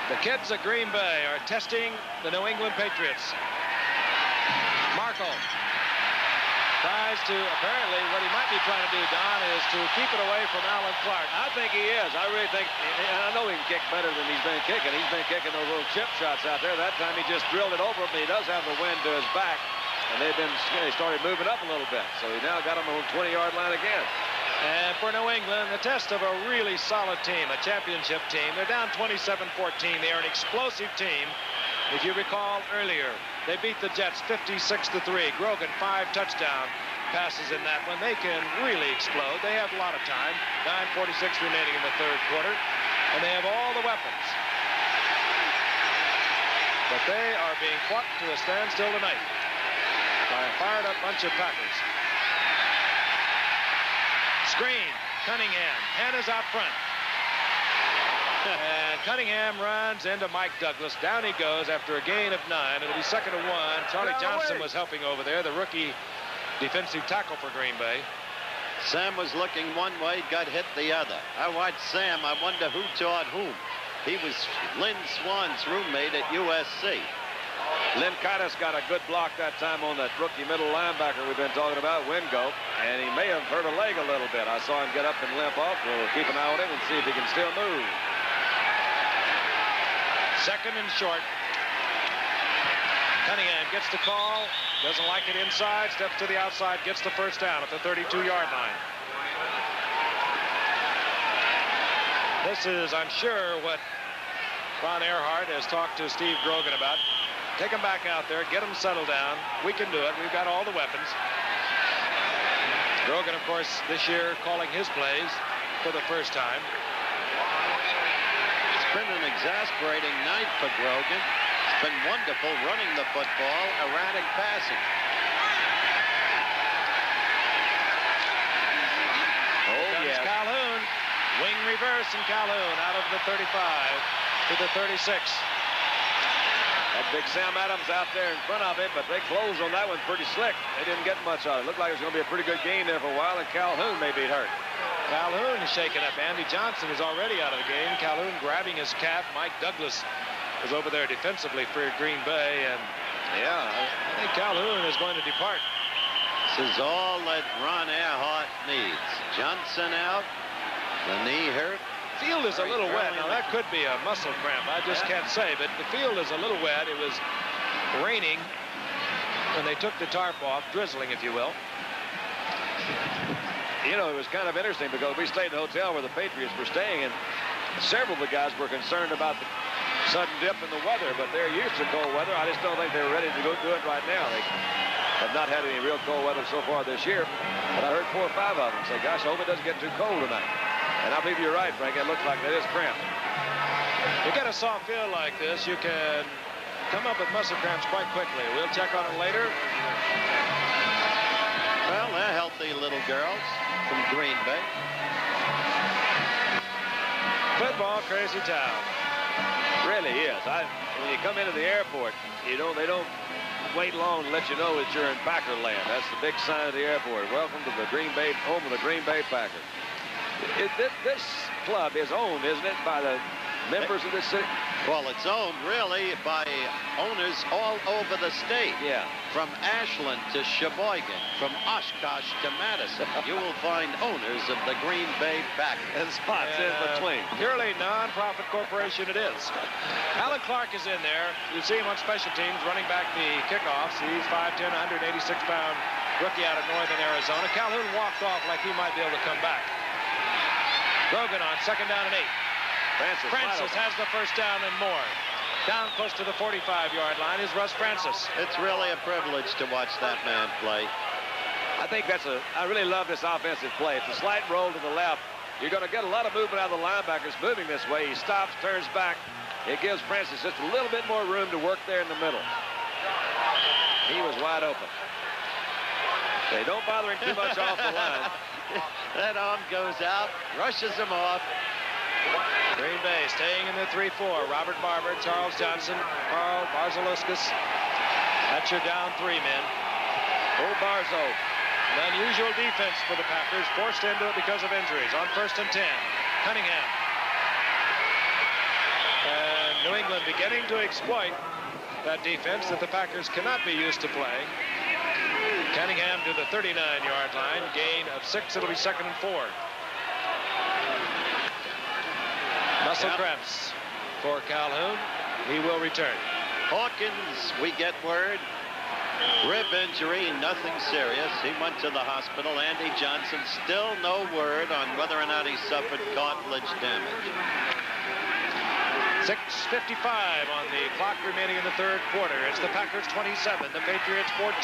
The kids at Green Bay are testing the New England Patriots. Markle tries to, apparently, what he might be trying to do, Don, is to keep it away from Alan Clark. I think he is. I really think, and I know he can kick better than he's been kicking. He's been kicking those little chip shots out there. That time he just drilled it over him, but he does have the wind to his back. And they started moving up a little bit. So he now got him on the 20-yard line again. And for New England, the test of a really solid team, a championship team. They're down 27-14. They are an explosive team. If you recall earlier, they beat the Jets 56-3. Grogan, 5 touchdown passes in that one. They can really explode. They have a lot of time. 9:46 remaining in the third quarter. And they have all the weapons. But they are being fought to a standstill tonight by a fired-up bunch of Packers. Screen, Cunningham, Hannah's out front. And Cunningham runs into Mike Douglas. Down he goes after a gain of 9. It'll be 2nd and 1. Charlie Johnson was helping over there, the rookie defensive tackle for Green Bay. Sam was looking one way, got hit the other. I watched Sam. I wonder who taught whom. He was Lynn Swan's roommate at USC. Lynn Kitus got a good block that time on that rookie middle linebacker we've been talking about, Wingo, and he may have hurt a leg a little bit. I saw him get up and limp off. We'll keep an eye on him and see if he can still move. 2nd and short. Cunningham gets the call, doesn't like it inside, steps to the outside, gets the first down at the 32-yard line. This is, I'm sure, what Ron Earhart has talked to Steve Grogan about. Take them back out there, get them settled down. We can do it. We've got all the weapons. Grogan, of course, this year calling his plays for the first time. It's been an exasperating night for Grogan. It's been wonderful running the football, erratic passing. Oh, yes. Calhoun. Wing reverse, and Calhoun out of the 35 to the 36. That big Sam Adams out there in front of him, but they closed on that one pretty slick. They didn't get much out of it. Looked like it was going to be a pretty good game there for a while, and Calhoun may be hurt. Calhoun is shaken up. Andy Johnson is already out of the game. Calhoun grabbing his calf. Mike Douglas is over there defensively for Green Bay, and yeah, I think Calhoun is going to depart. This is all that Ron Earhart needs. Johnson out, the knee hurt. Field is a little wet. Now, that could be a muscle cramp. I just can't say, but the field is a little wet. It was raining when they took the tarp off, drizzling, if you will. You know, it was kind of interesting because we stayed in the hotel where the Patriots were staying, and several of the guys were concerned about sudden dip in the weather, but they're used to cold weather. I just don't think they're ready to go do it right now. They have not had any real cold weather so far this year, but I heard 4 or 5 of them say, gosh, I hope it doesn't get too cold tonight. And I believe you're right, Frank. It looks like that is cramped. You get a soft field like this, you can come up with muscle cramps quite quickly. We'll check on it later. Well, they're healthy little girls from Green Bay. Football crazy town. Really is. When you come into the airport, they don't wait long to let you know that you're in Packer land. That's the big sign of the airport. Welcome to the Green Bay, home of the Green Bay Packers. This club is owned, isn't it, by the members of this city? Well, it's owned really by owners all over the state. Yeah. From Ashland to Sheboygan, from Oshkosh to Madison, you will find owners of the Green Bay Packers. And spots in between. Purely non-profit corporation it is. Alan Clark is in there. You see him on special teams running back the kickoffs. He's 5'10", 186-pound rookie out of northern Arizona. Calhoun walked off like he might be able to come back. Grogan on 2nd down and 8. Francis has the first down and more. Down close to the 45-yard line is Russ Francis. It's really a privilege to watch that man play. I really love this offensive play. It's a slight roll to the left. You're going to get a lot of movement out of the linebackers moving this way. He stops, turns back. It gives Francis just a little bit more room to work there in the middle. He was wide open. They don't bother him too much off the line. That arm goes out, rushes him off. Green Bay staying in the 3-4. Robert Barber, Charles Johnson, Carl Barzalauskas. That's your down 3 men. Old Barzo. An unusual defense for the Packers, forced into it because of injuries. On 1st and 10, Cunningham. And New England beginning to exploit that defense that the Packers cannot be used to playing. Cunningham to the 39-yard line, gain of 6. It'll be 2nd and 4. Muscle cramps for Calhoun. He will return. Hawkins, we get word. Rib injury, nothing serious. He went to the hospital. Andy Johnson, still no word on whether or not he suffered cartilage damage. 6:55 on the clock remaining in the 3rd quarter. It's the Packers 27, the Patriots 14.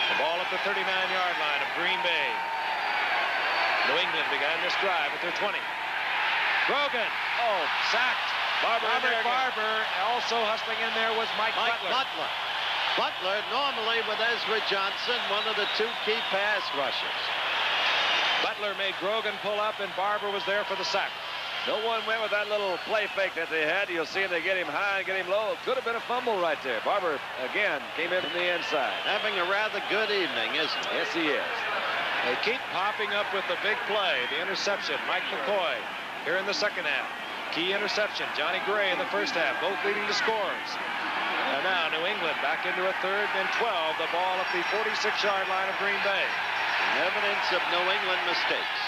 The ball at the 39-yard line of Green Bay. New England began this drive at their 20. Grogan, sacked. Robert Barber, also hustling in there was Mike Butler. Butler, normally with Ezra Johnson, one of the 2 key pass rushers. Butler made Grogan pull up, and Barber was there for the sack. No one went with that little play fake that they had. You'll see them, they get him high and get him low. Could have been a fumble right there. Barber, again, came in from the inside. Having a rather good evening, isn't he? Yes, he is. They keep popping up with the big play, the interception. Mike McCoy here in the 2nd half. Key interception. Johnny Gray in the 1st half, both leading to scores. And now New England back into a 3rd and 12. The ball at the 46-yard line of Green Bay. Evidence of New England mistakes.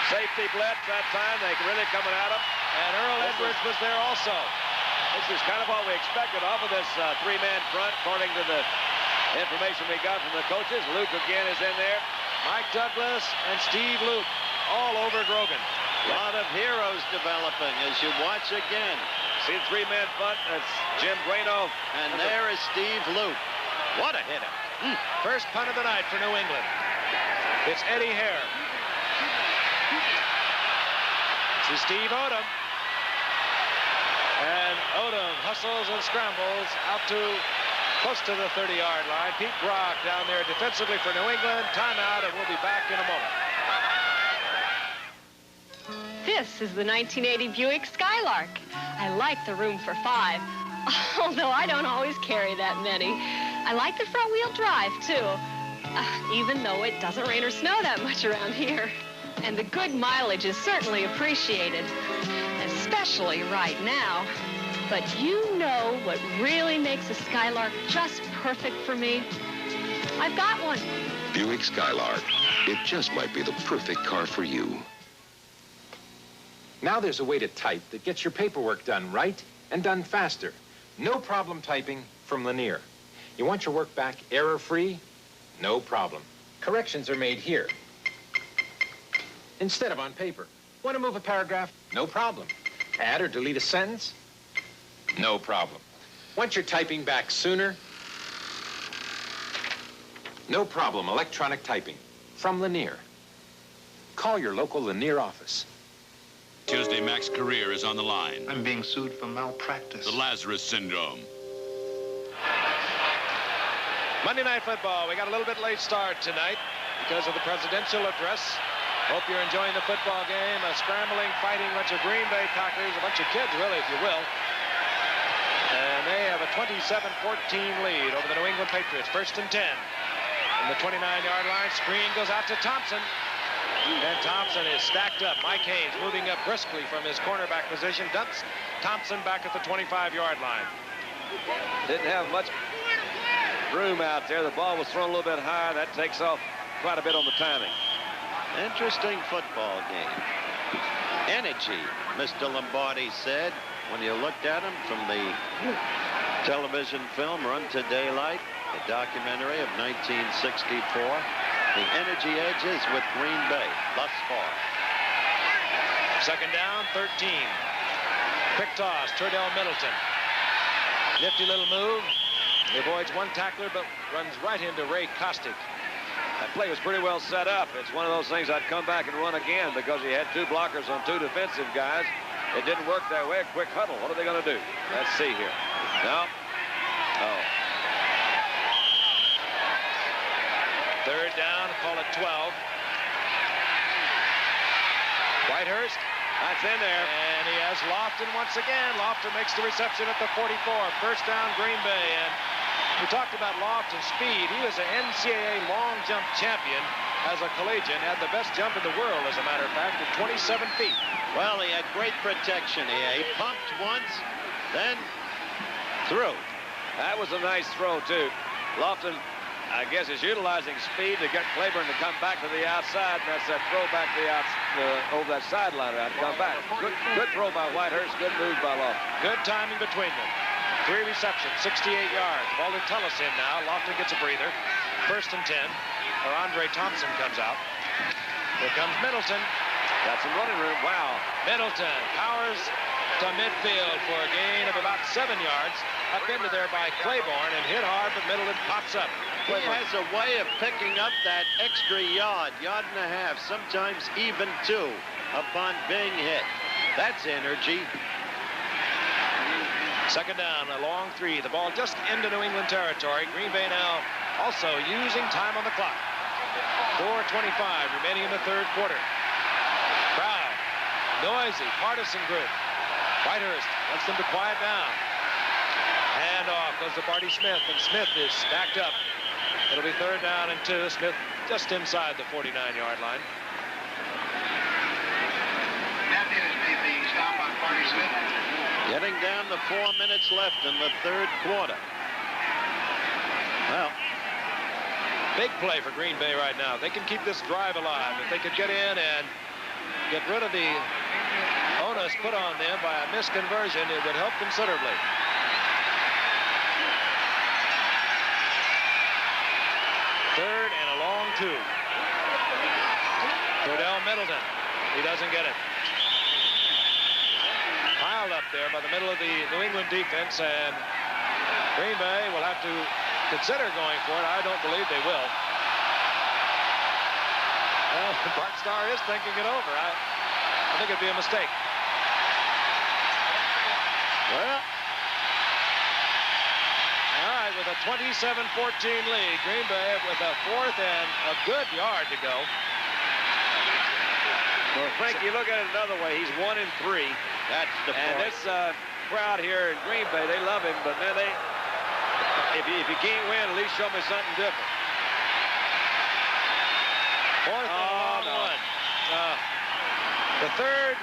Safety blitz that time. They really coming at him. And Earl Edwards was there also. This is kind of what we expected off of this 3-man front, according to the information we got from the coaches. Luke again is in there. Mike Douglas and Steve Luke all over Grogan. A lot of heroes developing as you watch again. See the 3-man front. That's Jim Grano. And there is Steve Luke. What a hitter. First punt of the night for New England. It's Eddie Hare. To Steve Odom. And Odom hustles and scrambles out to close to the 30-yard line. Pete Brock down there defensively for New England. Timeout, and we'll be back in a moment. This is the 1980 Buick Skylark. I like the room for 5, although I don't always carry that many. I like the front-wheel drive, too, even though it doesn't rain or snow that much around here. And the good mileage is certainly appreciated, especially right now. But you know what really makes a Skylark just perfect for me? I've got one. Buick Skylark. It just might be the perfect car for you. Now there's a way to type that gets your paperwork done right and done faster. No problem typing from Lanier. You want your work back error-free? No problem. Corrections are made here instead of on paper. Want to move a paragraph? No problem. Add or delete a sentence? No problem. Want your typing back sooner? No problem. Electronic typing. From Lanier. Call your local Lanier office. Tuesday, Mac's career is on the line. I'm being sued for malpractice. The Lazarus syndrome. Monday Night Football. We got a little bit late start tonight because of the presidential address. Hope you're enjoying the football game. A scrambling, fighting bunch of Green Bay Packers, a bunch of kids, really, if you will. And they have a 27-14 lead over the New England Patriots. 1st and 10. From the 29-yard line, screen goes out to Thompson. And Thompson is stacked up. Mike Haynes moving up briskly from his cornerback position. Dumps Thompson back at the 25-yard line. Didn't have much room out there. The ball was thrown a little bit higher. That takes off quite a bit on the timing. Interesting football game. Energy, Mr. Lombardi said when you looked at him from the television film Run to Daylight, the documentary of 1964. The energy edges with Green Bay thus far. 2nd down, 13. Quick toss, Turdell Middleton. Nifty little move. He avoids one tackler, but runs right into Ray Kostick. That play was pretty well set up. It's one of those things I'd come back and run again because he had 2 blockers on 2 defensive guys. It didn't work that way. A quick huddle. What are they going to do? Let's see here. No. Oh. 3rd down, call it 12. Whitehurst. That's in there. And he has Lofton once again. Lofton makes the reception at the 44. 1st down, Green Bay. And we talked about Lofton's speed. He was an NCAA long jump champion as a collegian. Had the best jump in the world, as a matter of fact, at 27 feet. Well, he had great protection here. He pumped once, then threw. That was a nice throw, too. Lofton, I guess, is utilizing speed to get Claiborne to come back to the outside. And that's that throw back to the over that sideline route to come back. Good throw by Whitehurst. Good move by Lofton. Good timing between them. 3 receptions, 68 yards. Ball to Tullis in now. Lofton gets a breather. 1st and 10. Or Andre Thompson comes out. Here comes Middleton. Got some running room. Wow. Middleton powers to midfield for a gain of about 7 yards. Up into there by Claiborne and hit hard, but Middleton pops up. He has a way of picking up that extra yard and a half, sometimes even 2, upon being hit. That's energy. 2nd down, a long 3. The ball just into New England territory. Green Bay now also using time on the clock. 4:25 remaining in the 3rd quarter. Crowd, noisy, partisan group. Whitehurst wants them to quiet down. Hand off goes to Barty Smith, and Smith is stacked up. It'll be 3rd down and 2. Smith just inside the 49-yard line. That is the stop on Barty Smith. Getting down to 4 minutes left in the 3rd quarter. Well, big play for Green Bay right now. They can keep this drive alive. If they could get in and get rid of the onus put on them by a misconversion, it would help considerably. Third and a long 2. Turdell Middleton. He doesn't get it. Piled up there by the middle of the New England defense, and Green Bay will have to consider going for it. I don't believe they will. Well, Bart Starr is thinking it over. I think it'd be a mistake. Well, all right, with a 27-14 lead, Green Bay with a 4th and a good yard to go. Well, Frank, you look at it another way. He's 1 and 3. That's the point. And this crowd here in Green Bay, they love him, but man, if you can't win, at least show me something different. 4th and a long 1. The 3rd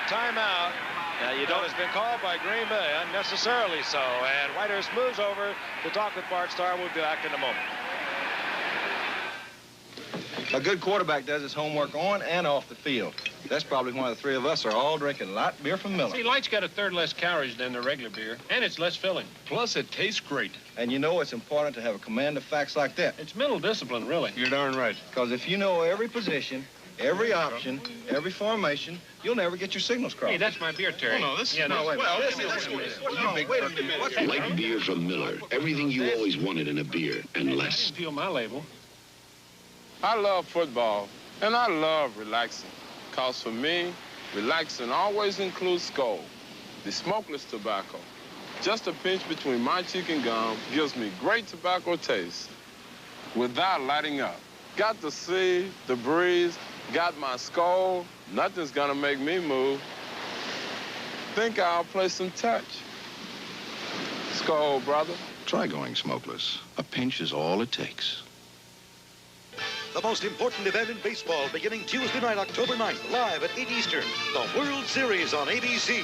timeout. Now, you know, has been called by Green Bay, unnecessarily so. And Whitehurst moves over to talk with Bart Starr. We'll be back in a moment. A good quarterback does his homework on and off the field. That's probably why the 3 of us are all drinking light beer from Miller. See, light's got a 1/3 less calories than the regular beer, and it's less filling. Plus, it tastes great. And you know it's important to have a command of facts like that. It's mental discipline, really. You're darn right. Because if you know every position every option, every formation, you'll never get your signals crossed. Hey, that's my beer, Terry. Oh, no, this is... Yeah, No, wait a minute. Light beer from Miller. Everything you always wanted in a beer, and less. Feel my label. I love football, and I love relaxing. Because for me, relaxing always includes Skoal, the smokeless tobacco. Just a pinch between my cheek and gum gives me great tobacco taste without lighting up. Got the sea, the breeze, got my Skoal. Nothing's gonna make me move. Think I'll play some touch. Skoal, brother. Try going smokeless. A pinch is all it takes. The most important event in baseball beginning Tuesday night, October 9th, live at 8 Eastern. The World Series on ABC.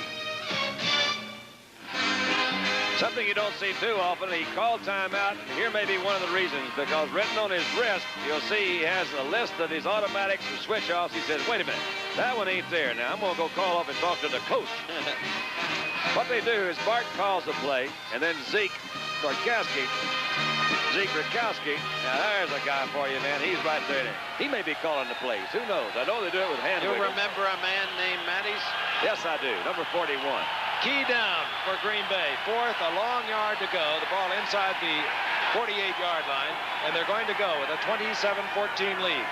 Something you don't see too often, he called timeout. Here may be one of the reasons, because written on his wrist, you'll see he has a list of his automatics and switch-offs. He says, wait a minute, that one ain't there. Now, I'm going to go call off and talk to the coach. What they do is Bart calls the play, and then Zeke Rudkowski, now there's a guy for you, man. He's right there. He may be calling the plays. Who knows? I know they do it with hand You wiggles. remember a man named Matties? Yes, I do. Number 41. Key down for Green Bay. Fourth, a long yard to go. The ball inside the 48-yard line, and they're going to go with a 27-14 lead.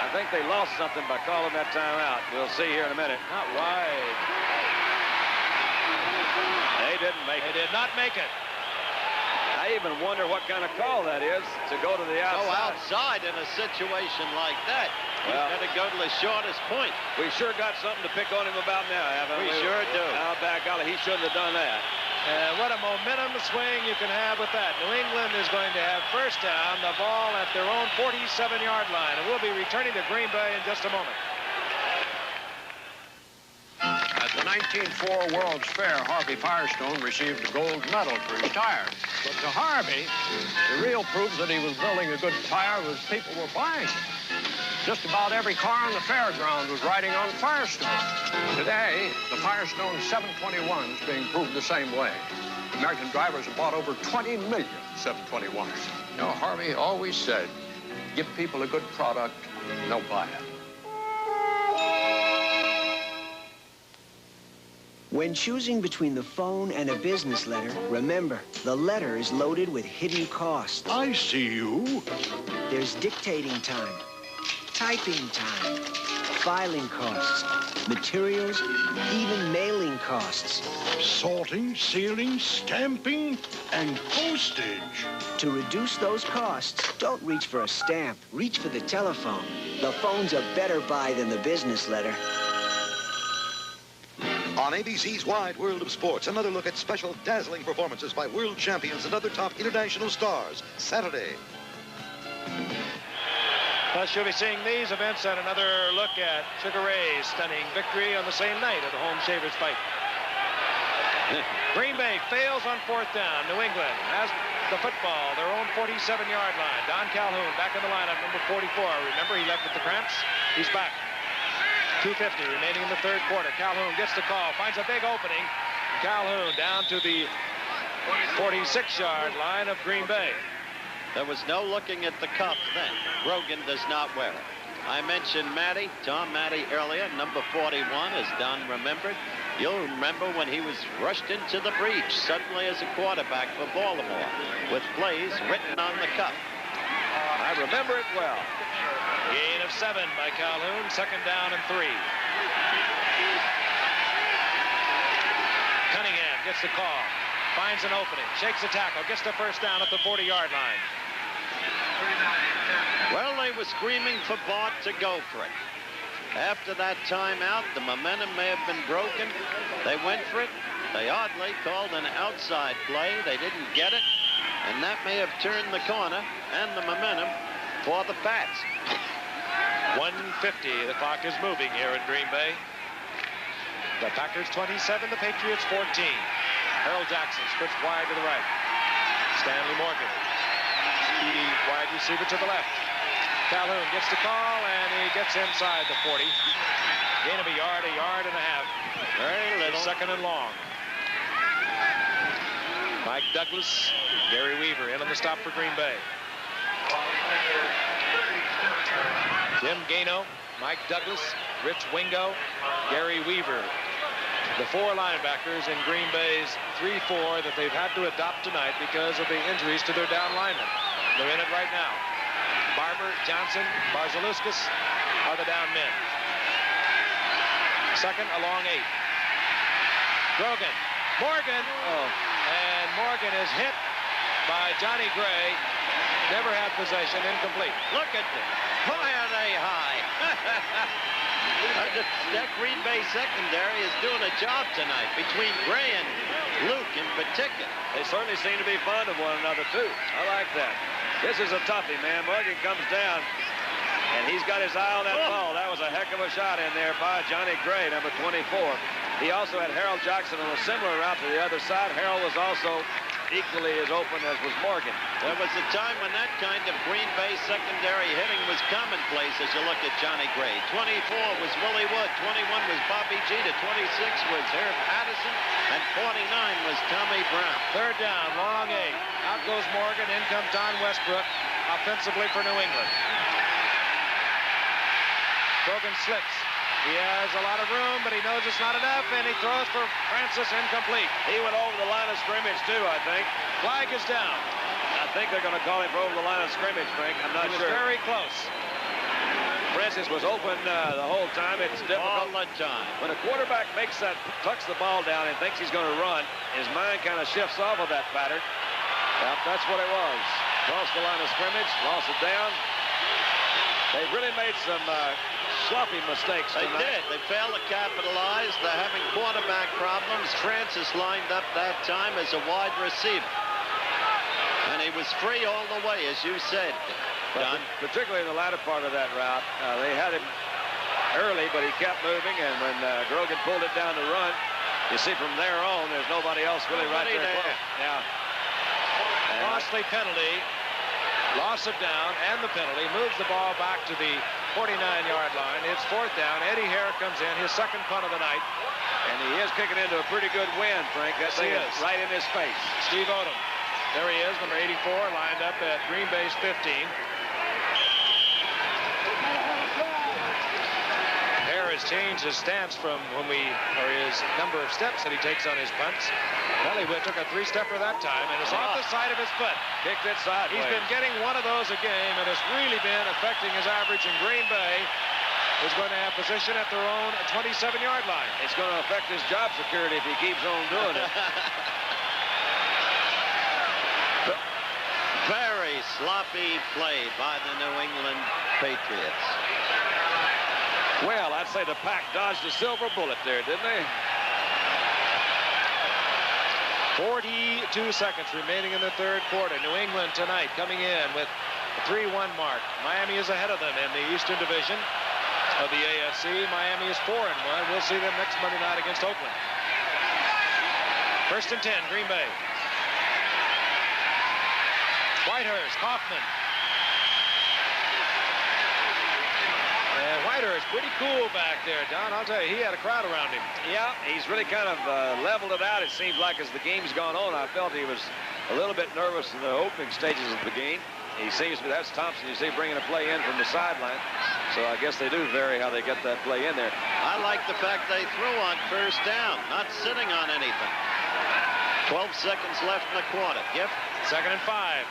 I think they lost something by calling that timeout. We'll see here in a minute. Not wide. They didn't make it. They did not make it. I even wonder what kind of call that is to go to the outside. Go outside in a situation like that. Well, You've got to go to the shortest point. We sure got something to pick on him about now, haven't we? We sure do. Now, by golly, he shouldn't have done that. What a momentum swing you can have with that. New England is going to have first down, the ball at their own 47-yard line. And we'll be returning to Green Bay in just a moment. At the 1904 World's Fair, Harvey Firestone received a gold medal for his tire. But to Harvey, the real proof that he was building a good tire was people were buying it. Just about every car on the fairground was riding on Firestone. Today, the Firestone 721 is being proved the same way. American drivers have bought over 20 million 721s. You know, Harvey always said, give people a good product, and they'll buy it. When choosing between the phone and a business letter, remember, the letter is loaded with hidden costs. I see you. There's dictating time, typing time, filing costs, materials, even mailing costs. Sorting, sealing, stamping, and postage. To reduce those costs, don't reach for a stamp. Reach for the telephone. The phone's a better buy than the business letter. On ABC's Wide World of Sports, another look at special dazzling performances by world champions and other top international stars. Saturday. Plus, you'll be seeing these events and another look at Sugar Ray's stunning victory on the same night of the home shavers fight. Green Bay fails on fourth down. New England has the football, their own 47-yard line. Don Calhoun back in the lineup, number 44. Remember, he left with the cramps. He's back. 2:50 remaining in the third quarter. Calhoun gets the call, finds a big opening. Calhoun down to the 46-yard line of Green Bay. There was no looking at the cuff then. Grogan does not wear it. I mentioned Matty, Tom Matty earlier, number 41, as Don remembered. You'll remember when he was rushed into the breach suddenly as a quarterback for Baltimore with plays written on the cuff. I remember it well. Gain of 7 by Calhoun, second down and 3. Cunningham gets the call, finds an opening, shakes the tackle, gets the first down at the 40-yard line. Well, they were screaming for Bart to go for it. After that timeout, the momentum may have been broken. They went for it. They oddly called an outside play. They didn't get it, and that may have turned the corner and the momentum for the Pats. 1:50, the clock is moving here in Green Bay. The Packers 27, the Patriots 14. Harold Jackson splits wide to the right. Stanley Morgan, speedy wide receiver to the left. Calhoun gets the call, and he gets inside the 40. Gain of a yard and a half. Very little. Second and long. Mike Douglas, Gary Weaver in on the stop for Green Bay. Jim Gano Mike Douglas, Rich Wingo, Gary Weaver. The 4 linebackers in Green Bay's 3-4 that they've had to adopt tonight because of the injuries to their down linemen. They're in it right now. Barber, Johnson, Barzilewskis are the down men. Second, a long 8. Grogan, Morgan, and Morgan is hit by Johnny Gray. Never had possession, incomplete. Look at them. Why are they high? That Green Bay secondary is doing a job tonight between Gray and Luke in particular. They certainly seem to be fond of one another, too. I like that. This is a toughie, man. Morgan comes down, and he's got his eye on that ball. That was a heck of a shot in there by Johnny Gray, number 24. He also had Harold Jackson on a similar route to the other side. Harold was also equally as open as was Morgan. There was a time when that kind of Green Bay secondary hitting was commonplace as you look at Johnny Gray. 24 was Willie Wood, 21 was Bobby Jeter, 26 was Herb Addison, and 49 was Tommy Brown. Third down, long 8. Out goes Morgan, in comes Don Westbrook, offensively for New England. Grogan slips. He has a lot of room, but he knows it's not enough, and he throws for Francis, incomplete. He went over the line of scrimmage, too, I think. Flag is down. I think they're going to call him for over the line of scrimmage, Frank. I'm not sure. He was very close. Francis was open the whole time. It's difficult. All the time. When a quarterback tucks the ball down and thinks he's going to run, his mind kind of shifts off of that pattern. Well, that's what it was. Crossed the line of scrimmage, lost it down. They've really made some sloppy mistakes tonight. They did. They failed to capitalize. They're having quarterback problems. Francis lined up that time as a wide receiver. And he was free all the way, as you said, Don. Particularly in the latter part of that route. They had him early, but he kept moving. And when Grogan pulled it down to run, you see from there on, there's nobody else really right there. Close. Yeah. Costly penalty. Loss of down and the penalty moves the ball back to the 49-yard line. It's 4th down. Eddie Hare comes in, his second punt of the night. And he is kicking into a pretty good wind, Frank. That thing is right in his face. Steve Odom. There he is, number 84, lined up at Green Bay's 15. Hare has changed his stance from his number of steps that he takes on his punts. Well, he took a 3-stepper that time, and it's off the side of his foot. Kicked it sideways. He's been getting one of those a game, and it's really been affecting his average. In Green Bay is going to have position at their own 27-yard line. It's going to affect his job security if he keeps on doing it. Very sloppy play by the New England Patriots. Well, I'd say the Pack dodged a silver bullet there, didn't they? 42 seconds remaining in the third quarter. New England tonight coming in with a 3-1 mark. Miami is ahead of them in the Eastern Division of the AFC. Miami is 4-1. We'll see them next Monday night against Oakland. 1st and 10, Green Bay. Whitehurst, Kaufman. Whitehurst pretty cool back there, Don. I'll tell you, he had a crowd around him. Yeah, he's really kind of leveled it out, it seems like, as the game's gone on. I felt he was a little bit nervous in the opening stages of the game. He seems to be, that's Thompson, you see, bringing a play in from the sideline. So I guess they do vary how they get that play in there. I like the fact they threw on 1st down, not sitting on anything. 12 seconds left in the quarter. Gift. 2nd and 5.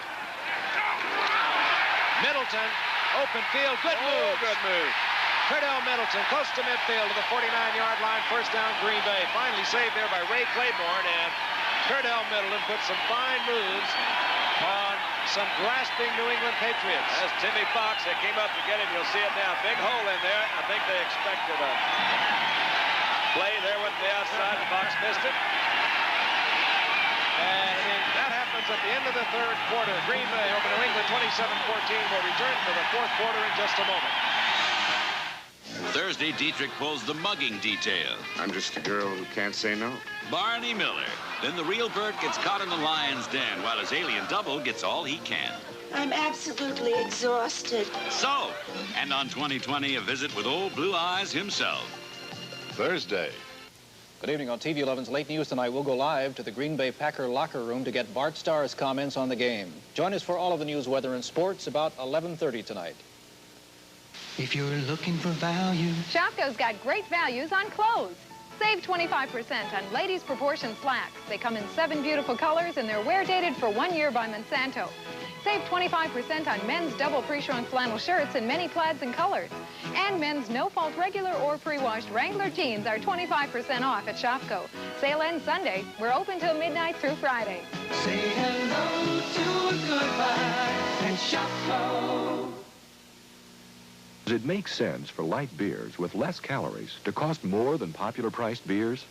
Middleton, open field, good move. Good move. Cordell Middleton close to midfield to the 49-yard line. 1st down, Green Bay. Finally saved there by Ray Claiborne, and Cordell Middleton put some fine moves on some grasping New England Patriots. As Timmy Fox, that came up to get him. You'll see it now. Big hole in there. I think they expected a play there with the outside. Fox missed it. And that happens at the end of the third quarter. Green Bay over New England 27-14. Will return for the fourth quarter in just a moment. Thursday, Dietrich pulls the mugging detail. I'm just a girl who can't say no. Barney Miller. Then the real Bert gets caught in the lion's den, while his alien double gets all he can. I'm absolutely exhausted. So, and on 2020, a visit with old Blue Eyes himself. Thursday. Good evening. On TV 11's Late News tonight, we'll go live to the Green Bay Packer locker room to get Bart Starr's comments on the game. Join us for all of the news, weather, and sports about 11:30 tonight. if you're looking for value. Shopko's got great values on clothes. Save 25% on ladies' proportion slacks. They come in 7 beautiful colors and they're wear dated for 1 year by Monsanto. Save 25% on men's double pre-shrunk flannel shirts in many plaids and colors. And men's no-fault regular or pre-washed Wrangler jeans are 25% off at Shopko. Sale ends Sunday. We're open till midnight through Friday. Say hello to a goodbye and Shopko. Does it make sense for light beers with less calories to cost more than popular priced beers?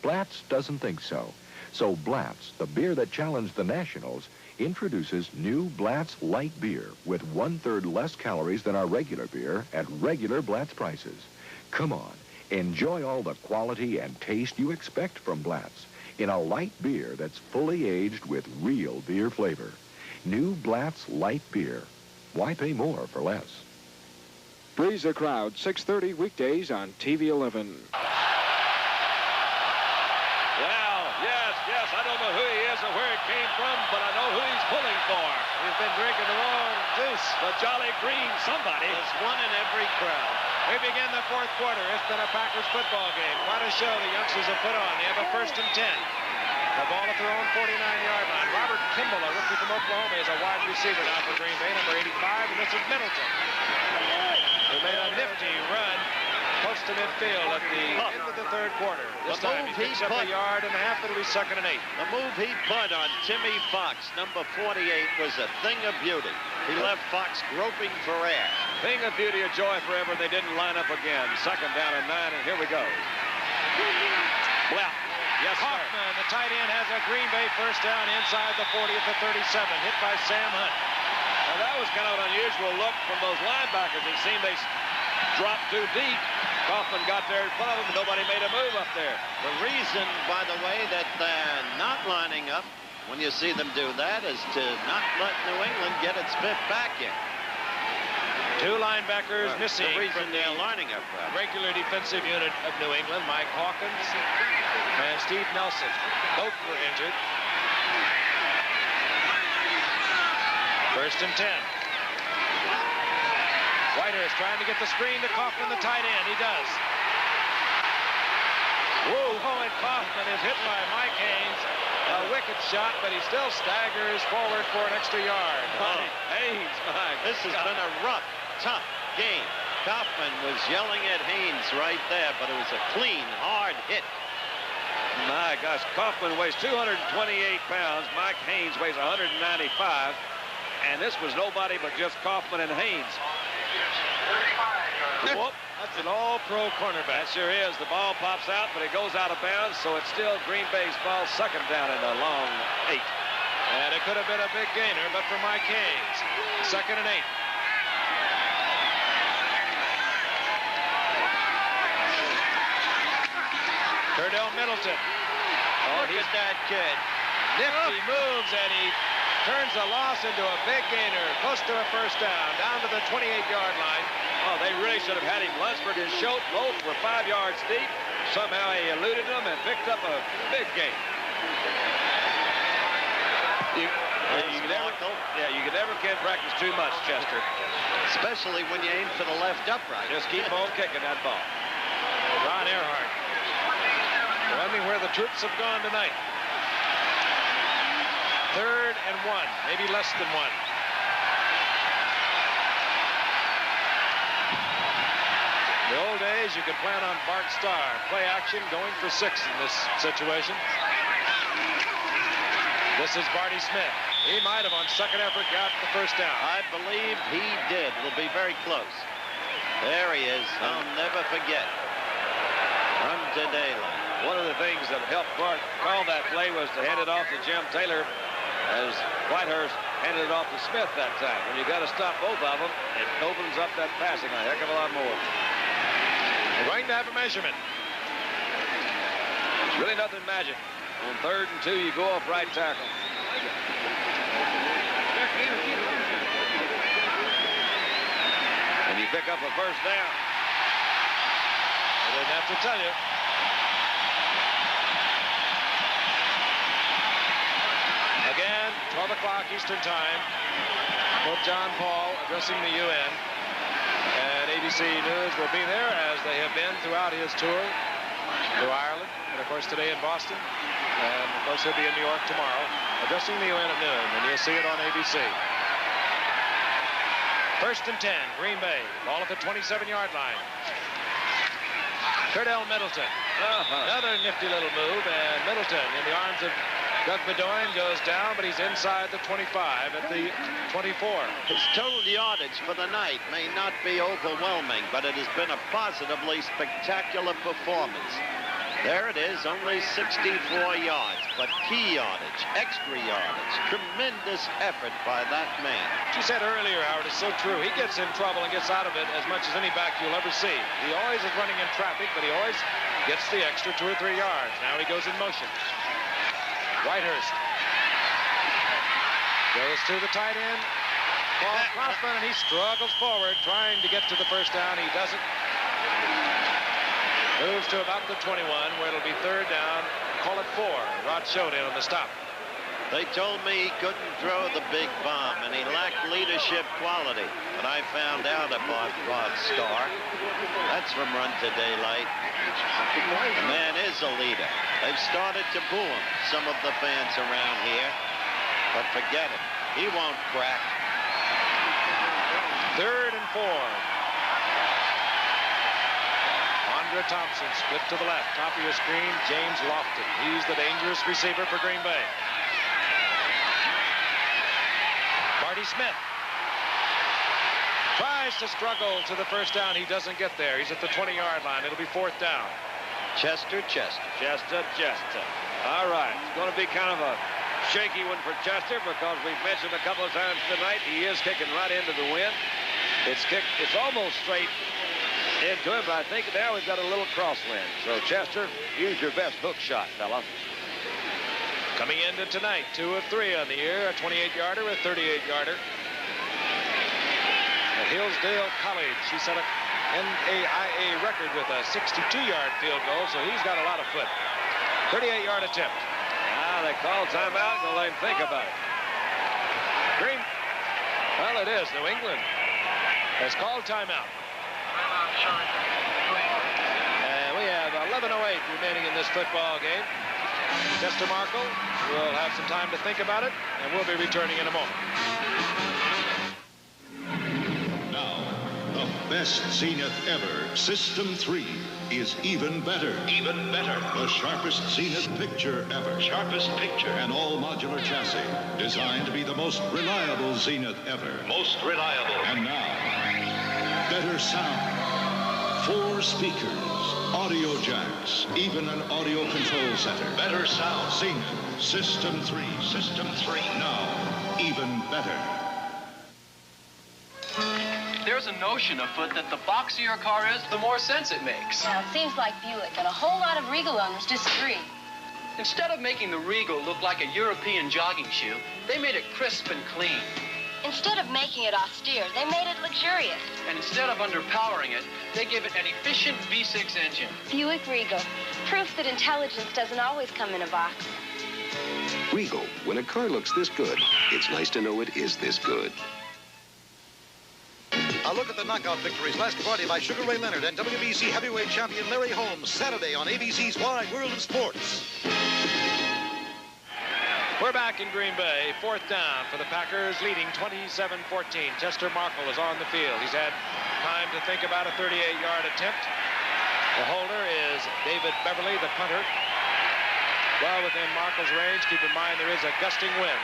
Blatz doesn't think so. So Blatz, the beer that challenged the Nationals, introduces new Blatz light beer with 1/3 less calories than our regular beer at regular Blatz prices. Come on, enjoy all the quality and taste you expect from Blatz in a light beer that's fully aged with real beer flavor. New Blatz light beer. Why pay more for less? Breeze the Crowd, 6:30 weekdays on TV 11. Well, yes, I don't know who he is or where it came from, but I know who he's pulling for. He's been drinking the wrong juice. The Jolly Green somebody. There's one in every crowd. We begin the 4th quarter. It's been a Packers football game. Quite a show the youngsters have put on. They have a 1st and 10. The ball at their own 49-yard line. Robert Kimball, a rookie from Oklahoma, is a wide receiver now for Green Bay, number 85, and this is Middleton. They made a nifty run close to midfield at the end of the 3rd quarter. This time he picks up a yard and a half. It'll be 2nd and 8. The move he put on Timmy Fox, number 48, was a thing of beauty. He left Fox groping for air. Thing of beauty, a joy forever. They didn't line up again. 2nd down and 9, and here we go. Well, yes, Hoffman, the tight end, has a Green Bay 1st down inside the 40 at the 37, hit by Sam Hunt. Now, that was kind of an unusual look from those linebackers. It seemed they dropped too deep. Kaufman got there in front of him, and nobody made a move up there. The reason, by the way, that they're not lining up when you see them do that is to not let New England get its 5th back in. 2 linebackers missing the reason from they're lining up. Regular defensive unit of New England, Mike Hawkins and Steve Nelson. Both were injured. 1st and 10. Whitehurst trying to get the screen to Kaufman, the tight end. He does. Whoa, and Kaufman is hit by Mike Haynes. A wicked shot, but he still staggers forward for an extra yard. Haynes, this has been a rough, tough game. Kaufman was yelling at Haynes right there, but it was a clean, hard hit. My gosh, Kaufman weighs 228 pounds. Mike Haynes weighs 195. And this was nobody but just Kaufman and Haynes. Whoop, that's an all-pro cornerback. That sure is. The ball pops out, but it goes out of bounds, so it's still Green Bay's ball, 2nd down and a long 8. And it could have been a big gainer, but for Mike Haynes, 2nd and 8. Curdell Middleton. Look at that kid. Nifty moves, and he turns the loss into a big gainer, close to a 1st down to the 28-yard line. Oh, they really should have had him. Lunsford and Schultz both were 5 yards deep. Somehow he eluded them and picked up a big gain. You never can practice too much, Chester. Especially when you aim for the left upright. Just keep on kicking that ball. Ron Earhart. Wondering where the troops have gone tonight. 3rd and 1, maybe less than 1. In the old days, you could plan on Bart Starr. Play action, going for 6 in this situation. This is Barney Smith. He might have, on 2nd effort, got the 1st down. I believe he did. It'll be very close. There he is. I'll never forget. From to daylight. One of the things that helped Bart call that play was to hand it off to Jim Taylor, as Whitehurst handed it off to Smith that time. When you got to stop both of them, it opens up that passing a heck of a lot more. We're going to have a measurement. It's really nothing magic. On 3rd and 2, you go off right tackle. And you pick up a 1st down. I didn't have to tell you. Again, 12 o'clock Eastern Time. Pope John Paul addressing the UN. And ABC News will be there, as they have been throughout his tour to Ireland, and of course today in Boston, and of course he'll be in New York tomorrow, addressing the UN at noon, and you'll see it on ABC. 1st and 10, Green Bay. Ball at the 27-yard line. Cordell Middleton. Another nifty little move, and Middleton in the arms of Doug Bedoin goes down, but he's inside the 25 at the 24. His total yardage for the night may not be overwhelming, but it has been a positively spectacular performance. There it is, only 64 yards, but key yardage, extra yardage, tremendous effort by that man. You said earlier, Howard, it's so true. He gets in trouble and gets out of it as much as any back you'll ever see. He always is running in traffic, but he always gets the extra 2 or 3 yards. Now he goes in motion. Whitehurst goes to the tight end, Paul Kaufman, and he struggles forward, trying to get to the first down. He doesn't. Moves to about the 21, where it'll be 3rd down. Call it 4. Rod Schode in on the stop. They told me he couldn't throw the big bomb, and he lacked leadership quality. But I found out about Rod Starr. That's from Run to Daylight. The man is a leader. They've started to boo him, some of the fans around here. But forget it. He won't crack. 3rd and 4. Andre Thompson split to the left. Top of your screen, James Lofton. He's the dangerous receiver for Green Bay. Marty Smith tries to struggle to the first down. He doesn't get there. He's at the 20-yard line. It'll be 4th down. Chester. All right. It's going to be kind of a shaky one for Chester, because we've mentioned a couple of times tonight he is kicking right into the wind. It's almost straight into it, but I think now we've got a little crosswind. So Chester, use your best hook shot, fella. Coming into tonight, 2 of 3 on the year, a 28-yarder, a 38-yarder. At Hillsdale College, he set a NAIA record with a 62-yard field goal, so he's got a lot of foot. 38-yard attempt. They call timeout. Gonna let him think about it. Green. Well, it is. New England has called timeout. And we have 11:08 remaining in this football game. Chester Markle will have some time to think about it, and we'll be returning in a moment. Now, the best Zenith ever, System 3, is even better. Even better. The sharpest Zenith picture ever. Sharpest picture. An all-modular chassis designed to be the most reliable Zenith ever. Most reliable. And now, better sound. 4 speakers, audio jacks, even an audio control center. Better sound. Zenith System 3. System 3. Now, even better. There's a notion afoot that the boxier your car is, the more sense it makes. Now, it seems like Buick and a whole lot of Regal owners disagree. Instead of making the Regal look like a European jogging shoe, they made it crisp and clean. Instead of making it austere, they made it luxurious. And instead of underpowering it, they gave it an efficient V6 engine. Buick Regal. Proof that intelligence doesn't always come in a box. Regal, when a car looks this good, it's nice to know it is this good. A look at the knockout victories last Friday by Sugar Ray Leonard and WBC heavyweight champion Larry Holmes, Saturday on ABC's Wide World of Sports. We're back in Green Bay. 4th down for the Packers, leading 27-14. Chester Markle is on the field. He's had time to think about a 38-yard attempt. The holder is David Beverly, the punter. Well within Markle's range. Keep in mind there is a gusting wind.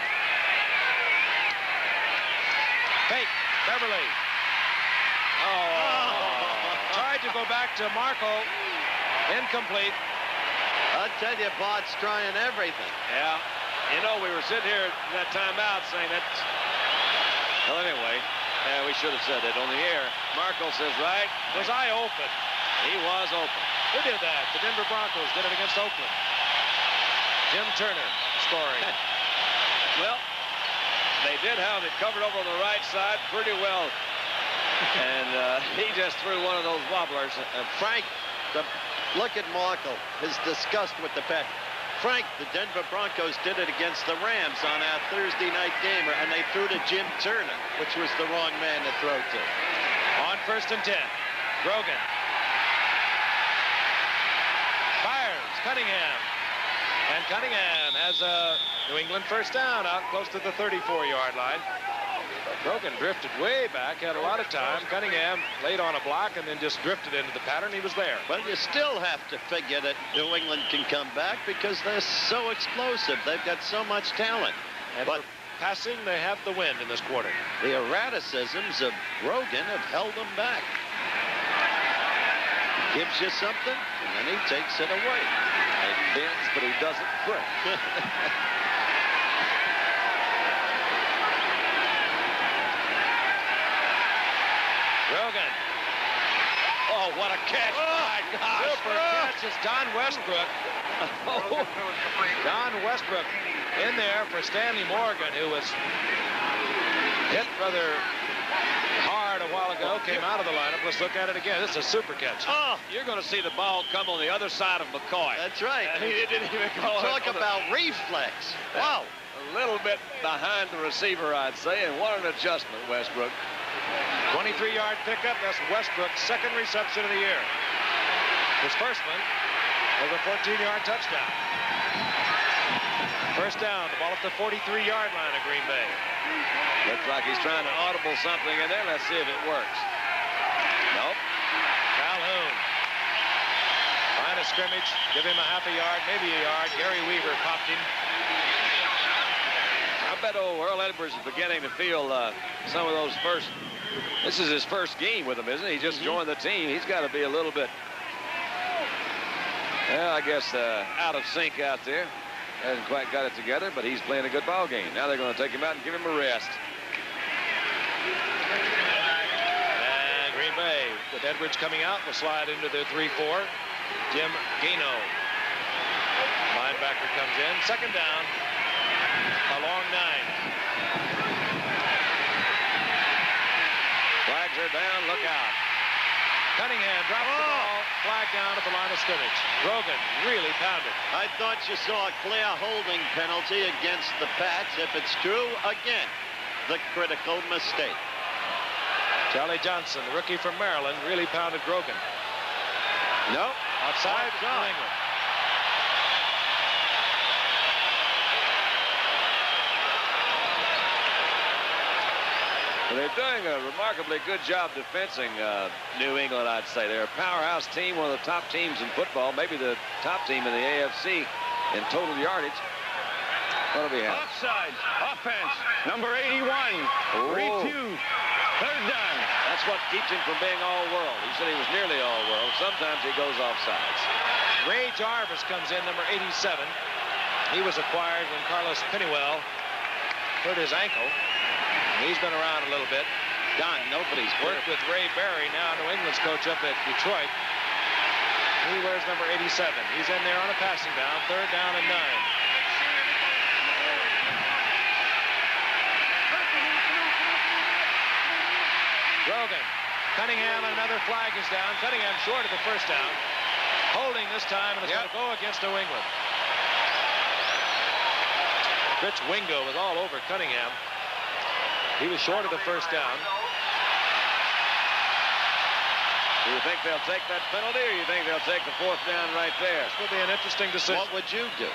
Fake. Beverly. Tried to go back to Markle. Incomplete. I tell you, Bart's trying everything. Yeah. You know, we were sitting here in that timeout saying that. Well, anyway, we should have said it on the air. Markle says, right, was I open? He was open. Who did that? The Denver Broncos did it against Oakland. Jim Turner scoring. Well, they did have it covered over on the right side pretty well. And he just threw one of those wobblers. Frank, look at Markle, his disgust with the Packers. Frank, the Denver Broncos did it against the Rams on our Thursday night game, and they threw to Jim Turner, which was the wrong man to throw to. On 1st and 10. Grogan. Fires. Cunningham. And Cunningham has a New England first down out close to the 34-yard line. Grogan drifted way back, had a lot of time. Cunningham laid on a block and then just drifted into the pattern. He was there. Well, you still have to figure that New England can come back because they're so explosive. They've got so much talent. But passing, they have the wind in this quarter. The erraticisms of Grogan have held them back. He gives you something, and then he takes it away. He bends, but he doesn't break. Grogan. Oh, what a catch. My gosh. Super catch is Don Westbrook. Oh, Don Westbrook in there for Stanley Morgan, who was hit rather hard a while ago, came out of the lineup. Let's look at it again. This is a super catch. Oh, you're going to see the ball come on the other side of McCoy. That's right. He didn't even go. Talk about reflex. Wow. A little bit behind the receiver, I'd say, and what an adjustment, Westbrook. 23-yard pickup. That's Westbrook's second reception of the year. His first one was a 14-yard touchdown. First down, the ball at the 43-yard line of Green Bay. Looks like he's trying to audible something in there. Let's see if it works. Nope. Calhoun. Line of scrimmage. Give him a half a yard, maybe a yard. Gary Weaver popped him. I bet old Earl Edwards is beginning to feel some of those first. This is his first game with him, isn't it? He just joined the team. He's got to be a little bit, well, I guess, out of sync out there. Hasn't quite got it together, but he's playing a good ball game. Now they're going to take him out and give him a rest. And Green Bay, with Edwards coming out, will slide into their 3-4. Jim Gano. Linebacker comes in. Second down. A long 9. Flags are down. Look out. Cunningham drops the ball. Flag down at the line of scrimmage. Grogan really pounded. I thought you saw a clear holding penalty against the Pats. If it's true, again, the critical mistake. Charlie Johnson, the rookie from Maryland, really pounded Grogan. Nope. Outside New England. Well, they're doing a remarkably good job defensing New England, I'd say. They're a powerhouse team, one of the top teams in football, maybe the top team in the AFC in total yardage. What do we have? Offside. Offense. Number 81. Oh. Refused. Third down. That's what keeps him from being all-world. He said he was nearly all-world. Sometimes he goes offsides. Ray Jarvis comes in, number 87. He was acquired when Carlos Pennywell hurt his ankle. He's been around a little bit. Don, nobody's worked with Ray Barry, now New England's coach up at Detroit. He wears number 87. He's in there on a passing down. Third down and 9. Grogan. Cunningham, and another flag is down. Cunningham short of the first down. Holding this time, and it's going to go against New England. Rich Wingo was all over Cunningham. He was short of the first down. Do you think they'll take that penalty, or you think they'll take the fourth down right there? This will be an interesting decision. What would you do?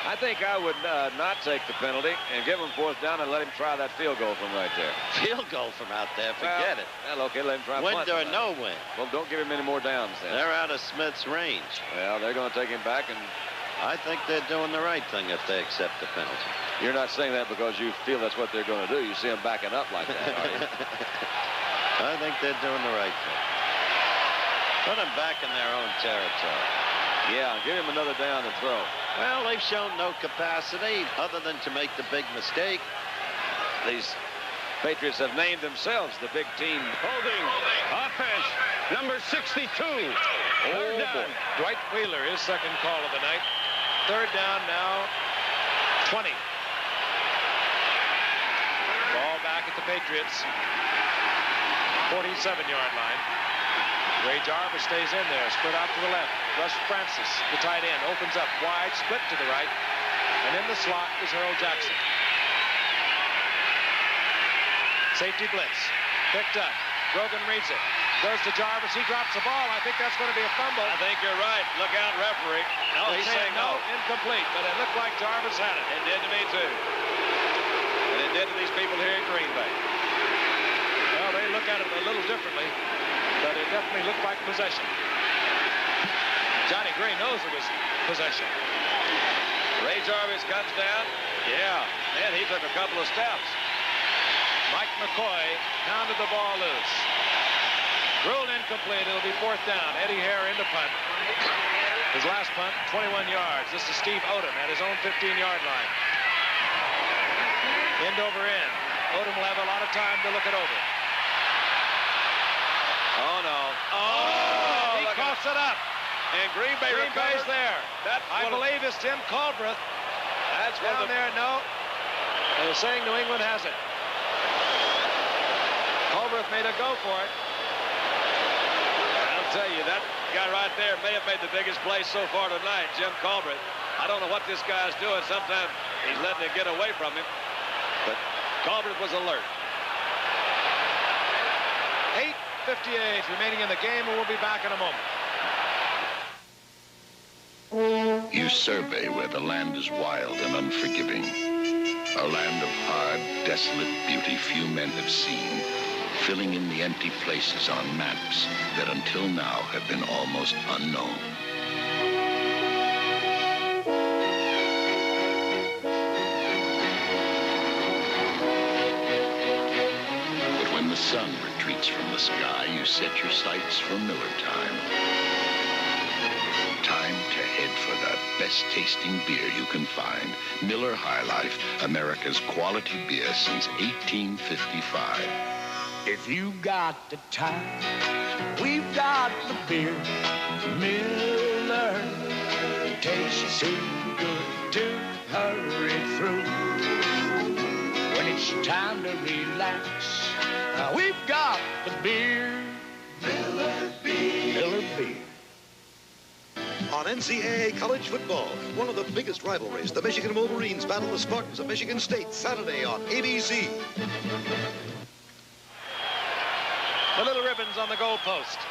I think I would not take the penalty and give him fourth down and let him try that field goal from right there. Field goal from out there, forget it. Well, okay, let him try. Wind or no wind. Well, don't give him any more downs then. They're out of Smith's range. Well, they're going to take him back, and I think they're doing the right thing if they accept the penalty. You're not saying that because you feel that's what they're going to do. You see them backing up like that, are you? I think they're doing the right thing. Put them back in their own territory. Yeah, give him another down to throw. Well, they've shown no capacity other than to make the big mistake. These Patriots have named themselves the big team. Holding. Offense. Number 62. Third down. Dwight Wheeler, his second call of the night. Third down now. 20. Ball back at the Patriots. 47-yard line. Ray Jarvis stays in there. Split out to the left. Russ Francis, the tight end, opens up wide, split to the right. And in the slot is Earl Jackson. Safety blitz. Picked up. Grogan reads it. Goes to Jarvis. He drops the ball. I think that's going to be a fumble. I think you're right. Look out, referee. No, he's saying no. Incomplete, but it looked like Jarvis had it. It did to me, too. And it did to these people here in Green Bay. Well, they look at it a little differently, but it definitely looked like possession. Johnny Green knows it was possession. Ray Jarvis comes down. Yeah, and he took a couple of steps. Mike McCoy pounded the ball loose. Ruled incomplete. It'll be 4th down. Eddie Hare in the punt. His last punt, 21 yards. This is Steve Odom at his own 15-yard line. End over end. Odom will have a lot of time to look it over. Oh, no. Oh, he coughs it up. And Green Bay's there. I believe it's Tim Culbreth. That's down there. No. They're saying New England has it. Culbreth made a go for it. I'll tell you, that guy right there may have made the biggest play so far tonight, Jim Culbreth. I don't know what this guy's doing. Sometimes he's letting it get away from him. But Culbreth was alert. 8:58 remaining in the game, and we'll be back in a moment. You survey where the land is wild and unforgiving. A land of hard, desolate beauty few men have seen, filling in the empty places on maps that until now have been almost unknown. But when the sun retreats from the sky, you set your sights for Miller time. Time to head for the best-tasting beer you can find. Miller High Life, America's quality beer since 1855. If you got the time, we've got the beer. Miller tastes too good to hurry through. When it's time to relax, we've got the beer. Miller Beer. Miller Beer. On NCAA college football, one of the biggest rivalries, the Michigan Wolverines battle the Spartans of Michigan State Saturday on ABC. The little ribbons on the goalpost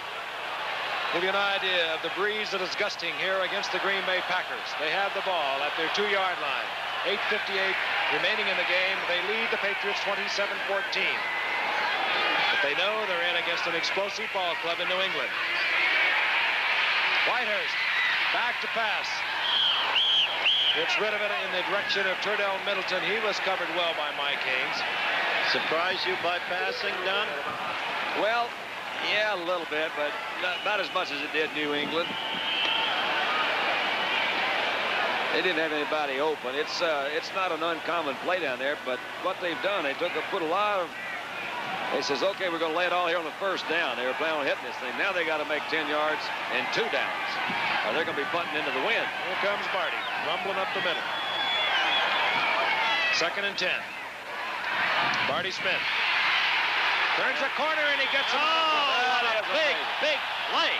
give you an idea of the breeze that is gusting here against the Green Bay Packers. They have the ball at their 2-yard line. 8:58 remaining in the game. They lead the Patriots 27-14. But they know they're in against an explosive ball club in New England. Whitehurst back to pass. Gets rid of it in the direction of Turdell Middleton. He was covered well by Mike Haynes. Surprise you by passing, Don? Well, yeah, a little bit, but not as much as it did New England. They didn't have anybody open. It's not an uncommon play down there, but what they've done, they put a lot of. They says, okay, we're going to lay it all here on the 1st down. They were planning on hitting this thing. Now they got to make 10 yards and 2 downs, or they're going to be punting into the wind. Here comes Barty, rumbling up the middle. 2nd and 10. Barty Smith turns a corner and he gets it. Oh, what a big play.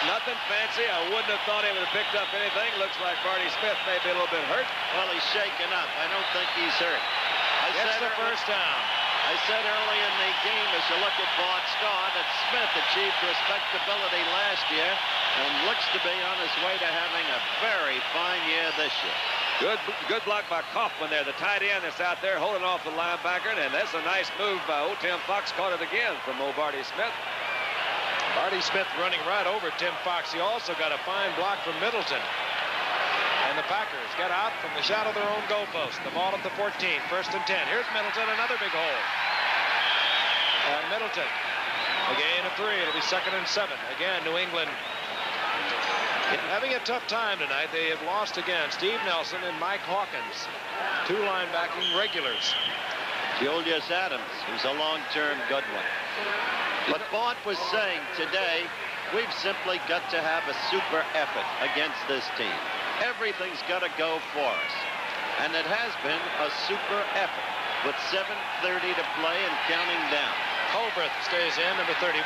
Nothing fancy. I wouldn't have thought he would have picked up anything. Looks like Barty Smith may be a little bit hurt. Well, he's shaken up. I don't think he's hurt. Gets the 1st down. I said early in the game, as you look at Bart Starr, that Smith achieved respectability last year and looks to be on his way to having a very fine year this year. Good block by Kaufman there, the tight end that's out there holding off the linebacker, and that's a nice move by old Tim Fox. Caught it again from old Barty Smith. Barty Smith running right over Tim Fox. He also got a fine block from Middleton. And the Packers get out from the shadow of their own goalpost. The ball at the 14, 1st and 10. Here's Middleton, another big hole. And Middleton, a gain of 3. It'll be 2nd and 7. Again, New England having a tough time tonight. They have lost again. Steve Nelson and Mike Hawkins, 2 linebacking regulars. Julius Adams, who's a long-term good one. But Bart was saying today, we've simply got to have a super effort against this team. Everything's got to go for us. And it has been a super effort with 7:30 to play and counting down. Culbreth stays in, number 31,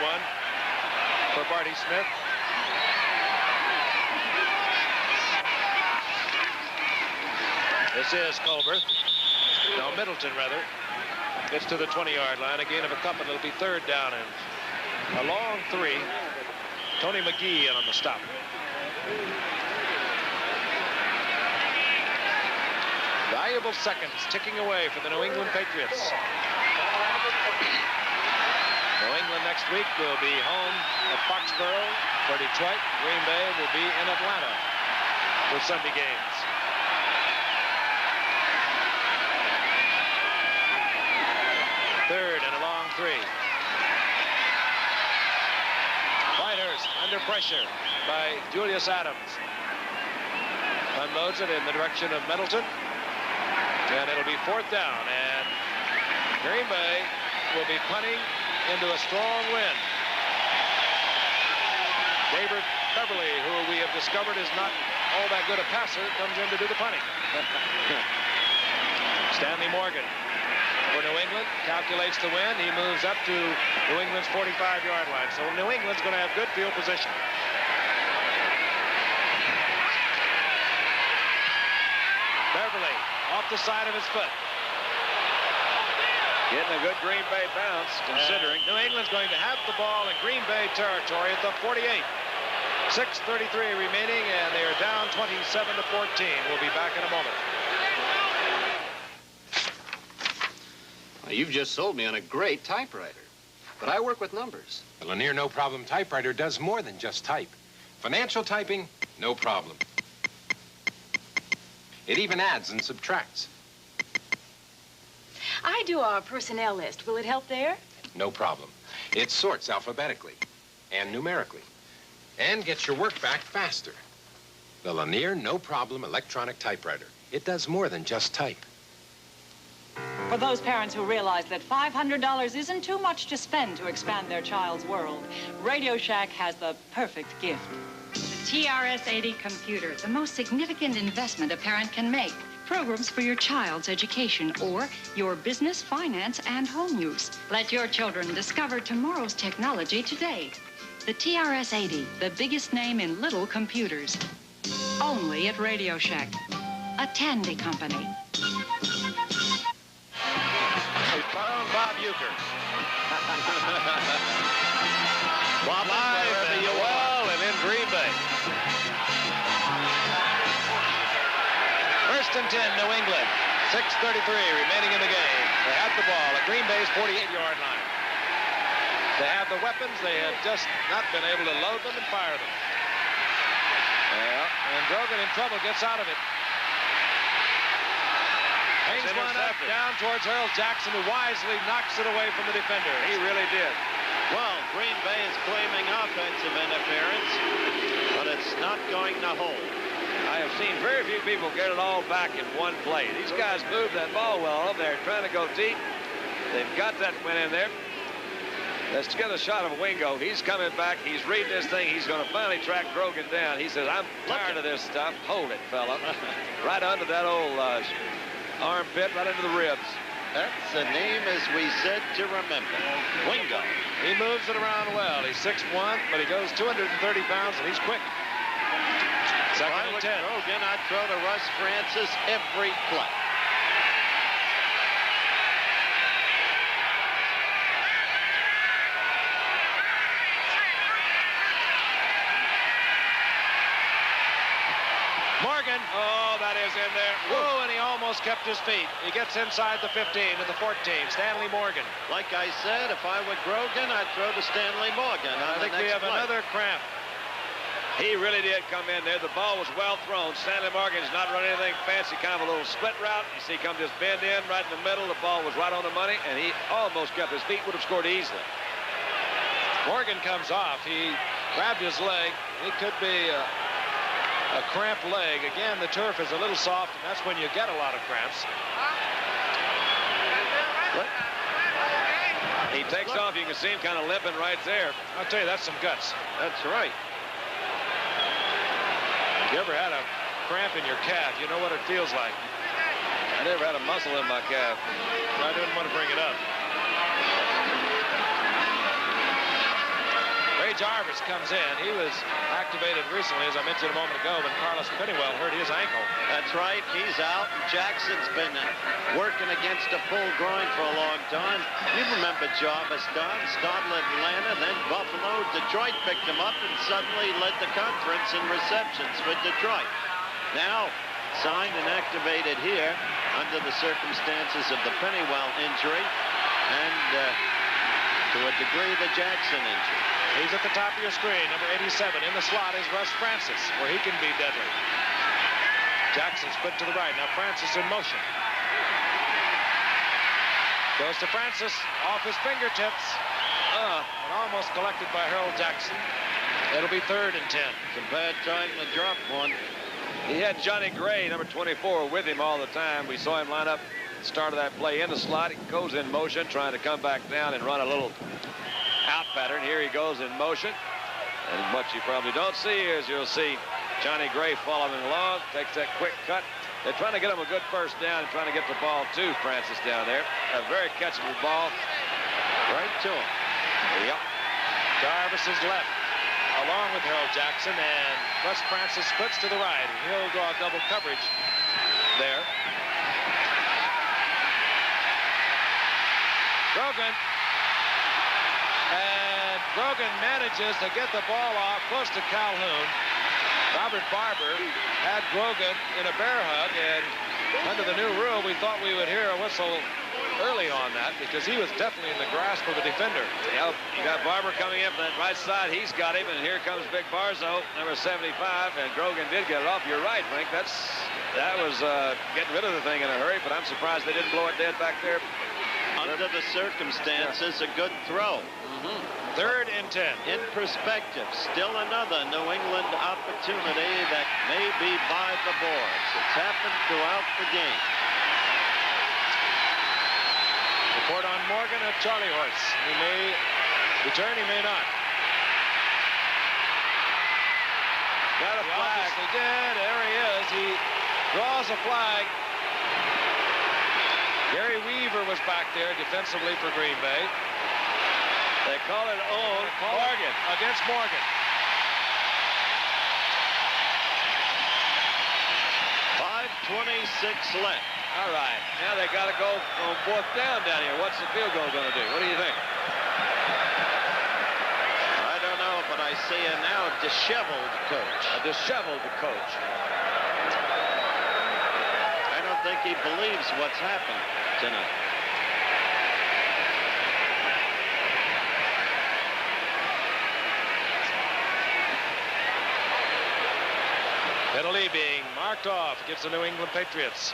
for Barty Smith. This is Culbreth. No, Middleton, rather. Gets to the 20-yard line. A gain of a couple. It'll be third down and a long 3. Tony McGee in on the stop. Valuable seconds ticking away for the New England Patriots. New England next week will be home at Foxborough for Detroit. Green Bay will be in Atlanta for Sunday games. Third and a long 3. Whitehurst under pressure by Julius Adams. Unloads it in the direction of Middleton. And it'll be fourth down. And Green Bay will be punting into a strong wind. David Beverly, who we have discovered is not all that good a passer, comes in to do the punting. Stanley Morgan for New England calculates the win. He moves up to New England's 45-yard line. So New England's going to have good field position. Beverly off the side of his foot. Getting a good Green Bay bounce, considering. New England's going to have the ball in Green Bay territory at the 48. 6:33 remaining, and they are down 27-14. We'll be back in a moment. Well, you've just sold me on a great typewriter, but I work with numbers. The Lanier No Problem typewriter does more than just type. Financial typing, no problem. It even adds and subtracts. I do our personnel list. Will it help there? No problem. It sorts alphabetically and numerically and gets your work back faster. The Lanier No Problem electronic typewriter. It does more than just type. For those parents who realize that $500 isn't too much to spend to expand their child's world, Radio Shack has the perfect gift. The TRS-80 computer, the most significant investment a parent can make. Programs for your child's education or your business, finance, and home use. Let your children discover tomorrow's technology today. The TRS-80, the biggest name in little computers. Only at Radio Shack, a Tandy company. We found Bob Uecker. Bob live wherever you are and in Green Bay. First and 10, New England. 6:33 remaining in the game. They have the ball at Green Bay's 48-yard line. They have the weapons. They have just not been able to load them and fire them. Well, and Brogan in trouble gets out of it. Hangs one up down towards Earl Jackson, who wisely knocks it away from the defender. He really did. Well, Green Bay is claiming offensive interference, but it's not going to hold. I have seen very few people get it all back in one play. These guys moved that ball well. They're trying to go deep. They've got that one in there. Let's get a shot of Wingo. He's coming back. He's reading this thing. He's going to finally track Grogan down. He says, I'm tired of this stuff. Hold it, fella. Right under that old armpit, right into the ribs. That's a name, as we said, to remember. Wingo. He moves it around well. He's 6'1", but he goes 230 pounds, and he's quick. Second and 10. Grogan, I'd throw to Russ Francis every play. Morgan, oh, that is in there. Whoa, and he almost kept his feet. He gets inside the 15 to the 14. Stanley Morgan. Like I said, if I were Grogan, I'd throw to Stanley Morgan. I think we have another cramp. He really did come in there. The ball was well thrown. Stanley Morgan's not running anything fancy, kind of a little split route. You see, come just bend in right in the middle. The ball was right on the money, and he almost kept his feet. Would have scored easily. Morgan comes off. He grabbed his leg. It could be a cramped leg. Again, the turf is a little soft, and that's when you get a lot of cramps. He takes off. You can see him kind of limping right there. I'll tell you, that's some guts. That's right. If you ever had a cramp in your calf, you know what it feels like. I never had a muscle in my calf. I didn't want to bring it up. Ray Jarvis comes in. He was activated recently, as I mentioned a moment ago, when Carlos Pennywell hurt his ankle. That's right. He's out. Jackson's been working against a full groin for a long time. You remember Jarvis, Don? Started at Atlanta, then Buffalo. Detroit picked him up and suddenly led the conference in receptions for Detroit. Now signed and activated here under the circumstances of the Pennywell injury and to a degree the Jackson injury. He's at the top of your screen. Number 87 in the slot is Russ Francis, where he can be deadly. Jackson split to the right. Now Francis in motion. Goes to Francis off his fingertips. And almost collected by Harold Jackson. It'll be 3rd and 10. It's a bad time to drop one. He had Johnny Gray, number 24, with him all the time. We saw him line up at the start of that play in the slot. He goes in motion, trying to come back down and run a little out pattern. Here he goes in motion. And what you probably don't see is you'll see Johnny Gray following along, takes that quick cut. They're trying to get him a good first down and trying to get the ball to Francis down there. A very catchable ball right to him. Yep. Jarvis is left, along with Harold Jackson, and Russ Francis splits to the right. He'll draw double coverage there. Grogan. And Grogan manages to get the ball off close to Calhoun. Robert Barber had Grogan in a bear hug, and under the new rule, we thought we would hear a whistle early on that because he was definitely in the grasp of a defender. Yep, you got Barber coming in from that right side. He's got him, and here comes Big Barzo, number 75, and Grogan did get it off. You're right, Frank. That was getting rid of the thing in a hurry, but I'm surprised they didn't blow it dead back there. Under the circumstances, a good throw. 3rd and 10. In perspective, still another New England opportunity that may be by the boards. It's happened throughout the game. Report on Morgan of Charlie Horse. He may return, he may not. Got a flag. They did. There he is. He draws a flag. Gary Weaver was back there defensively for Green Bay. They call it Morgan. Against Morgan. 5:26 left. All right. Now they got to go on 4th down here. What's the field goal going to do? What do you think? I don't know, but I see a now disheveled coach. A disheveled coach. I don't think he believes what's happened tonight. Penalty being marked off against the New England Patriots.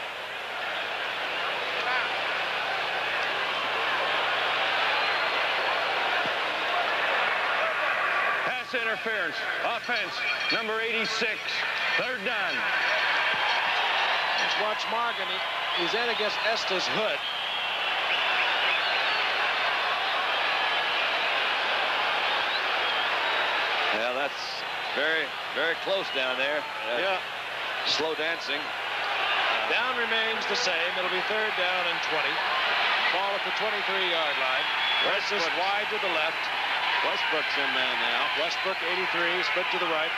Pass interference. Offense, number 86. 3rd down. Let's watch Morgan. He's in against Estes Hood. Yeah, that's very, very close down there. Yeah. Slow dancing. Down remains the same. It'll be 3rd down and 20. Ball at the 23-yard line. Westbrook wide to the left. Westbrook's in there now. Westbrook, 83, split to the right.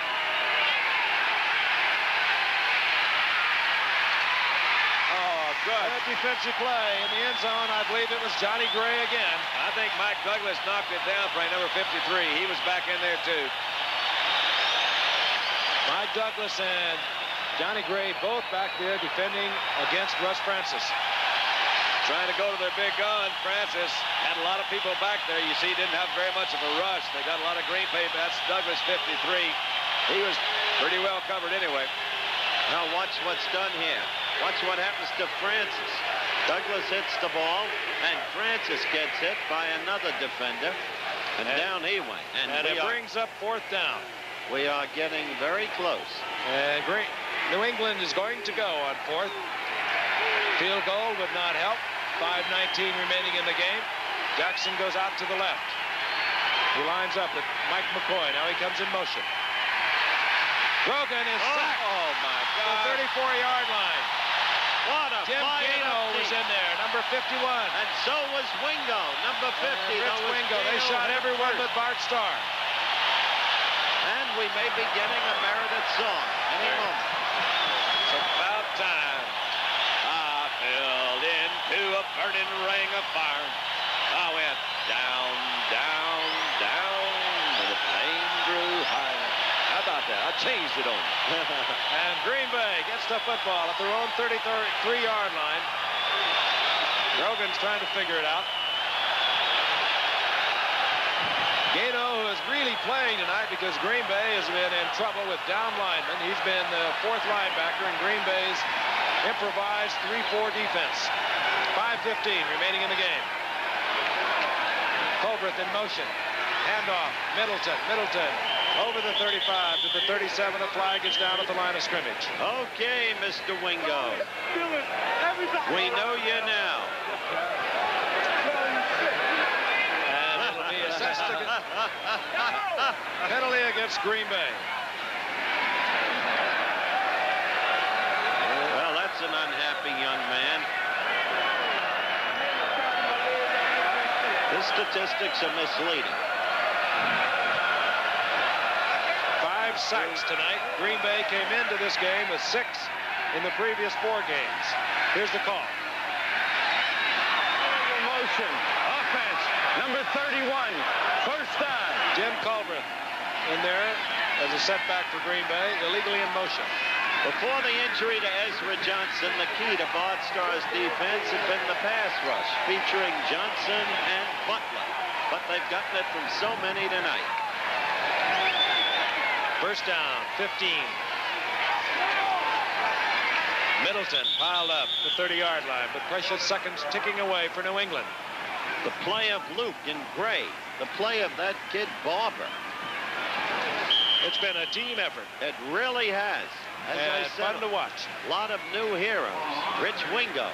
Oh, good. Good defensive play in the end zone. I believe it was Johnny Gray again. I think Mike Douglas knocked it down for number 53. He was back in there, too. Mike Douglas and Johnny Gray both back there defending against Russ Francis. Trying to go to their big gun. Francis had a lot of people back there. You see, didn't have very much of a rush. They got a lot of Green Bay. That's Douglas, 53. He was pretty well covered anyway. Now watch what's done here. Watch what happens to Francis. Douglas hits the ball, and Francis gets hit by another defender, and down he went. And it brings up 4th down. We are getting very close. And New England is going to go on 4th. Field goal would not help. 5:19 remaining in the game. Jackson goes out to the left. He lines up with Mike McCoy. Now he comes in motion. Grogan is sacked. Oh, my God. The 34-yard line. What a Jim Gano was in there, number 51. And so was Wingo, number 50. Rich Wingo. They shot everyone but Bart Starr. And we may be getting a merited song any moment. It's about time. I fell into a burning ring of fire. I went down, down, down, and the flame grew higher. How about that? I changed it on you. And Green Bay gets the football at their own 33-yard line. Grogan's trying to figure it out. Gano, who is really playing tonight because Green Bay has been in trouble with down linemen. He's been the fourth linebacker in Green Bay's improvised 3-4 defense. 5:15 remaining in the game. Colbreth in motion. Handoff. Middleton. Middleton over the 35 to the 37. The flag is down at the line of scrimmage. Okay, Mr. Wingo. We know you now. And it'll be assessed penalty against Green Bay. Well, that's an unhappy young man. His statistics are misleading. 5 sacks tonight. Green Bay came into this game with 6 in the previous 4 games. Here's the call. Motion. Offense. Number 31. First down. Jim Colbreth in there as a setback for Green Bay. Illegally in motion. Before the injury to Ezra Johnson, the key to Bart Starr's defense had been the pass rush, featuring Johnson and Butler. But they've gotten it from so many tonight. First down, 15. Middleton piled up the 30-yard line, but precious seconds ticking away for New England. The play of Luke and Gray. The play of that kid Barber. It's been a team effort. It really has. As I said, fun to watch. A lot of new heroes. Rich Wingo.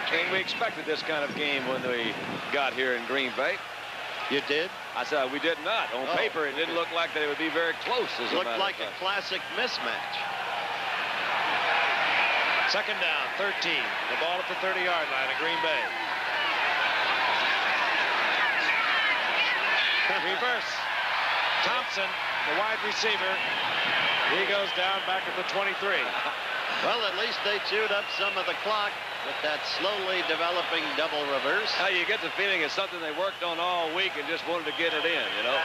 Okay, we expected this kind of game when we got here in Green Bay. You did? I said we did not. On paper, it didn't look like that it would be very close. As Looked like a classic mismatch. Second down, 13. The ball at the 30-yard line of Green Bay. Reverse. Thompson, the wide receiver. He goes down back at the 23. Well, at least they chewed up some of the clock with that slowly developing double reverse. You get the feeling it's something they worked on all week and just wanted to get it in, you know.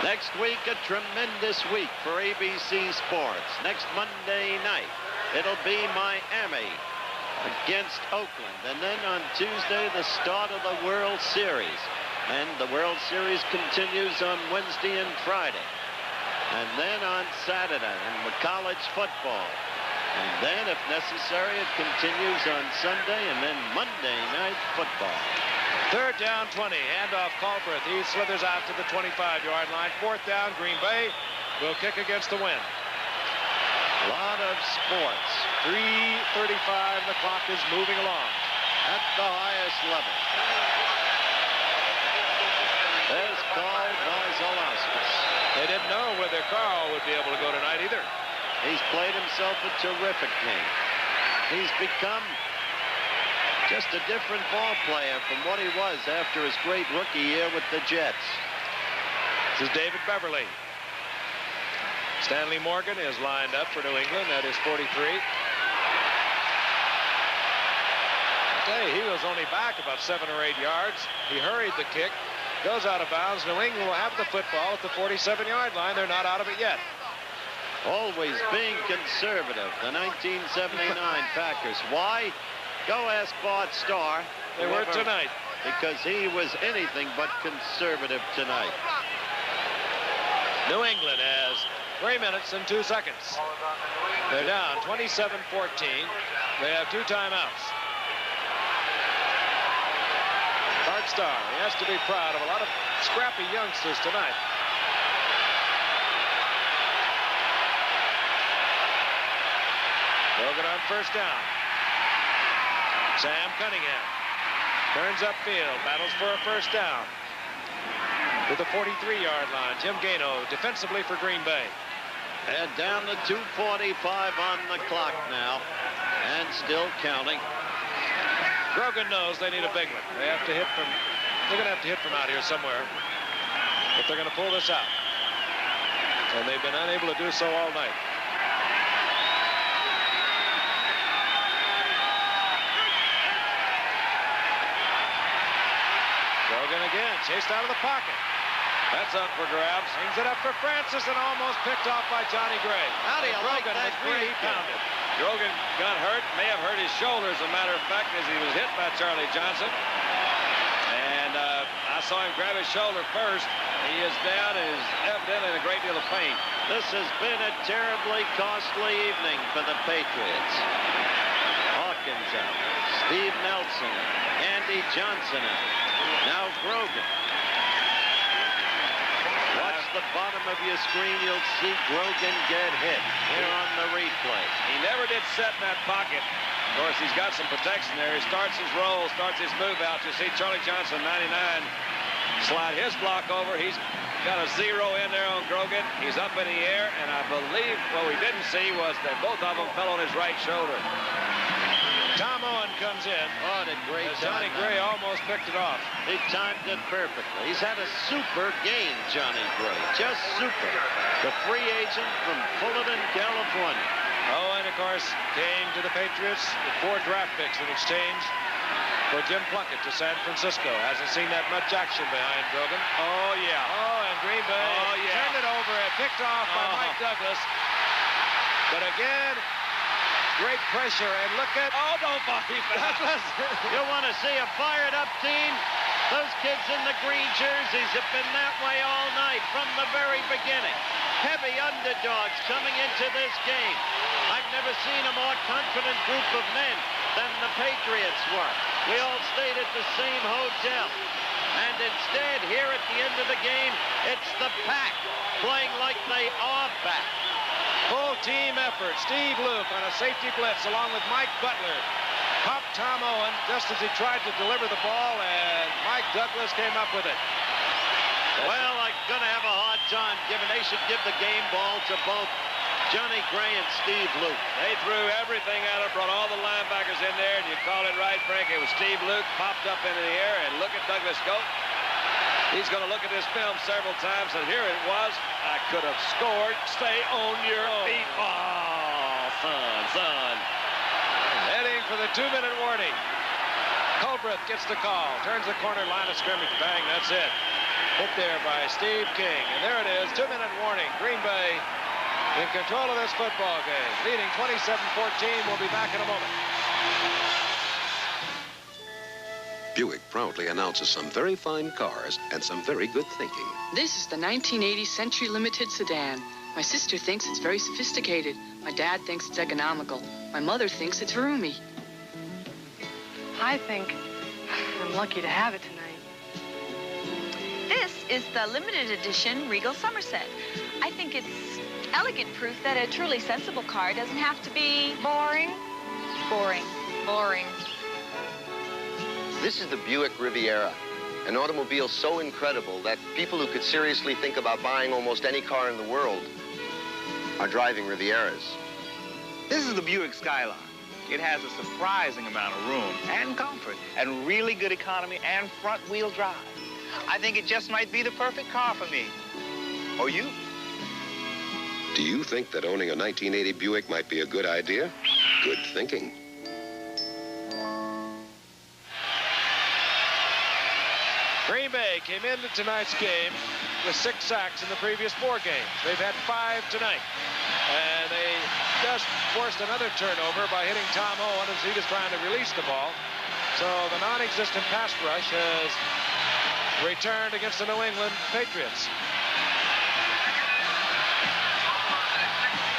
Next week, a tremendous week for ABC Sports. Next Monday night, it'll be Miami against Oakland. And then on Tuesday, the start of the World Series. And the World Series continues on Wednesday and Friday. And then on Saturday, and the college football. And then, if necessary, it continues on Sunday, and then Monday night football. Third down, 20. Handoff Colbreth. He slithers out to the 25-yard line. Fourth down, Green Bay will kick against the wind. A lot of sports. 3:35. The clock is moving along. At the highest level. There's Carl Varzalauskas. They didn't know whether Carl would be able to go tonight either. He's played himself a terrific game. He's become just a different ball player from what he was after his great rookie year with the Jets. This is David Beverly. Stanley Morgan is lined up for New England at his 43. He was only back about 7 or 8 yards. He hurried the kick. Goes out of bounds. New England will have the football at the 47-yard line. They're not out of it yet. Always being conservative, the 1979 Packers. Why? Go ask Bart Starr. They were tonight. Because he was anything but conservative tonight. New England has 3 minutes and 2 seconds. They're down 27-14. They have 2 timeouts. Bart Starr, he has to be proud of a lot of scrappy youngsters tonight. Logan on first down. Sam Cunningham turns upfield, battles for a first down. To the 43-yard line, Jim Gano defensively for Green Bay. And down to 2:45 on the clock now, and still counting. Grogan knows they need a big one. They have to hit from, they're going to have to hit from out here somewhere. if they're going to pull this out. And they've been unable to do so all night. Grogan again, chased out of the pocket. That's up for grabs. Brings it up for Francis and almost picked off by Johnny Gray. How do you like Grogan that was really green pounded. Grogan got hurt, may have hurt his shoulder, as a matter of fact, as he was hit by Charlie Johnson. And I saw him grab his shoulder first. He is down and is evidently in a great deal of pain. This has been a terribly costly evening for the Patriots. Hawkins out. Steve Nelson out. Andy Johnson out. Now Grogan. Watch the bottom of your screen. You'll see Grogan get hit here on the replay. He never did set in that pocket. Of course, he's got some protection there. He starts his roll, starts his move out. You see Charlie Johnson, 99, slide his block over. He's got a 0 in there on Grogan. He's up in the air, and I believe what we didn't see was that both of them fell on his right shoulder. Tom Owen comes in. Oh, did great Johnny Gray almost picked it off. He timed it perfectly. He's had a super game, Johnny Gray. Just super. The free agent from Fullerton, California. Owen, of course, came to the Patriots with 4 draft picks in exchange for Jim Plunkett to San Francisco. Hasn't seen that much action behind Grogan. Oh, yeah. Oh, and Green Bay turned it over and picked off by Mike Douglas. But again, great pressure, and look at... Oh, don't body Douglas. You want to see a fired-up team? Those kids in the green jerseys have been that way all night from the very beginning. Heavy underdogs coming into this game. I've never seen a more confident group of men than the Patriots were. We all stayed at the same hotel. And instead, here at the end of the game, it's the Pack playing like they are back. Full team effort. Steve Luke on a safety blitz along with Mike Butler. Popped Tom Owen just as he tried to deliver the ball, and Mike Douglas came up with it. Well, I'm going to have a hard time given they should give the game ball to both Johnny Gray and Steve Luke. They threw everything at him, brought all the linebackers in there, and you called it right, Frank. It was Steve Luke popped up into the air, and look at Douglas go. He's going to look at this film several times, and here it was. I could have scored. Stay on your feet. Oh, son. Heading for the 2-minute warning. Culbreth gets the call. Turns the corner, line of scrimmage. Bang, that's it. Hit there by Steve King. And there it is, 2-minute warning. Green Bay in control of this football game. Leading 27-14. We'll be back in a moment. Buick proudly announces some very fine cars and some very good thinking. This is the 1980 Century Limited sedan. My sister thinks it's very sophisticated. My dad thinks it's economical. My mother thinks it's roomy. I think I'm lucky to have it tonight. This is the limited edition Regal Somerset. I think it's elegant proof that a truly sensible car doesn't have to be boring. Boring. This is the Buick Riviera, an automobile so incredible that people who could seriously think about buying almost any car in the world are driving Rivieras. This is the Buick Skylark. It has a surprising amount of room and comfort and really good economy and front-wheel drive. I think it just might be the perfect car for me. Or you? Do you think that owning a 1980 Buick might be a good idea? Good thinking. Green Bay came into tonight's game with 6 sacks in the previous 4 games. They've had 5 tonight. And they just forced another turnover by hitting Tom Owen as he was trying to release the ball. So the non-existent pass rush has returned against the New England Patriots.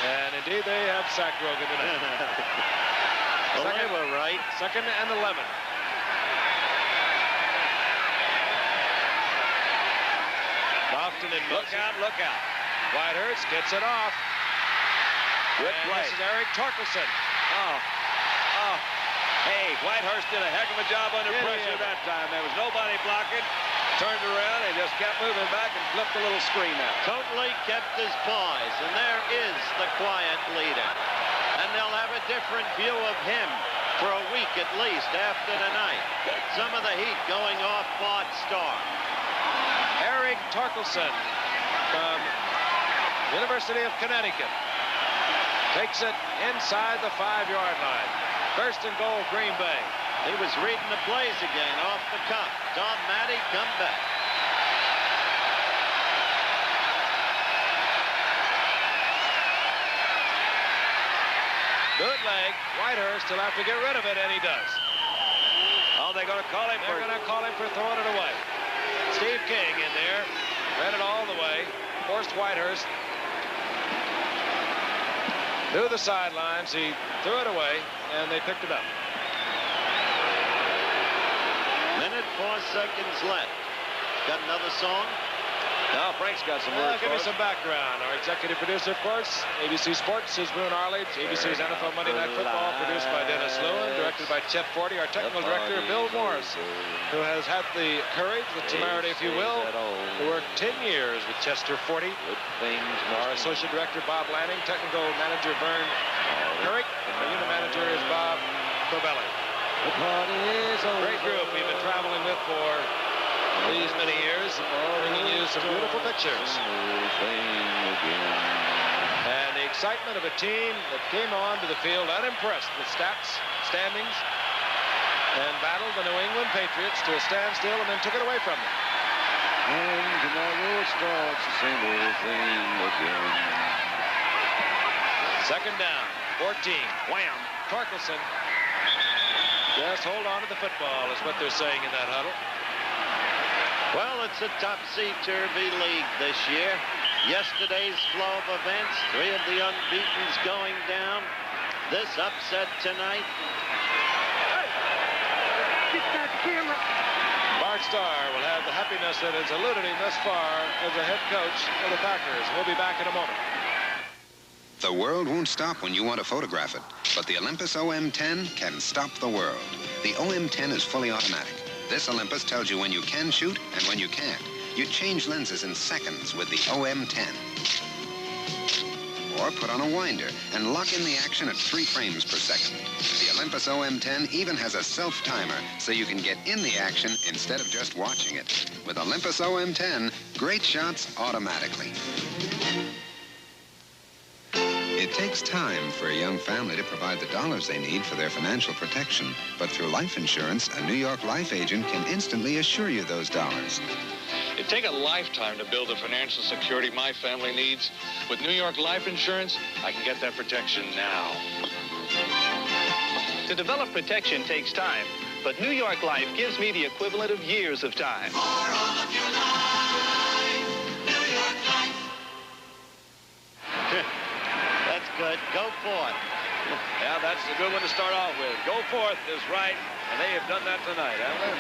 And indeed, they have sacked Grogan tonight. Well, they were right. 2nd and 11. Lofton and look out. Whitehurst gets it off. Good play. This is Eric Torkelson. Oh. Hey, Whitehurst did a heck of a job under pressure that time. There was nobody blocking. Turned around and just kept moving back and flipped a little screen out. Totally kept his poise, and there is the quiet leader. And they'll have a different view of him for a week at least after tonight. Some of the heat going off Bart Starr. Eric Torkelson from University of Connecticut takes it inside the 5-yard line. First and goal, Green Bay. He was reading the plays again off the cuff. Tom Matty, come back. Bootleg. Whitehurst will have to get rid of it, and he does. Oh, they're going to call him They're going to call him for throwing it away. Steve King in there. Ran it all the way. Forced Whitehurst to the sidelines. He threw it away, and they picked it up. Minute 4 seconds left. Got another song? Now Frank's got some words Give me for us. some background. Our executive producer, of course, ABC Sports, is Boone Arledge. ABC's NFL Monday Night Football, produced by Dennis Lewin, directed by Chet Forty. Our technical director, Bill Morris, who has had the courage, the temerity, if you will, to work 10 years with Chester Forty. Our associate director, Bob Lanning, technical manager, Vern Herrick, and the unit manager is Bob Covelli. Great group we've been traveling with for these many years, bringing you some beautiful pictures. And the excitement of a team that came on to the field unimpressed with stats, standings, and battled the New England Patriots to a standstill and then took it away from them. And tomorrow starts the same old thing again. Second down, 14. Wham! Torkelson. Just hold on to the football is what they're saying in that huddle. Well, it's a topsy-turvy league this year. Yesterday's flow of events, 3 of the unbeatens going down. This upset tonight. Get that camera. Bart Starr will have the happiness that has eluded him thus far as the head coach of the Packers. We'll be back in a moment. The world won't stop when you want to photograph it, but the Olympus OM10 can stop the world. The OM10 is fully automatic. This Olympus tells you when you can shoot and when you can't. You change lenses in seconds with the OM10. Or put on a winder and lock in the action at 3 frames per second. The Olympus OM10 even has a self-timer so you can get in the action instead of just watching it. With Olympus OM10, great shots automatically. It takes time for a young family to provide the dollars they need for their financial protection. But through life insurance, a New York Life agent can instantly assure you those dollars. It'd take a lifetime to build the financial security my family needs. With New York Life Insurance, I can get that protection now. To develop protection takes time, but New York Life gives me the equivalent of years of time. For all of your life, New York Life. That's good. Go forth. Yeah, that's a good one to start off with. Go forth is right, and they have done that tonight, haven't they?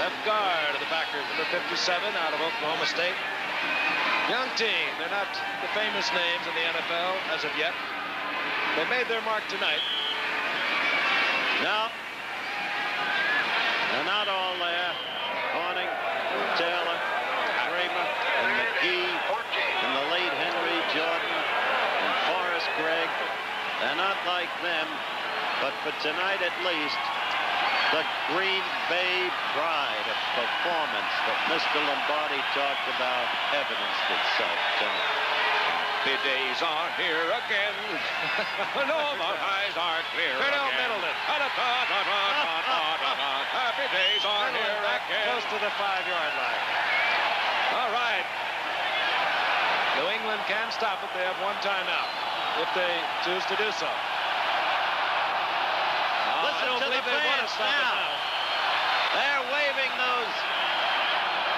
Left guard of the Packers, number 57, out of Oklahoma State. Young team. They're not the famous names in the NFL as of yet. They made their mark tonight. No. They're not all there. Horning, Taylor, Kramer, and McGee, and the late Henry Jordan, and Forrest Gregg. They're not like them, but for tonight at least, the Green Bay pride of performance that Mr. Lombardi talked about evidenced itself tonight. Happy days are here again. No, the eyes are clear Colonel again. Middleton. Happy days are here again. Close to the 5-yard line. All right. New England can stop it. They have one timeout if they choose to do so. Listen to the fans now. They're waving those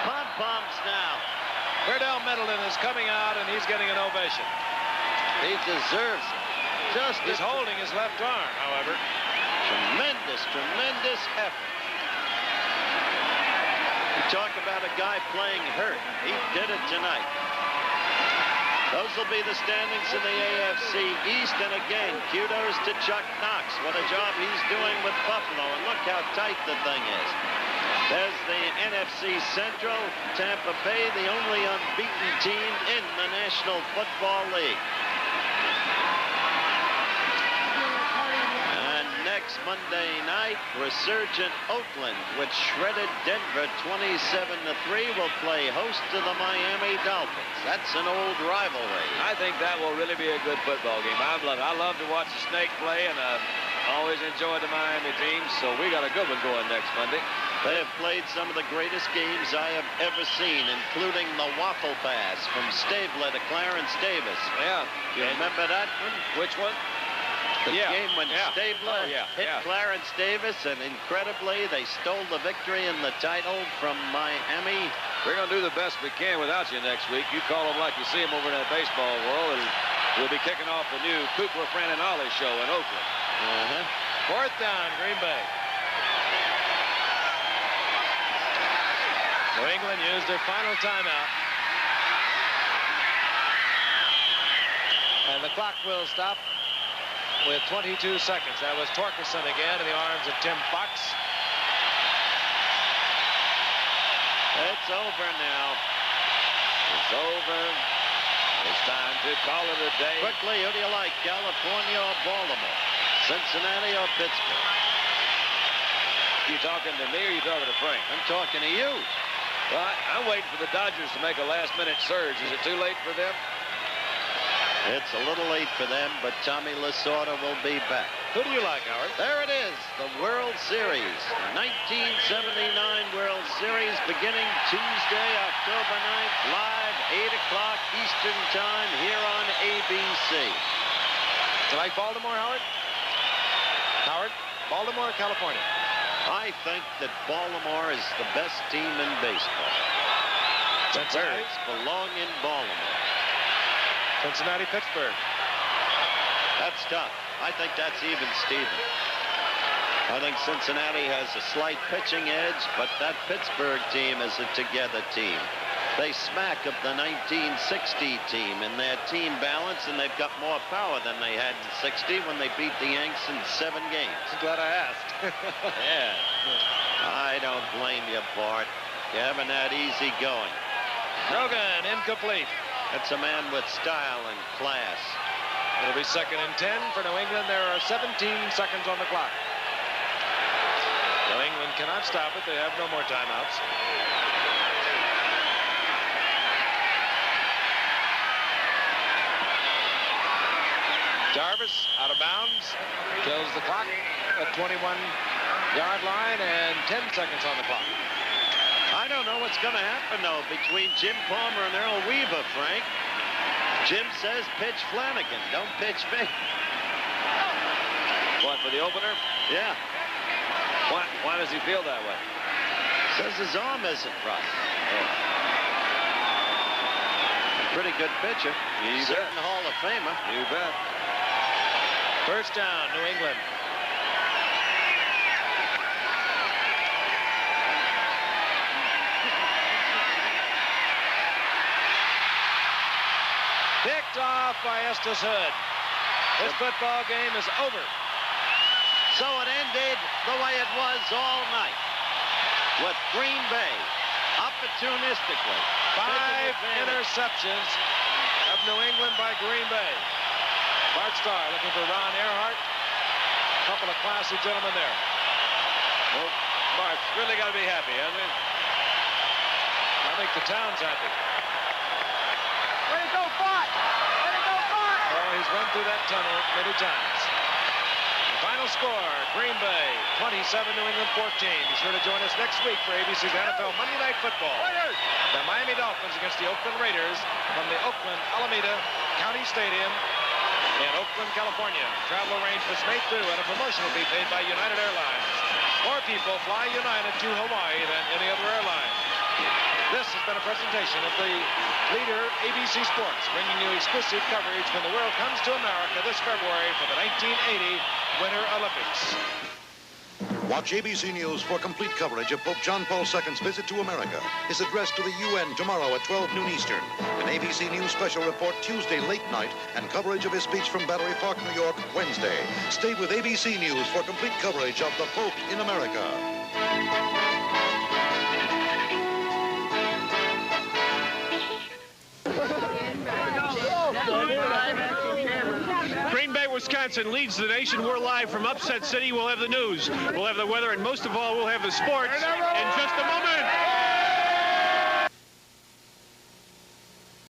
pom-poms now. Cordell Middleton is coming out, and he's getting an ovation. He deserves it. He's holding his left arm, however. Tremendous, tremendous effort. You talk about a guy playing hurt. He did it tonight. Those will be the standings in the AFC East. And again, kudos to Chuck Knox. What a job he's doing with Buffalo. And look how tight the thing is. There's the NFC Central. Tampa Bay, the only unbeaten team in the National Football League. And next next Monday night, resurgent Oakland, which shredded Denver 27-3, will play host to the Miami Dolphins. That's an old rivalry. I think that will really be a good football game. I love to watch the Snake play, and always enjoyed the Miami team, so we got a good one going next Monday. They have played some of the greatest games I have ever seen, including the waffle pass from Stabler to Clarence Davis. Yeah. You remember that one? Which one? The game when Stabler hit yeah. Clarence Davis, and incredibly, they stole the victory and the title from Miami. We're going to do the best we can without you next week. You call them like you see them over in that baseball world, and we'll be kicking off the new Cooper, Fran, and Ollie show in Oakland. Fourth down, Green Bay. New England used their final timeout. And the clock will stop with 22 seconds. That was Torkelson again in the arms of Tim Fox. It's over now. It's over. It's time to call it a day. Quickly, who do you like, California or Baltimore? Cincinnati or Pittsburgh? You talking to me or you talking to Frank? I'm talking to you. Well, I'm waiting for the Dodgers to make a last-minute surge. Is it too late for them? It's a little late for them, but Tommy Lasorda will be back. Who do you like, Howard? There it is, the World Series. 1979 World Series beginning Tuesday, October 9th, live, 8 o'clock Eastern Time here on ABC. Do you like Baltimore, Howard? Howard, Baltimore or California? I think that Baltimore is the best team in baseball. The Birds belong in Baltimore. Cincinnati, Pittsburgh. That's tough. I think that's even Steven. I think Cincinnati has a slight pitching edge, but that Pittsburgh team is a together team. They smack of the 1960 team in their team balance, and they've got more power than they had in 60 when they beat the Yanks in 7 games. I'm glad I asked. Yeah. I don't blame you, Bart. You haven't had easy going. Rogan, incomplete. That's a man with style and class. It'll be 2nd and 10 for New England. There are 17 seconds on the clock. New England cannot stop it. They have no more timeouts. Jarvis out of bounds, kills the clock at 21-yard line, and 10 seconds on the clock. I don't know what's going to happen, though, between Jim Palmer and Earl Weaver, Frank. Jim says pitch Flanagan, don't pitch me. What, for the opener? Yeah. Why does he feel that way? Says his arm isn't right. Pretty good pitcher. Certain Hall of Famer. You bet. First down, New England. Picked off by Estes Hood. This football game is over. So it ended the way it was all night, with Green Bay opportunistically. 5 interceptions of New England by Green Bay. Bart Starr looking for Ron Earhart. A couple of classy gentlemen there. Well, Bart's really got to be happy, hasn't he? I think the town's happy. Way to go, Bart! Way to go, Bart! Oh, he's run through that tunnel many times. The final score, Green Bay 27, New England 14. Be sure to join us next week for ABC's NFL Monday Night Football. The Miami Dolphins against the Oakland Raiders from the Oakland Alameda County Stadium in Oakland, California. Travel arrangements made through and a promotion will be paid by United Airlines. More people fly United to Hawaii than any other airline. This has been a presentation of the leader, ABC Sports, bringing you exclusive coverage when the world comes to America this February for the 1980 Winter Olympics. Watch ABC News for complete coverage of Pope John Paul II's visit to America. His address to the UN tomorrow at 12 noon Eastern. An ABC News special report Tuesday late night and coverage of his speech from Battery Park, New York, Wednesday. Stay with ABC News for complete coverage of the Pope in America. Green Bay Wisconsin leads the nation. We're live from Upset City. We'll have the news. We'll have the weather, and most of all, we'll have the sports in just a moment.